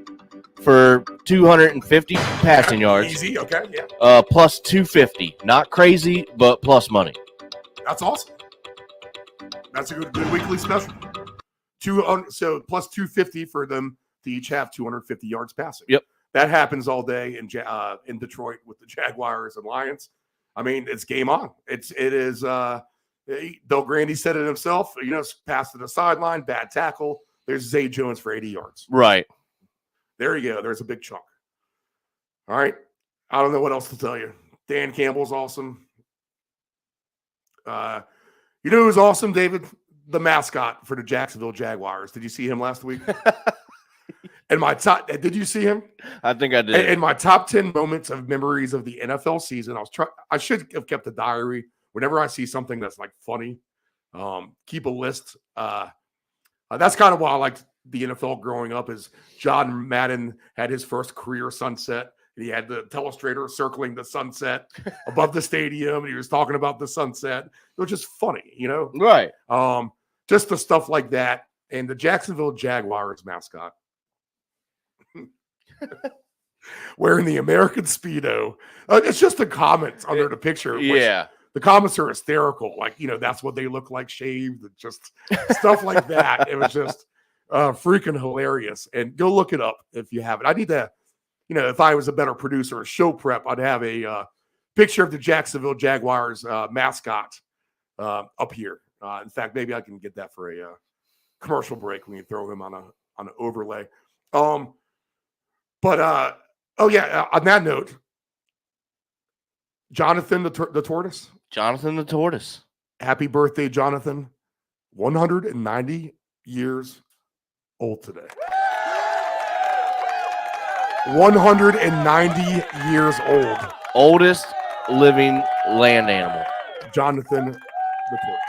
for 250 passing yards. Easy, okay, yeah. Plus 250. Not crazy, but plus money. That's awesome. That's a good weekly special. So plus 250 for them to each have 250 yards passing. Yep. That happens all day in Detroit with the Jaguars and Lions. I mean, it's game on. It is. Del Grande said it himself. Pass to the sideline, bad tackle. There's Zay Jones for 80 yards. Right. There you go. There's a big chunk. All right. I don't know what else to tell you. Dan Campbell's awesome. Who's awesome, David? The mascot for the Jacksonville Jaguars. Did you see him last week? And did you see him? I think I did. In my top 10 moments of memories of the NFL season, I should have kept a diary. Whenever I see something that's like funny, keep a list. That's kind of why I liked the NFL growing up. Is John Madden had his first career sunset. And he had the telestrator circling the sunset above the stadium, and he was talking about the sunset. It was just funny, Right. Just the stuff like that. And the Jacksonville Jaguars mascot wearing the American Speedo. It's just the comments under the picture. Yeah. The comments are hysterical. Like, that's what they look like shaved. Just stuff like that. It was just freaking hilarious. And go look it up if you haven't. I need to, if I was a better producer or show prep, I'd have a picture of the Jacksonville Jaguars mascot up here. In fact, maybe I can get that for a commercial break when you throw him on an overlay. On that note, Jonathan the tortoise. Jonathan the tortoise. Happy birthday, Jonathan. 190 years old today. 190 years old. Oldest living land animal. Jonathan the tortoise.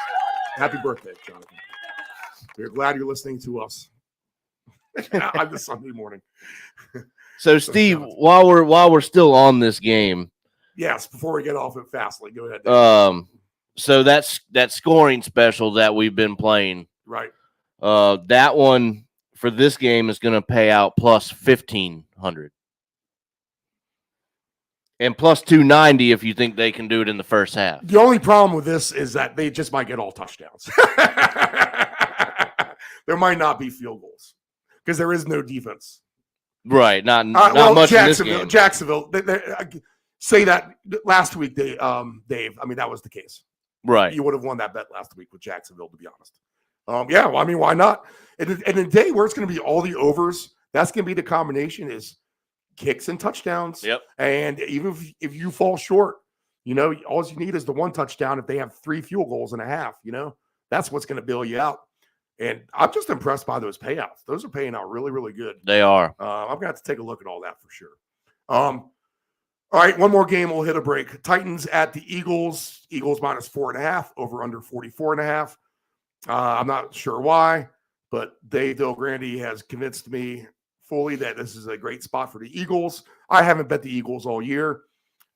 Happy birthday, Jonathan. We're glad you're listening to us on this Sunday morning. So, Steve, while we're still on this game, yes, before we get off it fastly, go ahead, Dave. So that's that scoring special that we've been playing. Right. That one for this game is going to pay out plus 1,500. And plus 290 if you think they can do it in the first half. The only problem with this is that they just might get all touchdowns. There might not be field goals because there is no defense. Right. Not much in this game. Jacksonville. They say that last week, Dave. I mean, that was the case. Right. You would have won that bet last week with Jacksonville, to be honest. Why not? And the day where it's going to be all the overs, that's going to be the combination is kicks and touchdowns. Yep. And even if you fall short, all you need is the one touchdown if they have 3 field goals and a half, that's what's going to bail you out. And I'm just impressed by those payouts. Those are paying out really, really good. They are. I'm going to have to take a look at all that for sure. All right, one more game. We'll hit a break. Titans at the Eagles. Eagles minus 4.5, over under 44.5. I'm not sure why, but Dave Grande has convinced me fully that this is a great spot for the Eagles. I haven't bet the Eagles all year.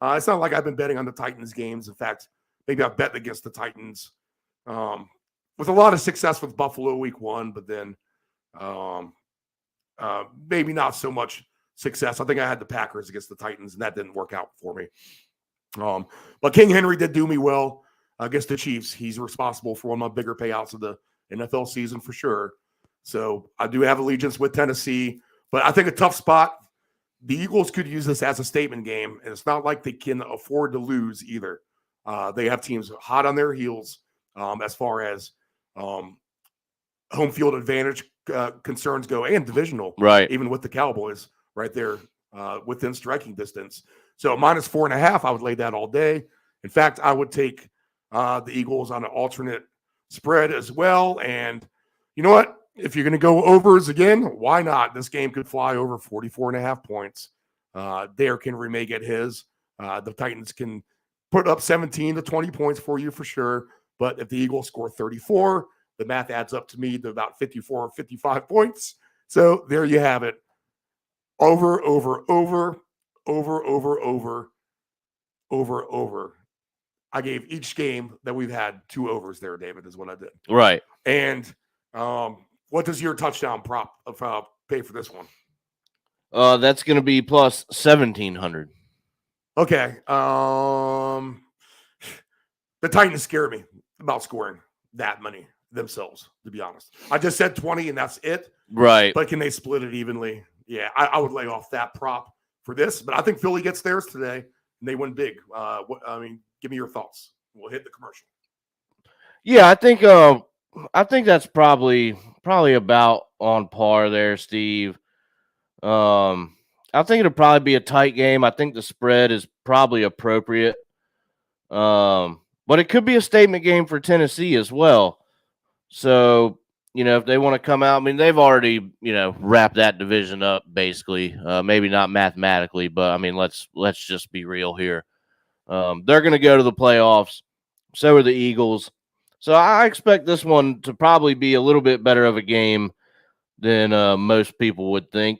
It's not like I've been betting on the Titans games. In fact, maybe I've bet against the Titans with a lot of success with Buffalo week 1, but then maybe not so much success. I think I had the Packers against the Titans, and that didn't work out for me. But King Henry did do me well against the Chiefs. He's responsible for one of my bigger payouts of the NFL season for sure. So I do have allegiance with Tennessee, but I think a tough spot. The Eagles could use this as a statement game, and it's not like they can afford to lose either. They have teams hot on their heels as far as home field advantage concerns go, and divisional, right? Even with the Cowboys right there within striking distance. So minus 4.5, I would lay that all day. In fact, I would take the Eagles on an alternate spread as well. And you know what? If you're going to go overs again, why not? This game could fly over 44.5 points. Derrick Henry may get his. The Titans can put up 17 to 20 points for you for sure. But if the Eagles score 34, the math adds up to me to about 54 or 55 points. So there you have it. Over. I gave each game that we've had 2 overs there, David, is what I did. Right. And what does your touchdown prop pay for this one? That's going to be plus 1,700. Okay. The Titans scare me about scoring that money themselves, to be honest. I just said 20 and that's it. Right. But can they split it evenly? Yeah, I would lay off that prop for this. But I think Philly gets theirs today and they win big. Give me your thoughts. We'll hit the commercial. Yeah, I think that's probably about on par there, Steve. I think it'll probably be a tight game. I think the spread is probably appropriate. But it could be a statement game for Tennessee as well. So, if they want to come out, I mean, they've already, wrapped that division up basically. Maybe not mathematically, but I mean, let's just be real here. They're going to go to the playoffs. So are the Eagles. So I expect this one to probably be a little bit better of a game than most people would think.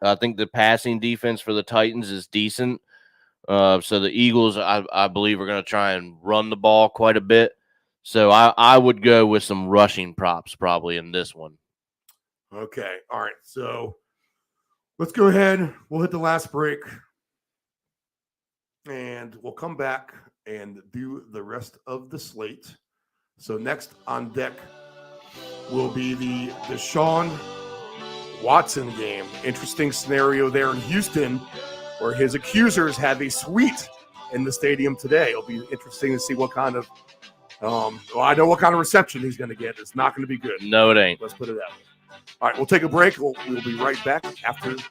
I think the passing defense for the Titans is decent. So the Eagles, I believe, are going to try and run the ball quite a bit. So I would go with some rushing props probably in this one. Okay. All right. So let's go ahead. We'll hit the last break. And we'll come back and do the rest of the slate. So next on deck will be the Deshaun Watson game. Interesting scenario there in Houston where his accusers have a suite in the stadium today. It'll be interesting to see what kind of I know what kind of reception he's going to get. It's not going to be good. No, it ain't. Let's put it that way. All right, we'll take a break. We'll be right back after this.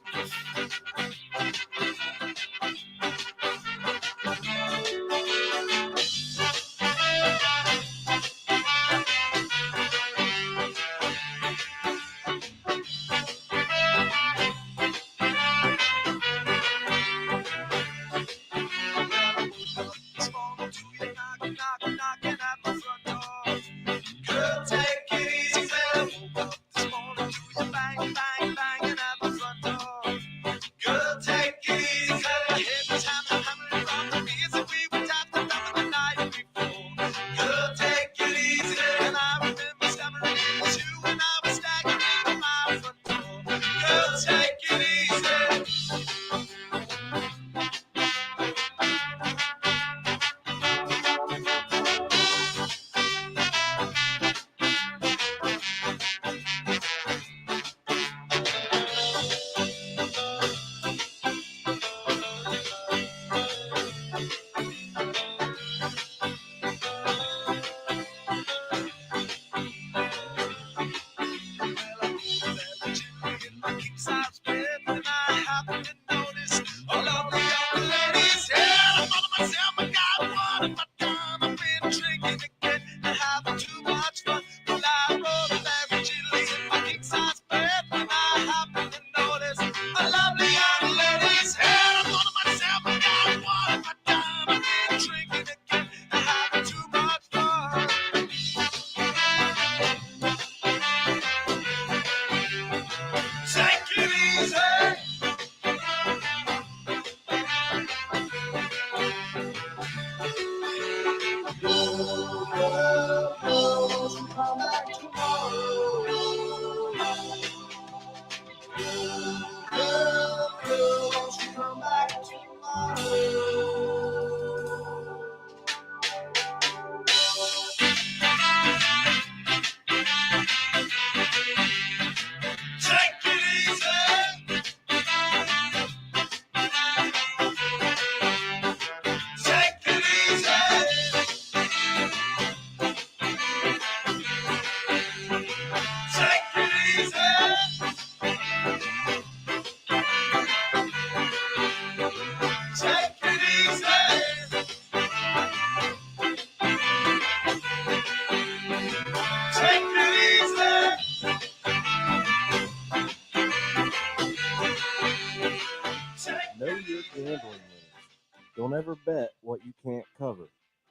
Don't ever bet what you can't cover.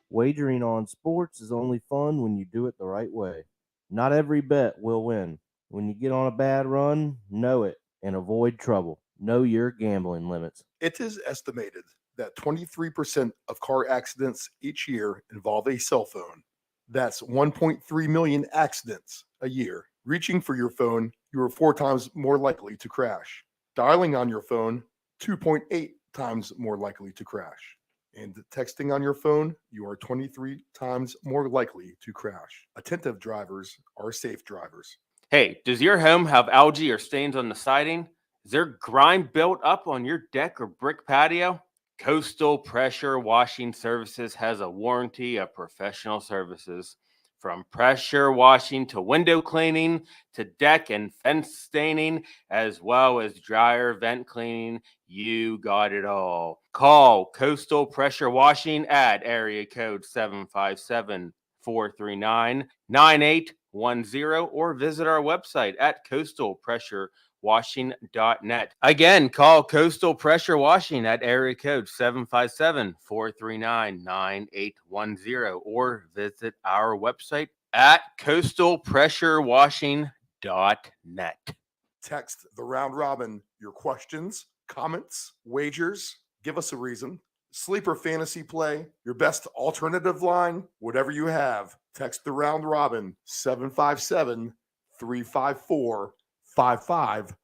Wagering on sports is only fun when you do it the right way. Not every bet will win. When you get on a bad run, know it and avoid trouble. Know your gambling limits. It is estimated that 23% of car accidents each year involve a cell phone. That's 1.3 million accidents a year. Reaching for your phone, you are 4 times more likely to crash. Dialing on your phone, 2.8 times more likely to crash. And texting on your phone, you are 23 times more likely to crash. Attentive drivers are safe drivers. Hey, does your home have algae or stains on the siding? Is there grime built up on your deck or brick patio? Coastal Pressure Washing Services has a warranty of professional services. From pressure washing to window cleaning to deck and fence staining, as well as dryer vent cleaning, you got it all. Call Coastal Pressure Washing at area code 757-439-9810 or visit our website at coastalpressurewashing.net. Again, call Coastal Pressure Washing at area code 757-439-9810 or visit our website at coastalpressurewashing.net. Text the round robin your questions, comments, wagers. Give us a reason. Sleeper fantasy play, your best alternative line, whatever you have. Text the round robin 757-354-5517.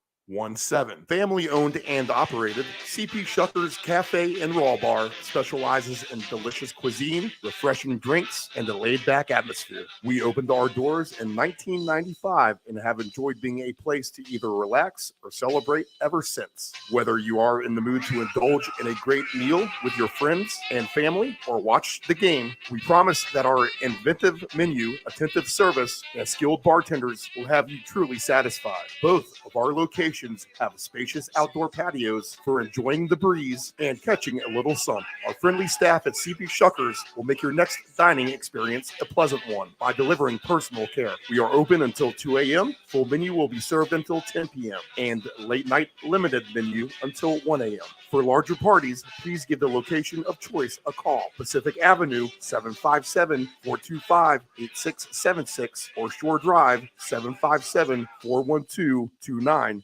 Family owned and operated, CP Shuckers Cafe and Raw Bar specializes in delicious cuisine, refreshing drinks, and a laid back atmosphere. We opened our doors in 1995 and have enjoyed being a place to either relax or celebrate ever since. Whether you are in the mood to indulge in a great meal with your friends and family or watch the game, we promise that our inventive menu, attentive service, and skilled bartenders will have you truly satisfied. Both of our locations have spacious outdoor patios for enjoying the breeze and catching a little sun. Our friendly staff at CP Shuckers will make your next dining experience a pleasant one by delivering personal care. We are open until 2 a.m. Full menu will be served until 10 p.m. and late night limited menu until 1 a.m. For larger parties, please give the location of choice a call. Pacific Avenue, 757-425-8676 or Shore Drive, 757-412-2929.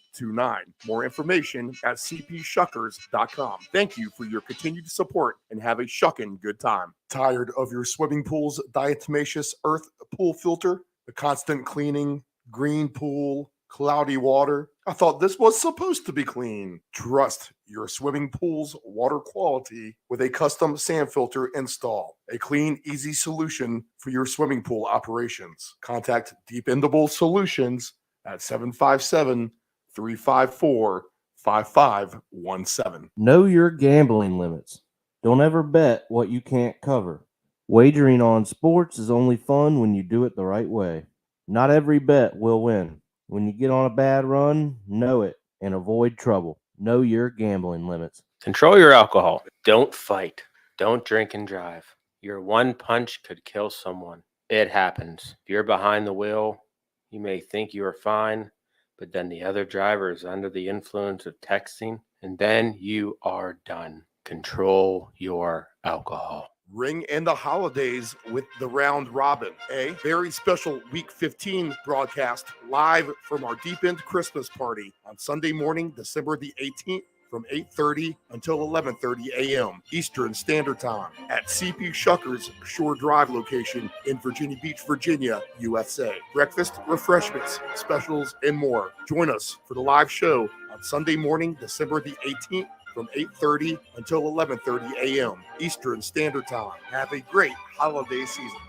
More information at cpshuckers.com. Thank you for your continued support and have a shuckin' good time. Tired of your swimming pool's diatomaceous earth pool filter? The constant cleaning, green pool, cloudy water? I thought this was supposed to be clean. Trust your swimming pool's water quality with a custom sand filter install. A clean, easy solution for your swimming pool operations. Contact Dependable Solutions at 757-354-5517. Know your gambling limits. Don't ever bet what you can't cover. Wagering on sports is only fun when you do it the right way. Not every bet will win. When you get on a bad run, know it and avoid trouble. Know your gambling limits. Control your alcohol. Don't fight. Don't drink and drive. Your one punch could kill someone. It happens. If you're behind the wheel, you may think you are fine, but then the other driver is under the influence of texting, and then you are done. Control your alcohol. Ring in the holidays with the Round Robin, a very special Week 15 broadcast live from our Deep End Christmas party on Sunday morning, December the 18th from 8:30 until 11:30 a.m. Eastern Standard Time at CP Shuckers Shore Drive location in Virginia Beach, Virginia, USA. Breakfast, refreshments, specials, and more. Join us for the live show on Sunday morning, December the 18th from 8:30 until 11:30 a.m. Eastern Standard Time. Have a great holiday season.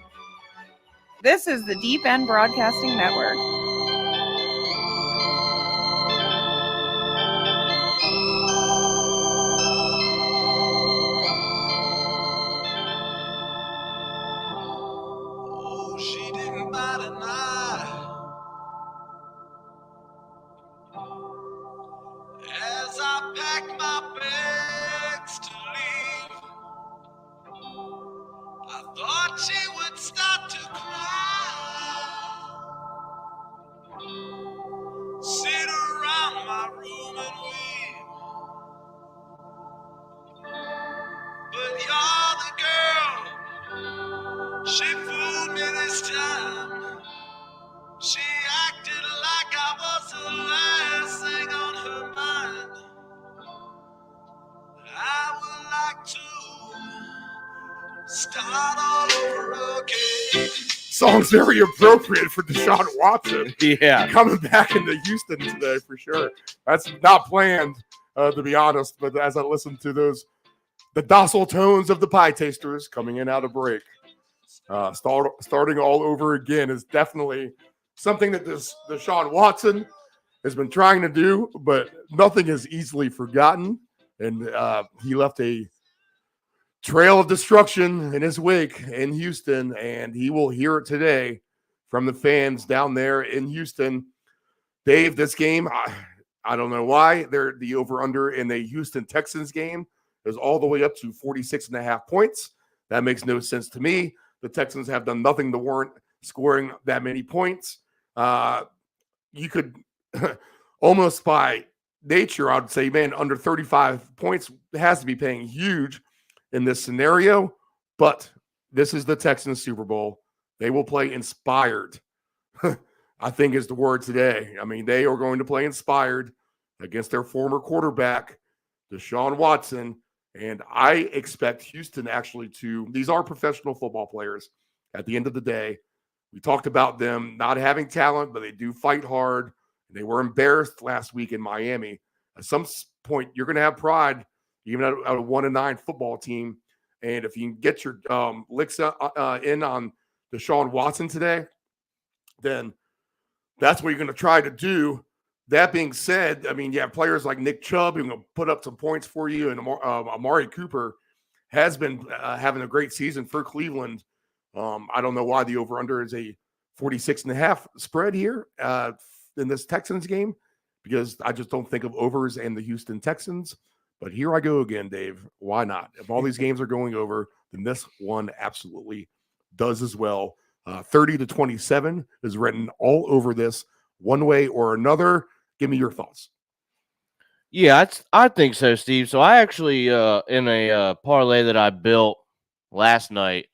This is the Deep End Broadcasting Network. Oh, she didn't bat an eye as I packed my bags to leave. I thought she would start to cry, sit around my room and weep, but song's very appropriate for Deshaun Watson. Yeah. Coming back into Houston today for sure. That's not planned, to be honest. But as I listen to the docile tones of the Pie Tasters coming in out of break, starting all over again is definitely something that Deshaun Watson has been trying to do, but nothing is easily forgotten. And he left a trail of destruction in his wake in Houston, and he will hear it today from the fans down there in Houston. Dave, this game, I don't know why. The over-under in the Houston Texans game is all the way up to 46.5 points. That makes no sense to me. The Texans have done nothing to warrant scoring that many points. You could almost by nature, I'd say, man, under 35 points has to be paying huge in this scenario, but this is the Texans Super Bowl. They will play inspired, I think is the word today. I mean, they are going to play inspired against their former quarterback, Deshaun Watson, and I expect Houston actually these are professional football players at the end of the day. We talked about them not having talent, but they do fight hard. They were embarrassed last week in Miami. At some point, you're going to have pride, even at a 1-9 football team. And if you can get your licks in on Deshaun Watson today, then that's what you're going to try to do. That being said, I mean, you have players like Nick Chubb who can put up some points for you, and Amari Cooper has been having a great season for Cleveland. I don't know why the over-under is a 46.5 spread here in this Texans game, because I just don't think of overs and the Houston Texans. But here I go again, Dave. Why not? If all these games are going over, then this one absolutely does as well. 30-27 is written all over this one way or another. Give me your thoughts. Yeah, I think so, Steve. So I actually, in a parlay that I built last night,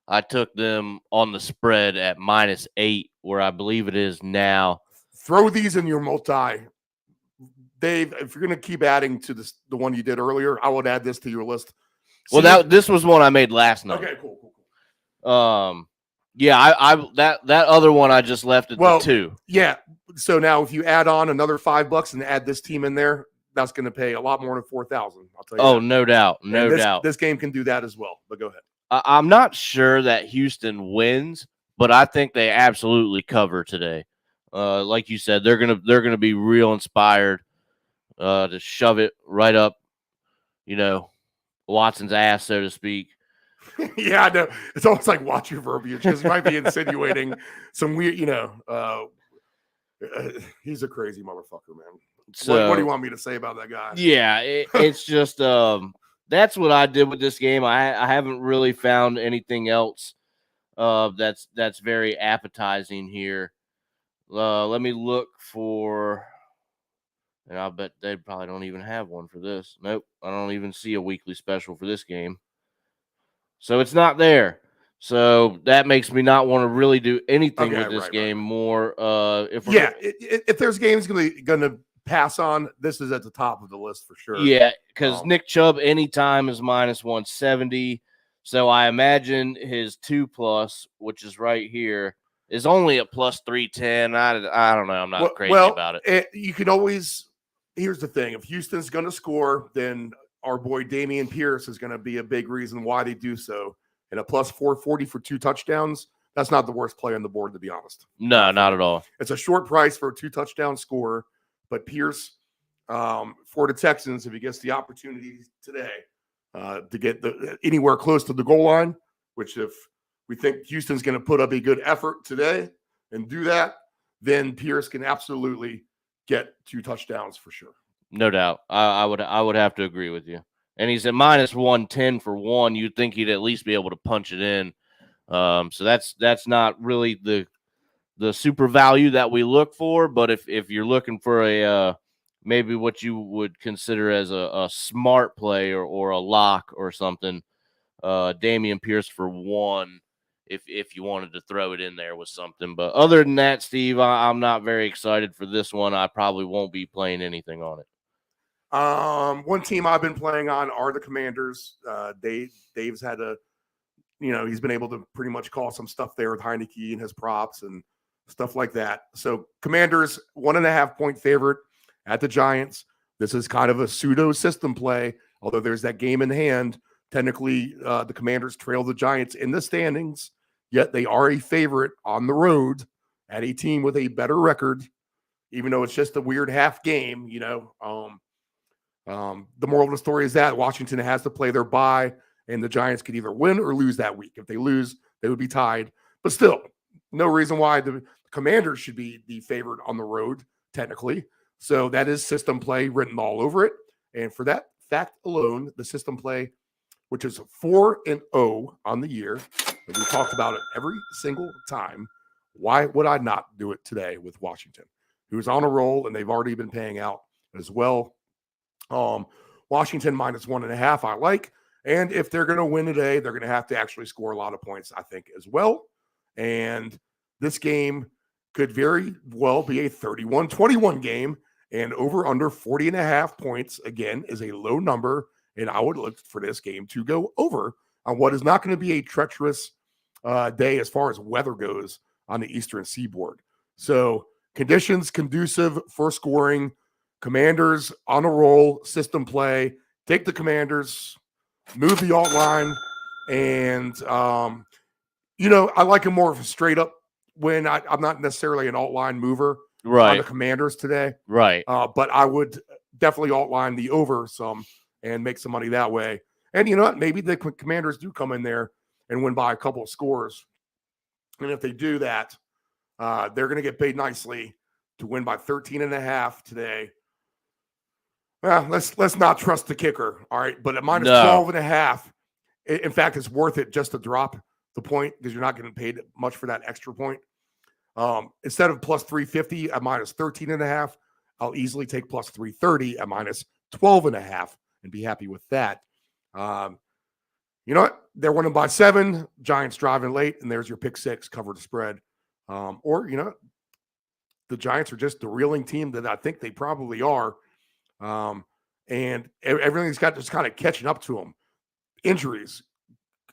I took them on the spread at -8, where I believe it is now. Throw these in your multi. Dave, if you're going to keep adding to the one you did earlier, I would add this to your list. Well, this was one I made last night. Okay, cool. Yeah, I that other one I just left at the 2. Yeah. So now if you add on another $5 and add this team in there, that's going to pay a lot more than 4,000. I'll tell you. Oh, no doubt. No doubt. This game can do that as well, but go ahead. I'm not sure that Houston wins, but I think they absolutely cover today. Like you said, they're gonna be real inspired to shove it right up, Watson's ass, so to speak. Yeah, I know. It's almost like watch your verbiage, because he might be insinuating some weird, he's a crazy motherfucker, man. So, what do you want me to say about that guy? Yeah, it's just that's what I did with this game. I haven't really found anything else that's very appetizing here. Let me look for, and I'll bet they probably don't even have one for this. Nope, I don't even see a weekly special for this game. So it's not there. So that makes me not want to really do anything with this game more. If there's games gonna pass on, this is at the top of the list for sure. Yeah, because Nick Chubb anytime is -170. So I imagine his 2+, which is right here, is only at +310. I don't know. I'm not crazy about it. You can always. Here's the thing: if Houston's going to score, then our boy Dameon Pierce is going to be a big reason why they do so. And a +440 for 2 touchdowns, that's not the worst play on the board, to be honest. No, not at all. It's a short price for a 2-touchdown scorer, but Pierce, for the Texans, if he gets the opportunity today to get anywhere close to the goal line, which if we think Houston's going to put up a good effort today and do that, then Pierce can absolutely get 2 touchdowns for sure. No doubt. I would have to agree with you. And he's at -110 for 1. You'd think he'd at least be able to punch it in. So that's not really the super value that we look for. But if you're looking for a maybe what you would consider as a smart play or a lock or something, Dameon Pierce for 1, if you wanted to throw it in there with something. But other than that, Steve, I'm not very excited for this one. I probably won't be playing anything on it. One team I've been playing on are the Commanders. Dave's had he's been able to pretty much call some stuff there with Heineke and his props and stuff like that. So Commanders 1.5-point favorite at the Giants. This is kind of a pseudo system play, although there's that game in hand. Technically, the Commanders trail the Giants in the standings, yet they are a favorite on the road at a team with a better record, even though it's just a weird half game. The moral of the story is that Washington has to play their bye, and the Giants could either win or lose that week. If they lose, they would be tied. But still, no reason why the Commanders should be the favorite on the road, technically. So that is system play written all over it. And for that fact alone, the system play, which is 4-0 on the year, and we talked about it every single time, why would I not do it today with Washington, who's on a roll, and they've already been paying out as well. Washington -1.5, I like. And if they're going to win today, they're going to have to actually score a lot of points, I think, as well. And this game could very well be a 31-21 game, and over under 40.5 points, again, is a low number. And I would look for this game to go over on what is not going to be a treacherous day as far as weather goes on the Eastern Seaboard. So conditions conducive for scoring. Commanders on a roll, system play. Take the Commanders, move the alt line, and I like a more of a straight up win. I'm not necessarily an alt line mover on the Commanders today, Right. but I would definitely alt line the over some and make some money that way. And you know what? Maybe the Commanders do come in there and win by a couple of scores. And if they do that, they're going to get paid nicely to win by 13.5 today. Well, let's not trust the kicker. All right. But at -12.5, in fact, it's worth it just to drop the point because you're not getting paid much for that extra point. Instead of +350 at -13.5, I'll easily take +330 at -12.5 and be happy with that. You know what? They're winning by 7. Giants driving late, and there's your pick 6, cover the spread. Or, the Giants are just the reeling team that I think they probably are. And everything's got just kind of catching up to them. Injuries.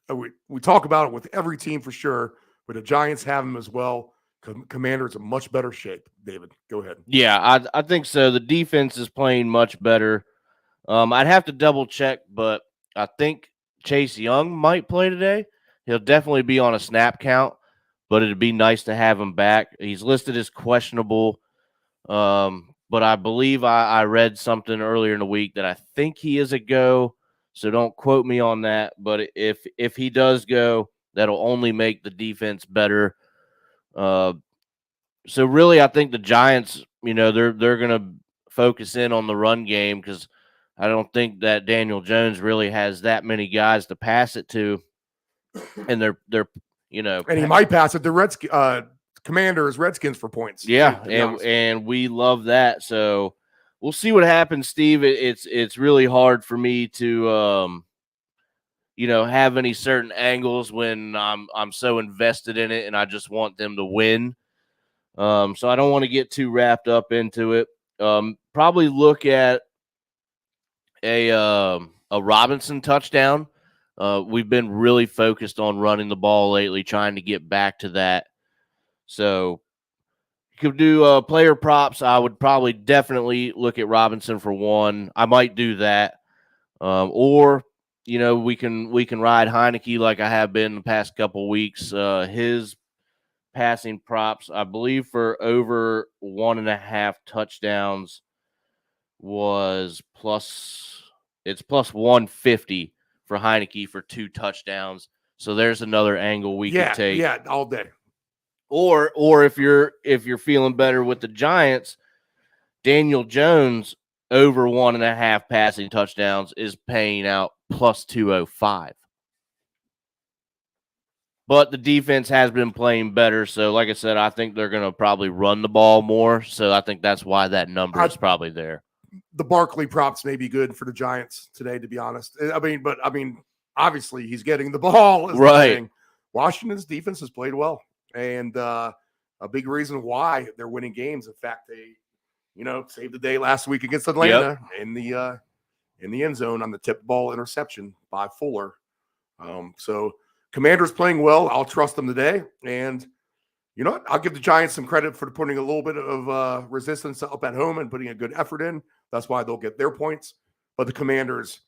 We talk about it with every team for sure, but the Giants have them as well. Commanders in much better shape. David, go ahead. Yeah, I think so. The defense is playing much better. I'd have to double check, but I think Chase Young might play today. He'll definitely be on a snap count, but it'd be nice to have him back. He's listed as questionable, but I believe I read something earlier in the week that I think he is a go, so don't quote me on that. But if he does go, that'll only make the defense better. So really, I think the Giants, they're going to focus in on the run game because I don't think that Daniel Jones really has that many guys to pass it to, and they're and he might pass it to Commanders, Redskins for points. Yeah, and we love that. So we'll see what happens, Steve. It's really hard for me to have any certain angles when I'm so invested in it and I just want them to win. So I don't want to get too wrapped up into it. Probably look at a Robinson touchdown. We've been really focused on running the ball lately, trying to get back to that. So you could do player props. I would probably definitely look at Robinson for one. I might do that. Or we can ride Heineke like I have been the past couple weeks. His passing props, I believe, for over 1.5 touchdowns was it's plus 150 for Heineke for 2 touchdowns. So there's another angle we could take. Yeah, all day. Or if you're feeling better with the Giants, Daniel Jones over 1.5 passing touchdowns is paying out plus 205. But the defense has been playing better. So, like I said, I think they're going to probably run the ball more. So I think that's why that number is probably there. The Barkley props may be good for the Giants today, to be honest. I mean, obviously he's getting the ball. Right. Washington's defense has played well. And a big reason why they're winning games. In fact, they, saved the day last week against Atlanta in the end zone on the tip ball interception by Fuller. So Commanders playing well. I'll trust them today. And you know what? I'll give the Giants some credit for putting a little bit of resistance up at home and putting a good effort in. That's why they'll get their points. But the Commanders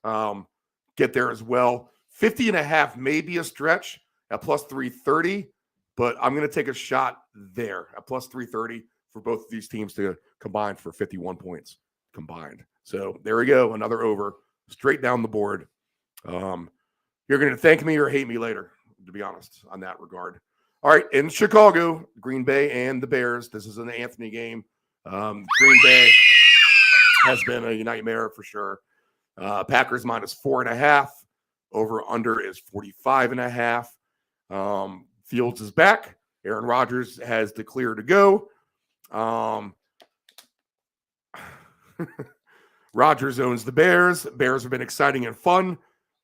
get there as well. 50.5 may be a stretch at plus 330, but I'm going to take a shot there at plus 330 for both of these teams to combine for 51 points combined. So there we go. Another over straight down the board. You're going to thank me or hate me later, to be honest, on that regard. All right, in Chicago, Green Bay and the Bears. This is an Anthony game. Green Bay has been a nightmare for sure. Packers minus 4.5. Over under is 45.5. Fields is back. Aaron Rodgers has the clear to go. Rodgers owns the Bears. Bears have been exciting and fun.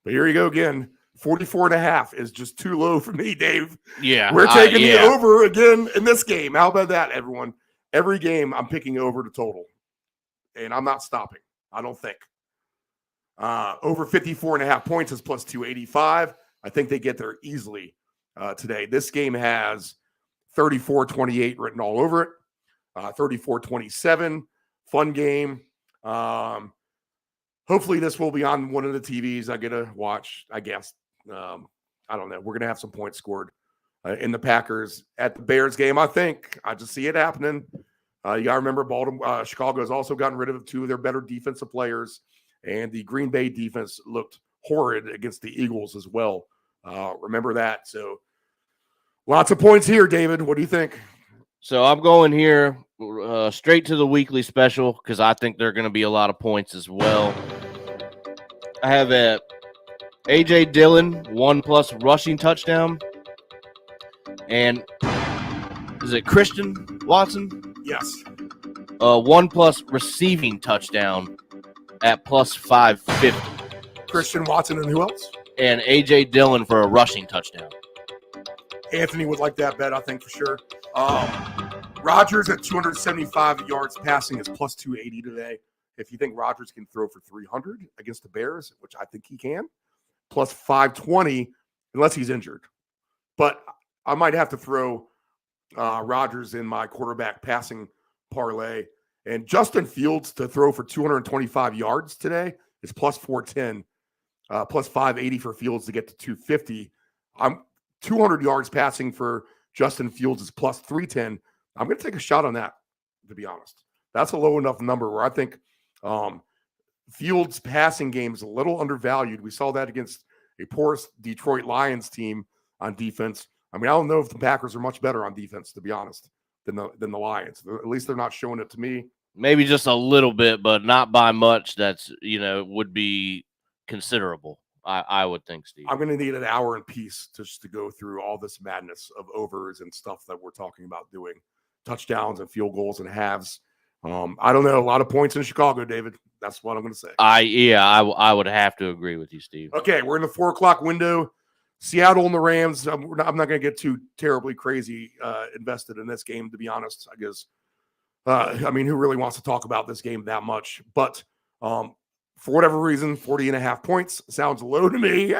But here you go again. 44.5 is just too low for me, Dave. Yeah. We're taking the over again in this game. How about that, everyone? Every game I'm picking over the total. And I'm not stopping. I don't think. Over 54.5 points is plus 285. I think they get there easily today. This game has 34-28 written all over it. 34-27. Fun game. Hopefully this will be on one of the TVs I get to watch, I guess. I don't know. We're going to have some points scored in the Packers at the Bears game, I think. I just see it happening. You got to remember Chicago has also gotten rid of two of their better defensive players, and the Green Bay defense looked horrid against the Eagles as well. Remember that. So lots of points here, David. What do you think? So I'm going here straight to the weekly special because I think there are going to be a lot of points as well. I have a A.J. Dillon 1+ rushing touchdown. And is it Christian Watson? Yes. 1+ receiving touchdown at plus 550. Christian Watson and who else? And A.J. Dillon for a rushing touchdown. Anthony would like that bet, I think, for sure. Rodgers at 275 yards passing is plus 280 today. If you think Rodgers can throw for 300 against the Bears, which I think he can, plus 520 unless he's injured. But I might have to throw Rodgers in my quarterback passing parlay. And Justin Fields to throw for 225 yards today is plus 410, plus 580 for Fields to get to 250. I'm 200 yards passing for Justin Fields is plus 310. I'm going to take a shot on that, to be honest. That's a low enough number where I think Fields' passing game is a little undervalued. We saw that against a porous Detroit Lions team on defense. I mean, I don't know if the Packers are much better on defense, to be honest, than the Lions. At least they're not showing it to me. Maybe just a little bit, but not by much. That's, would be considerable. I would think, Steve. I'm going to need an hour in peace just to go through all this madness of overs and stuff that we're talking about doing. Touchdowns and field goals and halves. I don't know. A lot of points in Chicago, David. That's what I'm going to say. I would have to agree with you, Steve. Okay, we're in the 4 o'clock window. Seattle and the Rams. I'm not going to get too terribly crazy invested in this game, to be honest. I guess. Who really wants to talk about this game that much? But for whatever reason, 40.5 points sounds low to me.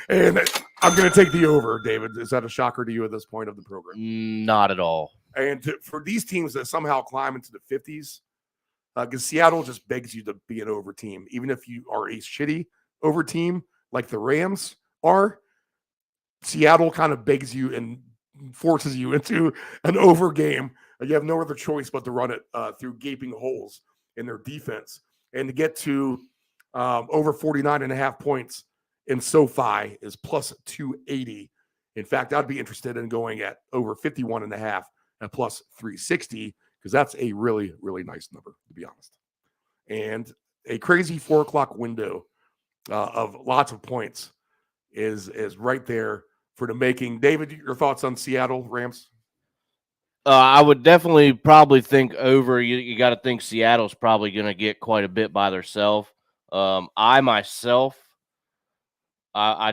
And I'm going to take the over, David. Is that a shocker to you at this point of the program? Not at all. And for these teams that somehow climb into the 50s, because Seattle just begs you to be an over team. Even if you are a shitty over team like the Rams are, Seattle kind of begs you and forces you into an over game. You have no other choice but to run it through gaping holes in their defense. And to get to over 49.5 points in SoFi is plus 280. In fact, I'd be interested in going at over 51.5 at plus 360 because that's a really, really nice number, to be honest. And a crazy 4 o'clock window of lots of points is right there for the making. David, your thoughts on Seattle Rams? I would definitely probably think over. You got to think Seattle's probably going to get quite a bit by themselves. I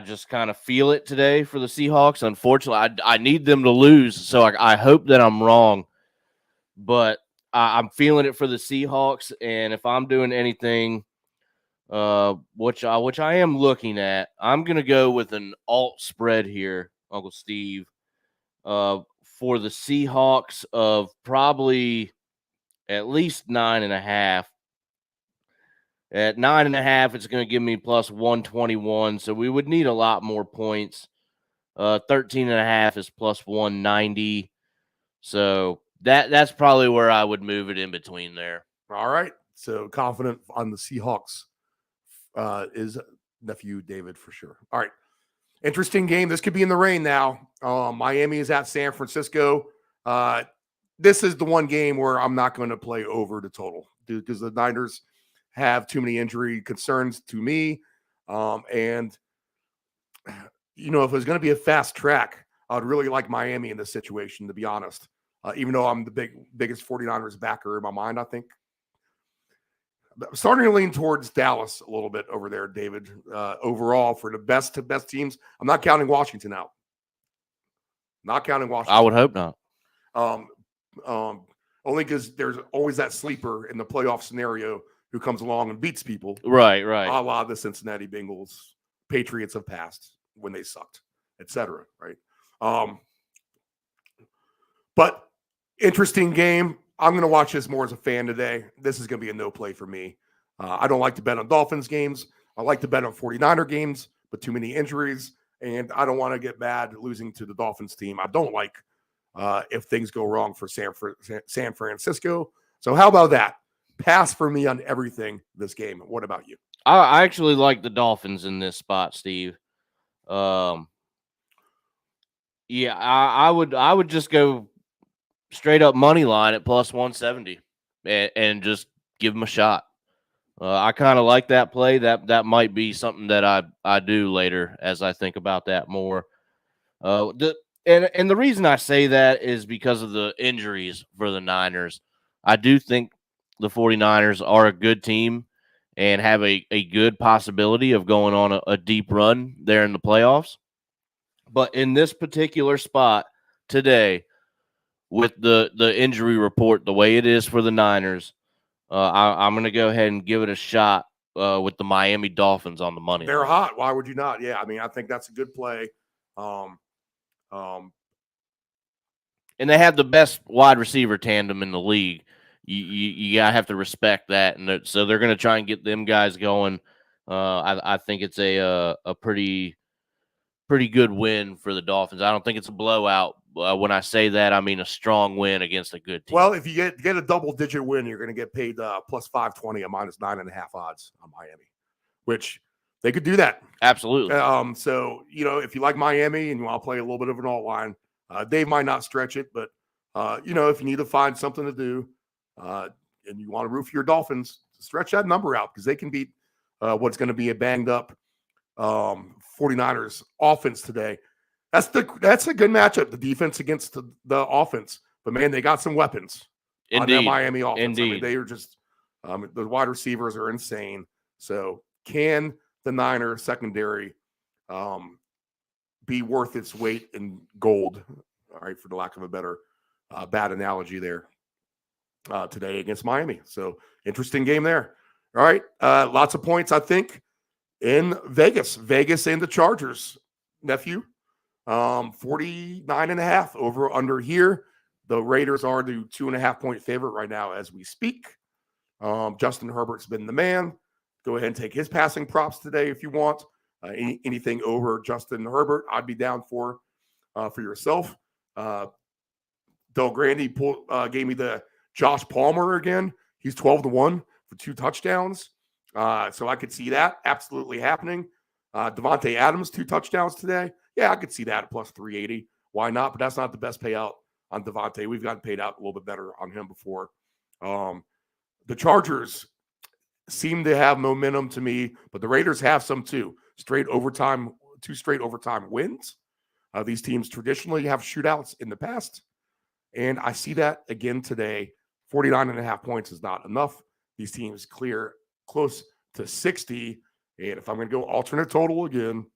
just kind of feel it today for the Seahawks. Unfortunately, I need them to lose, so I hope that I'm wrong. But I'm feeling it for the Seahawks, and if I'm doing anything which I am looking at. I'm gonna go with an alt spread here, Uncle Steve. For the Seahawks of probably at least 9.5. At 9.5, it's going to give me plus 121. So we would need a lot more points. 13.5 is plus 190. So that's probably where I would move it in between there. All right. So confident on the Seahawks is Nephew David for sure. All right. Interesting game. This could be in the rain now. Miami is at San Francisco. This is the one game where I'm not going to play over the total because the Niners have too many injury concerns to me. And, you know, if it was going to be a fast track, I would really like Miami in this situation, to be honest. Even though I'm the biggest 49ers backer in my mind, I think. I'm starting to lean towards Dallas a little bit over there, David. Overall, for the best teams, I'm not counting Washington out. Not counting Washington. I would hope not. Only because there's always that sleeper in the playoff scenario who comes along and beats people. Right. A la the Cincinnati Bengals, Patriots have passed when they sucked, etc. Right. But interesting game. I'm going to watch this more as a fan today. This is going to be a no play for me. I don't like to bet on Dolphins games. I like to bet on 49er games, but too many injuries. And I don't want to get bad losing to the Dolphins team. I don't like if things go wrong for San Francisco. So how about that? Pass for me on everything this game. What about you? I actually like the Dolphins in this spot, Steve. Yeah, I would just go straight up money line at plus 170 and just give them a shot. I kind of like that play. That might be something that I do later as I think about that more. And the reason I say that is because of the injuries for the Niners. I do think the 49ers are a good team and have a good possibility of going on a deep run there in the playoffs. But in this particular spot today, with the injury report the way it is for the Niners, I'm going to go ahead and give it a shot with the Miami Dolphins on the money. They're line. hot. Why would you not? Yeah, I mean, I think that's a good play. And they have the best wide receiver tandem in the league. You gotta have to respect that, and so they're going to try and get them guys going. I think it's a pretty good win for the Dolphins. I don't think it's a blowout. When I say that, I mean a strong win against a good team. Well, if you get a double-digit win, you're going to get paid plus 520 at minus 9.5 odds on Miami, which they could do that. Absolutely. So, you know, if you like Miami and you want to play a little bit of an alt line, Dave might not stretch it, but, you know, if you need to find something to do and you want to root for your Dolphins, stretch that number out because they can beat what's going to be a banged-up 49ers offense today. That's a good matchup, the defense against the offense. But, man, they got some weapons on that Miami offense. Indeed. I mean, they are just the wide receivers are insane. So can the Niner secondary be worth its weight in gold, all right, for the lack of a better bad analogy there today against Miami. So interesting game there. All right, lots of points, I think, in Vegas and the Chargers, nephew. 49.5 over under here. The Raiders are the 2.5-point favorite right now as we speak. Justin Herbert's been the man. Go ahead and take his passing props today if you want. Anything over Justin Herbert, I'd be down for yourself. Del Grande gave me the Josh Palmer again. He's 12-1 for 2 touchdowns. So I could see that absolutely happening. Devontae Adams, 2 touchdowns today. Yeah, I could see that at plus 380. Why not? But that's not the best payout on Devontae. We've gotten paid out a little bit better on him before. The Chargers seem to have momentum to me, but the Raiders have some too. 2 straight overtime wins. These teams traditionally have shootouts in the past, and I see that again today. 49.5 points is not enough. These teams clear close to 60, and if I'm going to go alternate total again,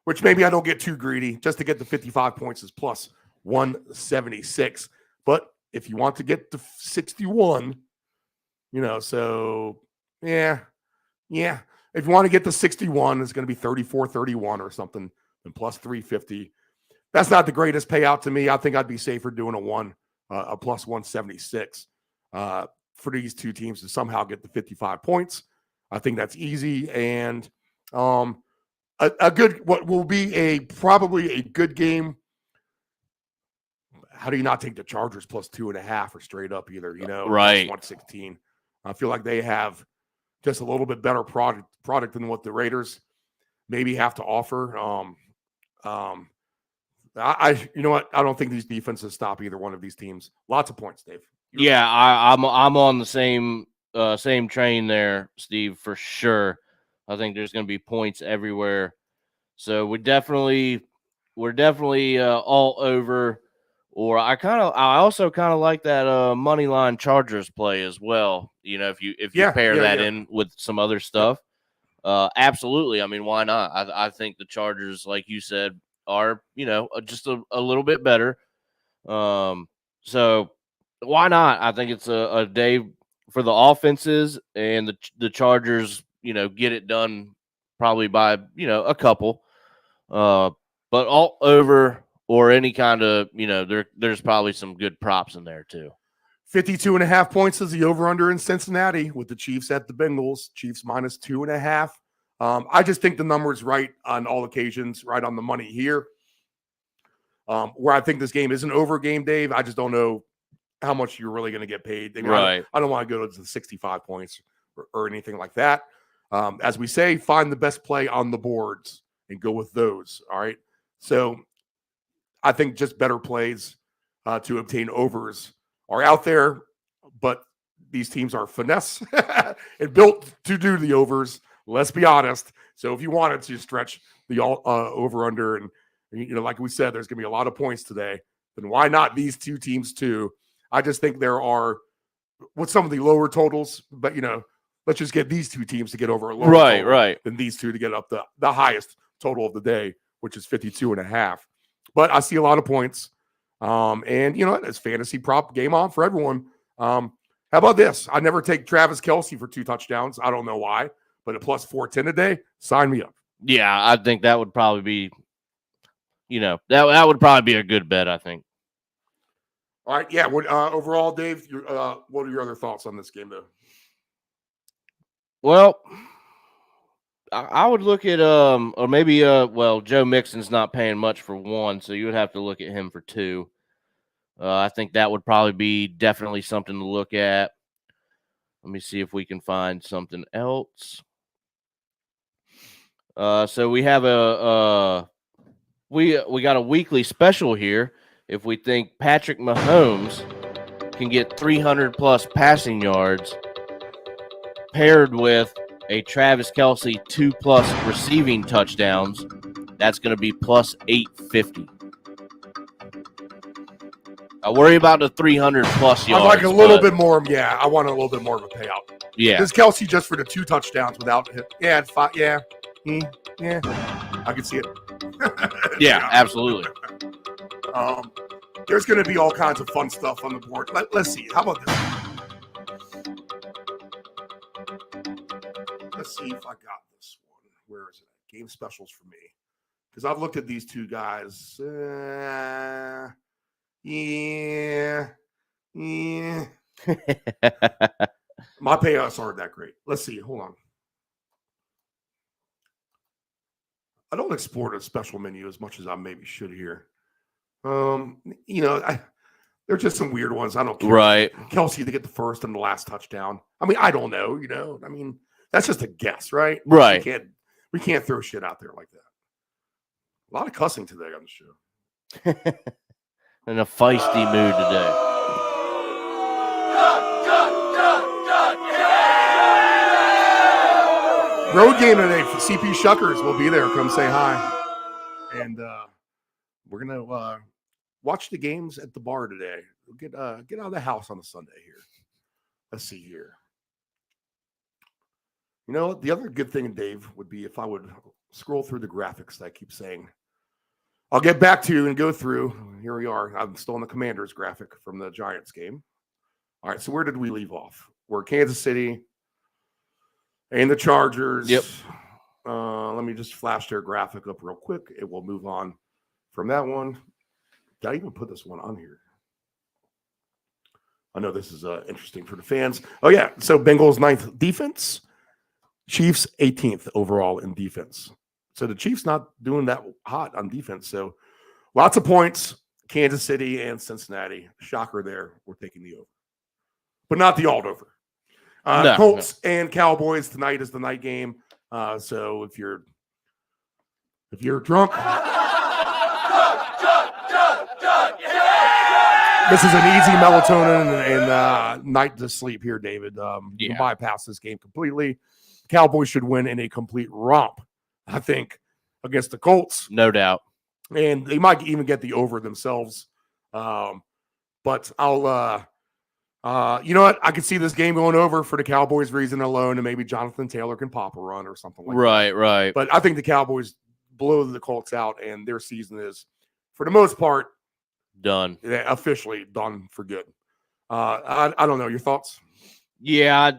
which maybe I don't get too greedy, just to get the 55 points is plus 176. But if you want to get to 61, you know, so yeah, Yeah. If you want to get to 61, it's going to be 34-31 or something, and plus 350. That's not the greatest payout to me. I think I'd be safer doing a plus 176 for these two teams to somehow get the 55 points. I think that's easy. And a good, what will be probably a good game. How do you not take the Chargers plus 2.5 or straight up either? Right. Plus 116. I feel like they have just a little bit better product than what the Raiders maybe have to offer. You know what? I don't think these defenses stop either one of these teams. Lots of points, Dave. I'm on the same train there, Steve, for sure. I think there's going to be points everywhere. So we're definitely all over. Or I also kind of like that money line Chargers play as well. If you pair that in with some other stuff, absolutely. I mean, why not? I think the Chargers, like you said, are just a little bit better. So why not? I think it's a day for the offenses, and the Chargers, get it done probably by a couple. But all over. Or any kind of, there's probably some good props in there too. 52.5 points is the over-under in Cincinnati with the Chiefs at the Bengals. Chiefs minus 2.5. I just think the number is right on all occasions, right on the money here. Where I think this game is an over game, Dave, I just don't know how much you're really going to get paid. Right. I don't want to go to the 65 points or anything like that. As we say, find the best play on the boards and go with those. All right. So I think just better plays to obtain overs are out there, but these teams are finesse and built to do the overs. Let's be honest. So if you wanted to stretch the over under, and like we said, there's going to be a lot of points today, then why not these two teams too? I just think there are with some of the lower totals, but let's just get these two teams to get over a lower total than these two to get up the highest total of the day, which is 52.5. But I see a lot of points. And it's fantasy prop game on for everyone. How about this? I never take Travis Kelce for 2 touchdowns. I don't know why, but at plus 410 a day, sign me up. Yeah, I think that would probably be, that would probably be a good bet, I think. All right. Yeah. Overall, Dave, what are your other thoughts on this game, though? Well, I would look at or maybe Joe Mixon's not paying much for 1, so you would have to look at him for 2. I think that would probably be definitely something to look at. Let me see if we can find something else. So we have we got a weekly special here. If we think Patrick Mahomes can get 300 plus passing yards paired with a Travis Kelce 2+ receiving touchdowns, that's going to be plus 850. I worry about the 300 plus yards. I like a little bit more. Yeah, I want a little bit more of a payout. Yeah. This Kelce just for the 2 touchdowns without him. Yeah, it's fine. Yeah. Yeah. I can see it. Yeah, absolutely. There's going to be all kinds of fun stuff on the board. Let's see. How about this? Let's see if I got this one. Where is it? Game specials for me. Because I've looked at these two guys. Yeah. My payouts aren't that great. Let's see. Hold on. I don't export a special menu as much as I maybe should here. There's just some weird ones. I don't care. Right. Kelce to get the first and the last touchdown. I mean, I don't know. That's just a guess, right? Right. We can't throw shit out there like that. A lot of cussing today on the show. In a feisty mood today. Road game today for CP Shuckers. We'll be there. Come say hi. And we're going to watch the games at the bar today. We'll get out of the house on a Sunday here. Let's see here. The other good thing, Dave, would be if I would scroll through the graphics that I keep saying. I'll get back to and go through. Here we are. I'm still on the Commanders graphic from the Giants game. All right, so where did we leave off? We're Kansas City. and the Chargers. Yep. Let me just flash their graphic up real quick. It will move on from that one. Did I even put this one on here? I know this is interesting for the fans. Oh, yeah. So Bengals 9th defense. Chiefs 18th overall in defense. So the Chiefs not doing that hot on defense. So lots of points. Kansas City and Cincinnati. Shocker there. We're taking the over. But not the alt over. Colts and Cowboys tonight is the night game. So if you're drunk, this is an easy melatonin and night to sleep here, David. You can bypass this game completely. Cowboys should win in a complete romp, I think, against the Colts. No doubt. And they might even get the over themselves. But I'll you know what? I could see this game going over for the Cowboys reason alone, and maybe Jonathan Taylor can pop a run or something like that. Right. But I think the Cowboys blow the Colts out, and their season is, for the most part, done. Officially done for good. I don't know. Your thoughts? Yeah,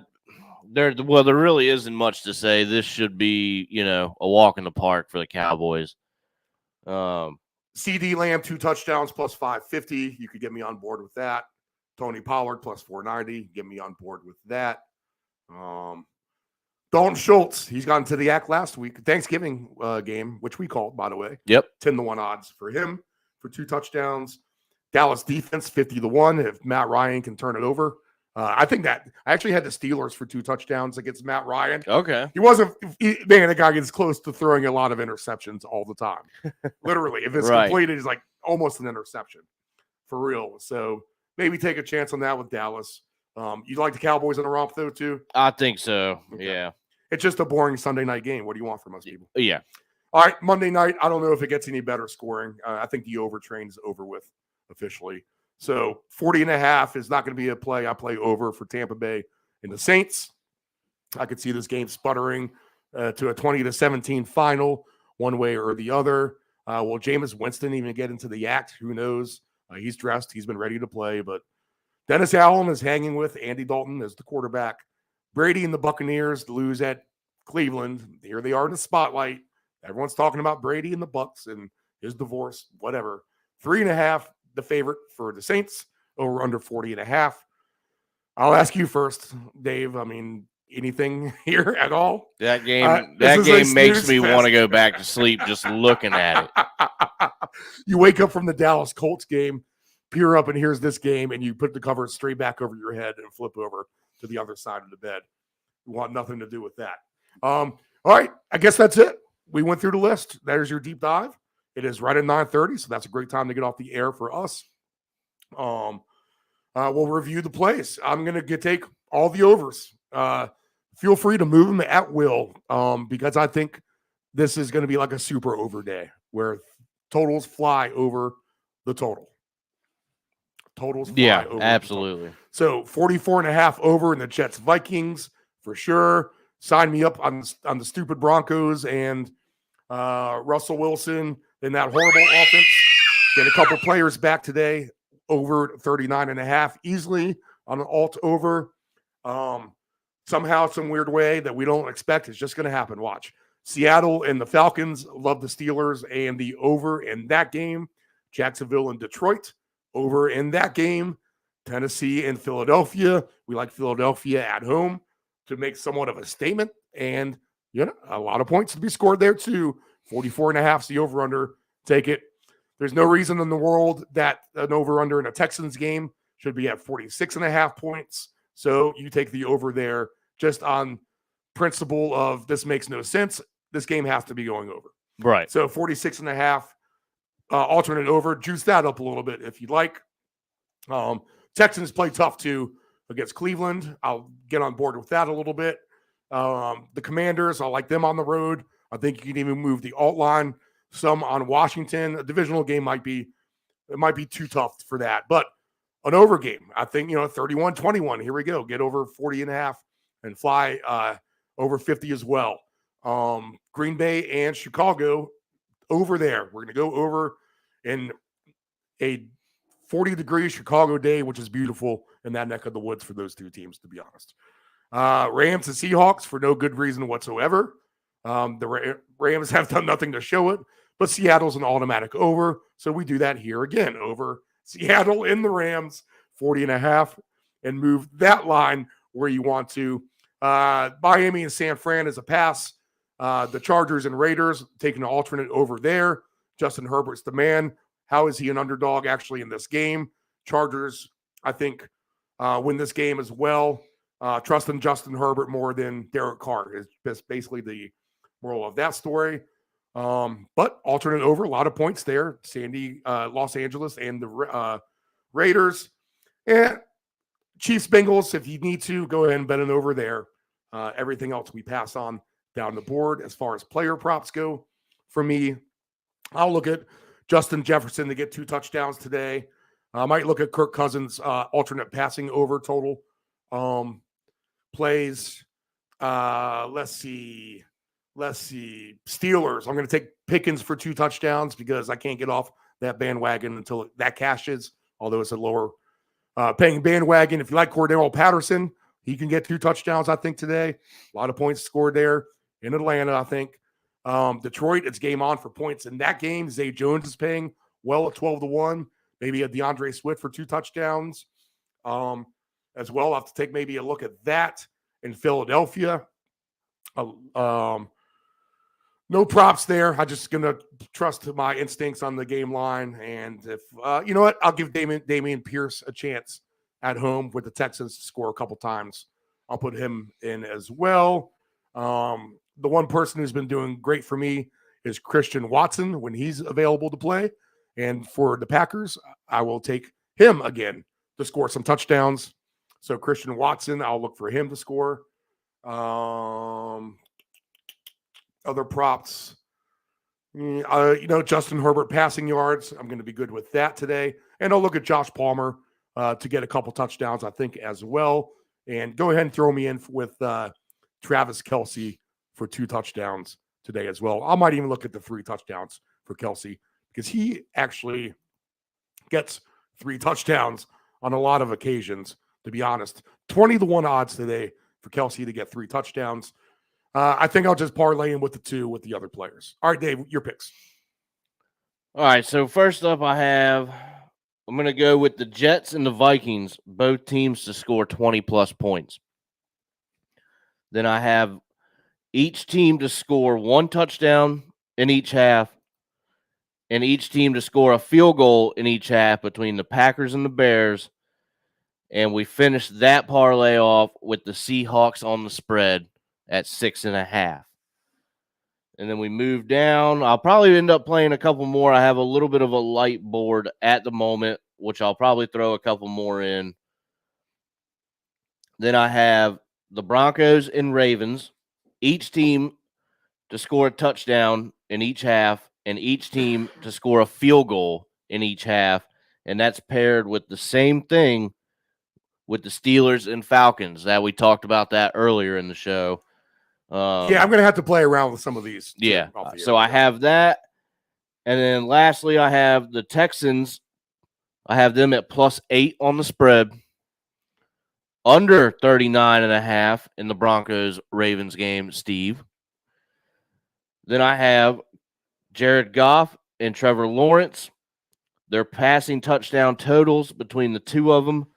there really isn't much to say. This should be, a walk in the park for the Cowboys. CD Lamb 2 touchdowns plus 550. You could get me on board with that. Tony Pollard plus 490. Get me on board with that. Dalton Schultz. He's gone to the act last week. Thanksgiving game, which we called, by the way. Yep. 10-1 odds for him for 2 touchdowns. Dallas defense 50-1 if Matt Ryan can turn it over. I think that I actually had the Steelers for 2 touchdowns against Matt Ryan. Okay. The guy gets close to throwing a lot of interceptions all the time. Literally. If it's completed, it's like almost an interception for real. So maybe take a chance on that with Dallas. You like the Cowboys in a romp, though, too? I think so. Okay. Yeah. It's just a boring Sunday night game. What do you want from us, people? Yeah. All right, Monday night. I don't know if it gets any better scoring. I think the over train is over with officially. So 40.5 is not going to be a play. I play over for Tampa Bay and the Saints. I could see this game sputtering to a 20-17 final, one way or the other. Will Jameis Winston even get into the act? Who knows? He's dressed. He's been ready to play. But Dennis Allen is hanging with Andy Dalton as the quarterback. Brady and the Buccaneers lose at Cleveland. Here they are in the spotlight. Everyone's talking about Brady and the Bucs and his divorce, whatever. 3.5, the favorite for the Saints, over under 40.5. I'll ask you first, Dave. I mean, anything here at all? That game makes me want to go back to sleep just looking at it. You wake up from the Dallas Colts game, peer up, and here's this game, and you put the cover straight back over your head and flip over to the other side of the bed. You want nothing to do with that. All right, I guess that's it. We went through the list. There's your deep dive. It is right at 9:30, so that's a great time to get off the air for us. We'll review the plays. I'm going to take all the overs. Feel free to move them at will because I think this is going to be like a super over day where totals fly over the total. Totals fly over. Absolutely. So 44.5 over in the Jets-Vikings for sure. Sign me up on the stupid Broncos and Russell Wilson in that horrible offense. Get a couple players back today. Over 39.5 easily on an alt over. Somehow, some weird way that we don't expect is just going to happen. Watch. Seattle and the Falcons love the Steelers and the over in that game. Jacksonville and Detroit over in that game. Tennessee and Philadelphia. We like Philadelphia at home to make somewhat of a statement. And, a lot of points to be scored there too. 44.5 is the over-under. Take it. There's no reason in the world that an over-under in a Texans game should be at 46.5 points. So you take the over there just on principle of this makes no sense. This game has to be going over. Right. So 46.5 alternate over. Juice that up a little bit if you'd like. Texans play tough too against Cleveland. I'll get on board with that a little bit. The Commanders, I like them on the road. I think you can even move the alt line some on Washington. A divisional game might be too tough for that. But an over game, I think, 31-21. Here we go. Get over 40.5 and fly over 50 as well. Green Bay and Chicago over there. We're going to go over in a 40-degree Chicago day, which is beautiful in that neck of the woods for those two teams, to be honest. Rams and Seahawks for no good reason whatsoever. The Rams have done nothing to show it, but Seattle's an automatic over. So we do that here again, over Seattle in the Rams, 40.5, and move that line where you want to. Miami and San Fran is a pass. The Chargers and Raiders taking an alternate over there. Justin Herbert's the man. How is he an underdog actually in this game? Chargers, I think, win this game as well. Trusting Justin Herbert more than Derek Carr is basically the moral of that story. But alternate over, a lot of points there. Los Angeles and the Raiders. And Chiefs, Bengals, if you need to, go ahead and bet it over there. Everything else we pass on down the board. As far as player props go, for me, I'll look at Justin Jefferson to get 2 touchdowns today. I might look at Kirk Cousins' alternate passing over total plays. Let's see. Steelers. I'm going to take Pickens for 2 touchdowns because I can't get off that bandwagon until that cashes, although it's a lower paying bandwagon. If you like Cordero Patterson, he can get 2 touchdowns, I think, today. A lot of points scored there in Atlanta, I think. Detroit, it's game on for points in that game. Zay Jones is paying well at 12-1. Maybe a DeAndre Swift for 2 touchdowns as well. I'll have to take maybe a look at that in Philadelphia. No props there. I'm just going to trust my instincts on the game line. And if, you know what, I'll give Damian Pierce a chance at home with the Texans to score a couple times. I'll put him in as well. The one person who's been doing great for me is Christian Watson when he's available to play. And for the Packers, I will take him again to score some touchdowns. So Christian Watson, I'll look for him to score. Other props, Justin Herbert passing yards. I'm going to be good with that today. And I'll look at Josh Palmer to get a couple touchdowns, I think, as well. And go ahead and throw me in with Travis Kelce for 2 touchdowns today as well. I might even look at the 3 touchdowns for Kelce because he actually gets 3 touchdowns on a lot of occasions, to be honest. 20-1 odds today for Kelce to get 3 touchdowns. I think I'll just parlay in with the 2 with the other players. All right, Dave, your picks. All right, so first up I'm going to go with the Jets and the Vikings, both teams to score 20-plus points. Then I have each team to score 1 touchdown in each half, and each team to score a field goal in each half between the Packers and the Bears. And we finish that parlay off with the Seahawks on the spread at 6.5. And then we move down. I'll probably end up playing a couple more. I have a little bit of a light board at the moment, which I'll probably throw a couple more in. Then I have the Broncos and Ravens, each team to score a touchdown in each half, and each team to score a field goal in each half. And that's paired with the same thing with the Steelers and Falcons that we talked about that earlier in the show. I'm going to have to play around with some of these. Yeah. So I have that. And then lastly, I have the Texans. I have them at +8 on the spread, under 39.5 in the Broncos-Ravens game, Steve. Then I have Jared Goff and Trevor Lawrence. Their passing touchdown totals between the 2 of them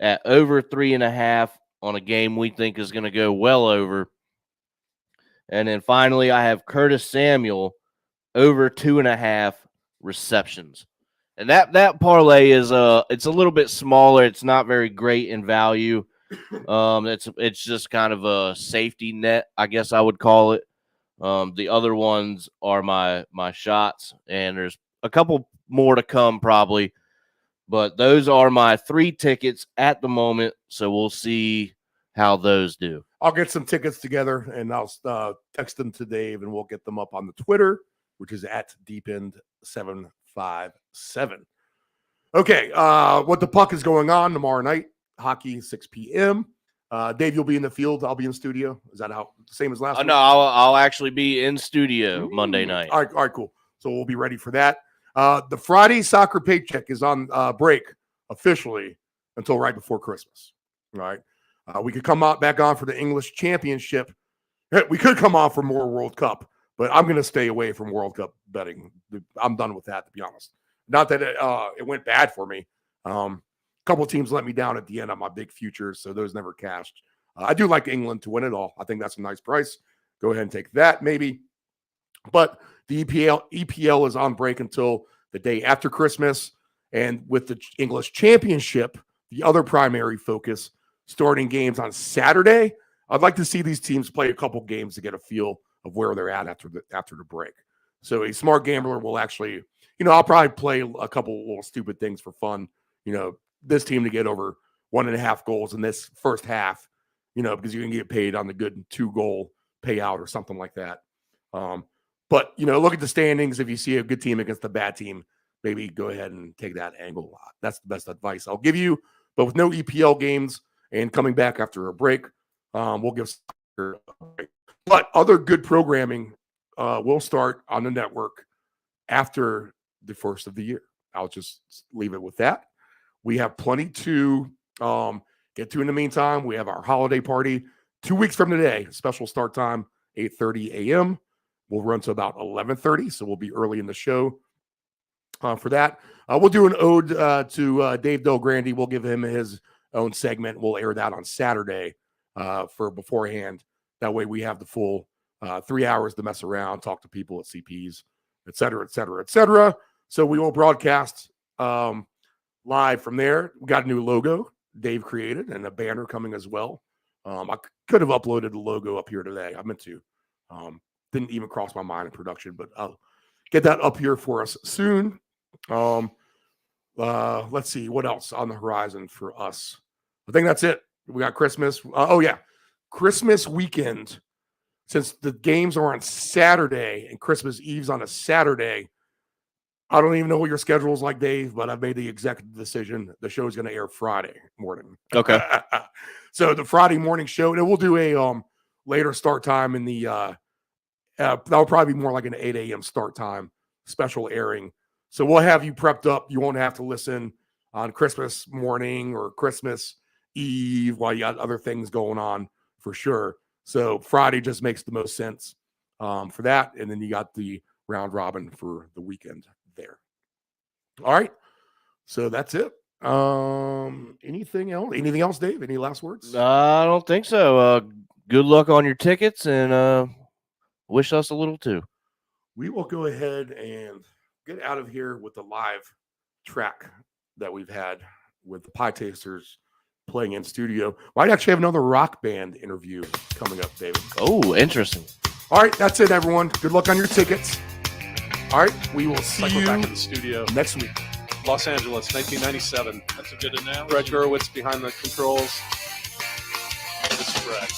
at over 3.5 on a game we think is going to go well over. And then finally, I have Curtis Samuel over 2.5 receptions. And that parlay is it's a little bit smaller. It's not very great in value. It's just kind of a safety net, I guess I would call it. The other ones are my shots, and there's a couple more to come probably. But those are my 3 tickets at the moment, so we'll see how those do. I'll get some tickets together, and I'll text them to Dave, and we'll get them up on the Twitter, which is at deepend757. Okay, what the puck is going on tomorrow night, hockey, 6 p.m. Dave, you'll be in the field. I'll be in studio. Is that how same as last week? No, I'll actually be in studio Monday night. All right, cool. So we'll be ready for that. The Friday soccer paycheck is on break officially until right before Christmas. All right. We could come out back on for the English Championship. We could come on for more World Cup, but I'm going to stay away from World Cup betting. I'm done with that, to be honest. Not that it went bad for me. A couple of teams let me down at the end on my big futures, so those never cashed. I do like England to win it all. I think that's a nice price. Go ahead and take that, maybe. But the EPL is on break until the day after Christmas. And with the English Championship, the other primary focus, starting games on Saturday, I'd like to see these teams play a couple games to get a feel of where they're at after the break. So a smart gambler will actually, I'll probably play a couple little stupid things for fun. This team to get over 1.5 goals in this first half, because you can get paid on the good 2-goal payout or something like that. But, look at the standings. If you see a good team against a bad team, maybe go ahead and take that angle. That's the best advice I'll give you. But with no EPL games and coming back after a break, we'll give a break. But other good programming will start on the network after the first of the year. I'll just leave it with that. We have plenty to get to in the meantime. We have our holiday party 2 weeks from today. Special start time, 8:30 a.m. We'll run to about 11:30, so we'll be early in the show for that. We'll do an ode to Dave Del Grande. We'll give him his own segment. We'll air that on Saturday for beforehand. That way we have the full 3 hours to mess around, talk to people at CPs, et cetera, et cetera, et cetera. So we will broadcast live from there. We got a new logo Dave created and a banner coming as well. I could have uploaded the logo up here today. I meant to. Didn't even cross my mind in production, but I'll get that up here for us soon. Let's see what else on the horizon for us. I think that's it. We got Christmas. Christmas weekend. Since the games are on Saturday and Christmas Eve's on a Saturday, I don't even know what your schedule is like, Dave, but I've made the executive decision. The show is going to air Friday morning. Okay. So the Friday morning show, and we'll do a later start time in the that'll probably be more like an 8 a.m. start time special airing. So we'll have you prepped up. You won't have to listen on Christmas morning or Christmas Eve while you got other things going on for sure. So Friday just makes the most sense for that. And then you got the round robin for the weekend there. All right. So that's it. Anything else? Anything else, Dave? Any last words? I don't think so. Good luck on your tickets and wish us a little too. We will go ahead and get out of here with the live track that we've had with the Pie Tasters playing in studio. Might actually have another rock band interview coming up, David. Oh, interesting. All right, that's it, everyone. Good luck on your tickets. All right, we will see you back in the studio next week. Los Angeles, 1997. That's a good analogy. Brett Gurewitz behind the controls. This is Brett.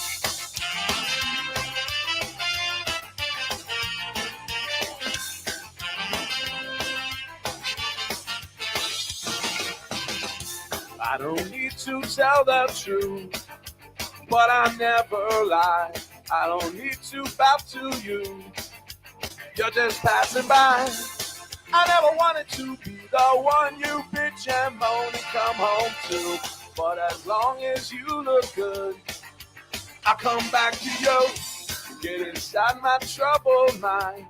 I don't need to tell the truth, but I never lie. I don't need to bow to you. You're just passing by. I never wanted to be the one you bitch and moan and come home to. But as long as you look good, I come back to you. Get inside my troubled mind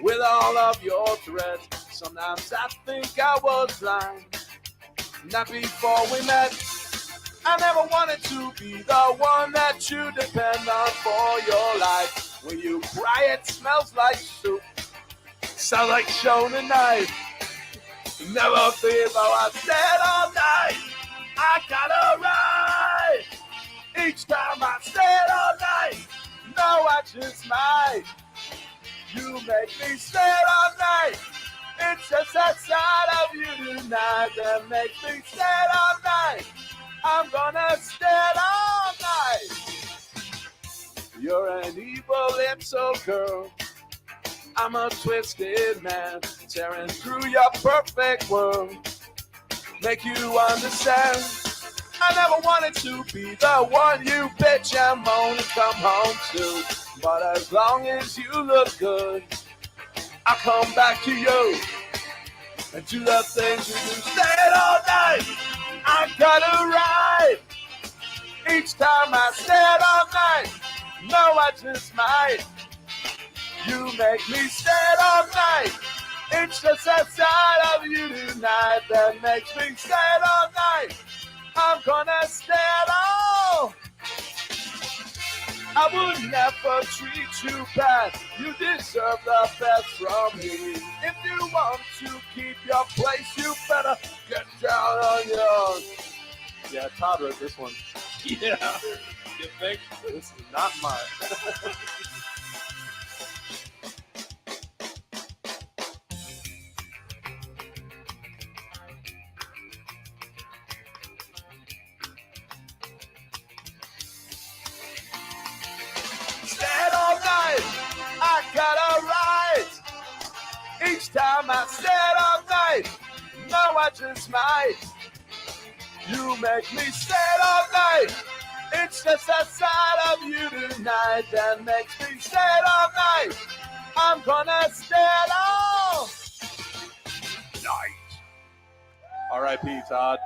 with all of your threats. Sometimes I think I was blind. Not before we met. I never wanted to be the one that you depend on for your life. When you cry, it smells like soup. Sound like Shona knife. Never feel though I said all night. I gotta ride. Each time I said all night. No, I just might. You make me stay all night. It's just that side of you tonight that makes me stay all night. I'm gonna stay all night. You're an evil little girl. I'm a twisted man, tearing through your perfect world. Make you understand. I never wanted to be the one you bitch and moan and come home to. But as long as you look good, I come back to you and do the things you do. Stay all night. I gotta ride. Each time I stayed all night. No, I just might. You make me stay all night. It's just that side of you tonight that makes me stay all night. I'm gonna stay all. I would never treat you bad. You deserve the best from me. If you want to keep your place, you better get down on yours. Yeah, Todd wrote this one. Yeah. You think? This is not mine. Stayed all night, I got a right. Each time I stayed all night, no, I just might. You make me stay all night. It's just that side of you tonight that makes me stay all night. I'm gonna stay all night. R.I.P. Todd.